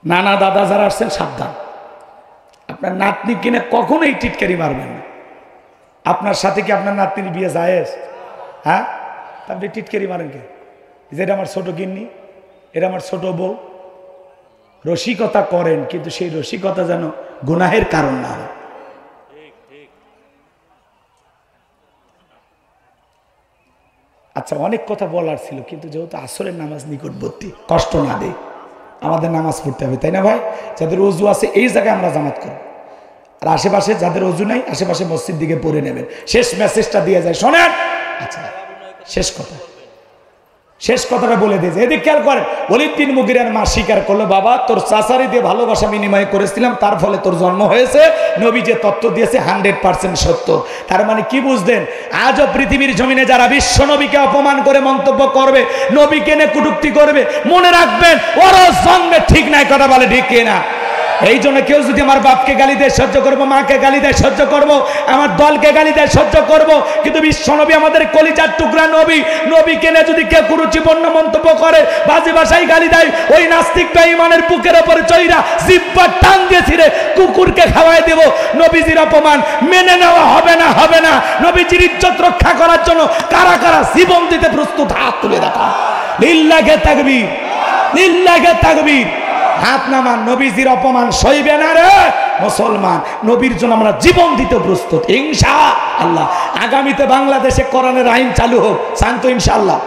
A: নানা দাদা যারা আসছেন সাবধান, আপনার নাতনি কিনে কখনোই টিটকারি মারবেন না। আপনার সাথে কি আপনার নাতনির বিয়ে জায়েজ? হ্যাঁ, আপনি টিটকারি মারেন কে? যেটা আমার ছোট গিন্নি, এটা আমার ছোট বউ। রসিকতা করেন, কিন্তু সেই রসিকতা যেন গুনাহের কারণ না হয়। আচ্ছা, অনেক কথা বলার ছিল, কিন্তু যেহেতু আসরের নামাজ নিকটবর্তী, কষ্ট না দেয়, আমাদের নামাজ পড়তে হবে, তাই না ভাই? যাদের অজু আছে এই জায়গায় আমরা জামাত করব, আর আশেপাশে যাদের অজু নাই আশেপাশে মসজিদ দিকে পড়ে নেবেন। শেষ মেসেজটা দিয়ে যায়, শোনেন। আচ্ছা, শেষ কথাটা বলে দিয়েছে, এদিক খেয়াল করেন। ওলীদ বিন মুগীরার মা স্বীকার করলো, বাবা তোর চাচারি দিয়ে ভালোবাসা বিনিময় করেছিলাম, তার ফলে তোর জন্ম হয়েছে। নবী যে তত্ত্ব দিয়েছে 100% সত্য। তার মানে কি বুঝলেন? আজও পৃথিবীর জমিনে যারা বিশ্ব নবীকে অপমান করে মন্তব্য করবে, নবীকে নিয়ে কটূক্তি করবে, মনে রাখবেন ওরা জন্মে ঠিক নাই। কথা বলে ঠিক কিনা? এই জন্য কেউ যদি আমার বাপকে গালি দেয় সহ্য করবো, মাকে গালি দেয় সহ্য করবো, আমার দলকে গালি দেয় সহ্য করবো, কিন্তু বিশ্বনবী আমাদের কলিজার টুকরা নবী, নবীকে নিয়ে যদি কেউ কুরুচিপূর্ণ মন্তব্য করে, বাজে ভাষায় গালি দেয়, ওই নাস্তিক বেঈমানের বুকের ওপরে চইরা জিহ্বা টান দিয়ে ছিঁড়ে কুকুরকে খাওয়াই দেব। নবীজির অপমান মেনে নেওয়া হবে না, হবে না। নবীজির ইজ্জত রক্ষা করার জন্য কারা কারা জীবন দিতে প্রস্তুত? হাত তুলে দেখা। লিল্লাহে তাকবীর, লিল্লাহে তাকবীর। হাত নামান। নবীজির অপমান সইবে না রে মুসলমান। নবীর জন্য আমরা জীবন দিতে প্রস্তুত ইনশাআল্লাহ। আগামীতে বাংলাদেশে কোরআনের আইন চালু হোক, শান্ত ইনশাআল্লাহ।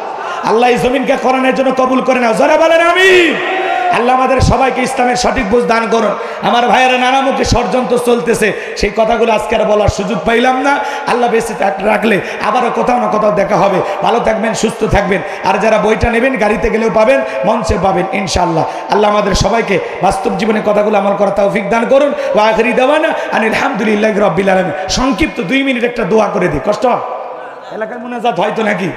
A: আল্লাহ এই জমিনকে কোরআনের জন্য কবুল করে নাও, যারা বলেন আমিন। আল্লাহ আমাদের সবাইকে ইসলামের সঠিক বুঝ দান করুন। আমার ভাইয়েরা নানামুখী ষড়যন্ত্র চলতেছে, সেই কথাগুলো আজকে আর বলার সুযোগ পাইলাম না। আল্লাহ বেঁচে রাখলে আবারও কোথাও না কোথাও দেখা হবে। ভালো থাকবেন, সুস্থ থাকবেন। আর যারা বইটা নেবেন গাড়িতে গেলেও পাবেন, মঞ্চে পাবেন ইনশাআল্লাহ। আল্লাহ আমাদের সবাইকে বাস্তব জীবনে কথাগুলো আমল করার তৌফিক দান করুন। ওয়া আখিরি দাওয়ানা আনিল হামদুলিল্লাহি রাব্বিল আলামিন। সংক্ষিপ্ত 2 মিনিট একটা দোয়া করে দিই, কষ্ট এলাকার মুনাজাত হয়তো নাকি।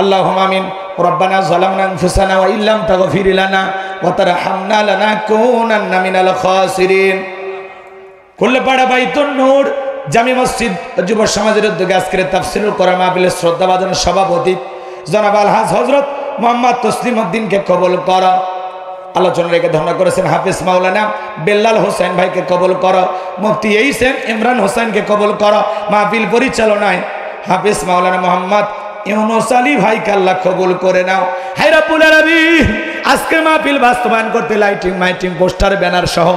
A: আল্লাহুম্মা আমিন। রব্বানা যালামনা আনফুসানা ওয়া ইল্লাম তাগফির লানা ওয়া তারহামনা লানাকুনান্না মিনাল খাসিরিন। কুল্লপাড়া বাইতুন নূর জামি মসজিদ যুব সমাজের উদ্যোগে আজকের তাফসীরুল কোরআন মাহফিলের শ্রদ্ধাভাজন সভাপতি জনাব আলহাজ হযরত মোহাম্মদ তসলিম উদ্দিনকে কবুল কর। আলোচনা রেখে ধন্যবাদ করেছেন হাফিজ মাওলানা বেল্লাল হোসেন ভাইকে কবুল কর। মুফতি এইসেন ইমরান হোসেনকে কবুল কর। মাহফিল পরিচালনায় হাফিজ মাওলানা মোহাম্মদ ইউনুস আলী ভাইকে আল্লাহ কবুল করে নাও। হায় রব্বুল আলামিন, আজকের মাহফিল বাস্তবায়ন করতে লাইটিং, মাইটিং, পোস্টার, ব্যানার সহ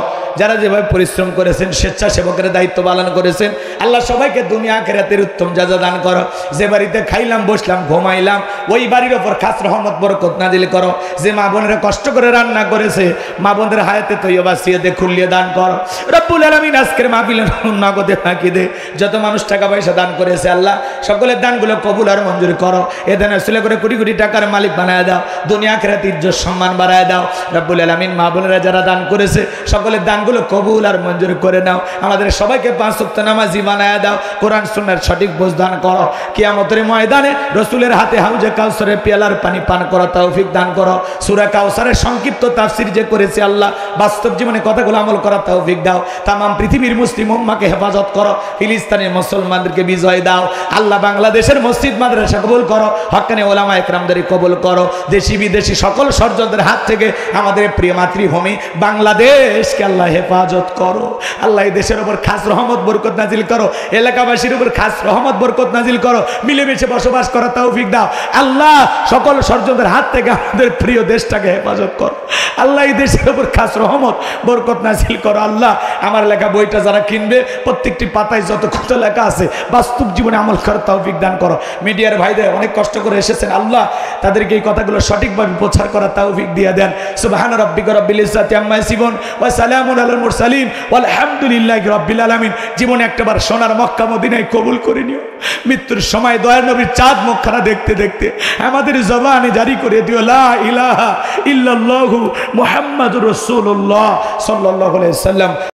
A: যারা যেভাবে পরিশ্রম করেছেন, স্বেচ্ছাসেবকের দায়িত্ব পালন করেছেন, আল্লাহ সবাইকে দুনিয়া আখিরাতের উত্তম জাযা দান করো। যে বাড়িতে খাইলাম, বসলাম, ঘুমাইলাম, ওই বাড়ির ওপর খাস রহমত বরকত নাজিল করো। যে মা বোনেরা কষ্ট করে রান্না করেছে, মা বোনদের হায়াতে তৈয়বা সিয়াতে খুলিয়ে দান করো রব্বুল আলামিন। আজকের মাহফিলের নগদে ফাঁকি দে, যত মানুষ টাকা পয়সা দান করেছে আল্লাহ সকলের দানগুলো কবুল আর মঞ্জুর করো। এ দান আসলে করে কোটি কোটি টাকার মালিক বানায় দাও, দুনিয়া আখিরাত ইজ্জত সম্মান বাড়ায় দাও রব্বুল আলামিন। মা বোনেরা যারা দান করেছে সকলের দানগুলো কবুল আর মঞ্জুর করে নাও। আমাদের সবাইকে 5 ওয়াক্ত নামাজি বানায় দাও, কোরআন সুন্নাহর সঠিক বুঝ দান করো। কিয়ামতের ময়দানে রসুলের হাতে হাউজে কাউসারের পেয়ালার পানি পান করা তৌফিক দান করো। সূরা কাউসারের সংক্ষিপ্ত তাফসীর যে করেছে আল্লাহ, বাস্তব জীবনে কথাগুলো আমল করা তৌফিক দাও। তামাম পৃথিবীর মুসলিম উম্মাহকে হেফাজত করো, ফিলিস্তিনের মুসলমানদেরকে বিজয় দাও আল্লাহ। বাংলাদেশের মসজিদ মাদ্রাসা কবুল করো, হক্কানি ওলামা ইকরামদের কবুল করো। দেশি বিদেশি সকল ষড়যন্ত্রের হাত থেকে আমাদের প্রিয় মাতৃভূমি বাংলাদেশকে আল্লাহ হেফাজত করো। আল্লাহ এই দেশের উপর খাস রহমত বরকত নাজিল করো, এলাকাবাসীর উপর খাস রহমত বরকত নাজিল করো, মিলেমিশে বসবাস করা তৌফিক দাও আল্লাহ। সকল ষড়যন্ত্রের হাত থেকে আমাদের প্রিয় দেশটাকে হেফাজত করো আল্লাহ। এই দেশের উপর খাস রহমত বরকত নাজিল করো আল্লাহ। আমার লেখা বইটা যারা কিনবে, প্রত্যেকটি পাতায় যত কত লেখা আছে বাস্তব জীবনে আমল করার তৌফিক দান করো। মিডিয়ার ভাইদের অনেক কষ্ট করে এসেছেন আল্লাহ, তাদেরকে এই কথাগুলো সঠিকভাবে প্রচার করার তৌফিক দিয়ে দেন। সুবহান রাব্বিকা রাব্বিল ইজ্জাতি আম্মা ইয়াসিফুন ওয়া সালামুন আলাল মুরসালিন ওয়ালহামদুলিল্লাহি রাব্বিল আলামিন। জীবনে একটাবার সোনার মক্কা মদিনায় কবুল করে নিও। মৃত্যুর সময় দয়ার নবীর চাঁদ মুখখানা দেখতে দেখতে আমাদের জবানে জারি করে দিও লা ইলাহা ইল্লাল্লাহু মুহাম্মাদুর রাসূলুল্লাহ সাল্লাল্লাহু আলাইহি ওয়াসাল্লাম।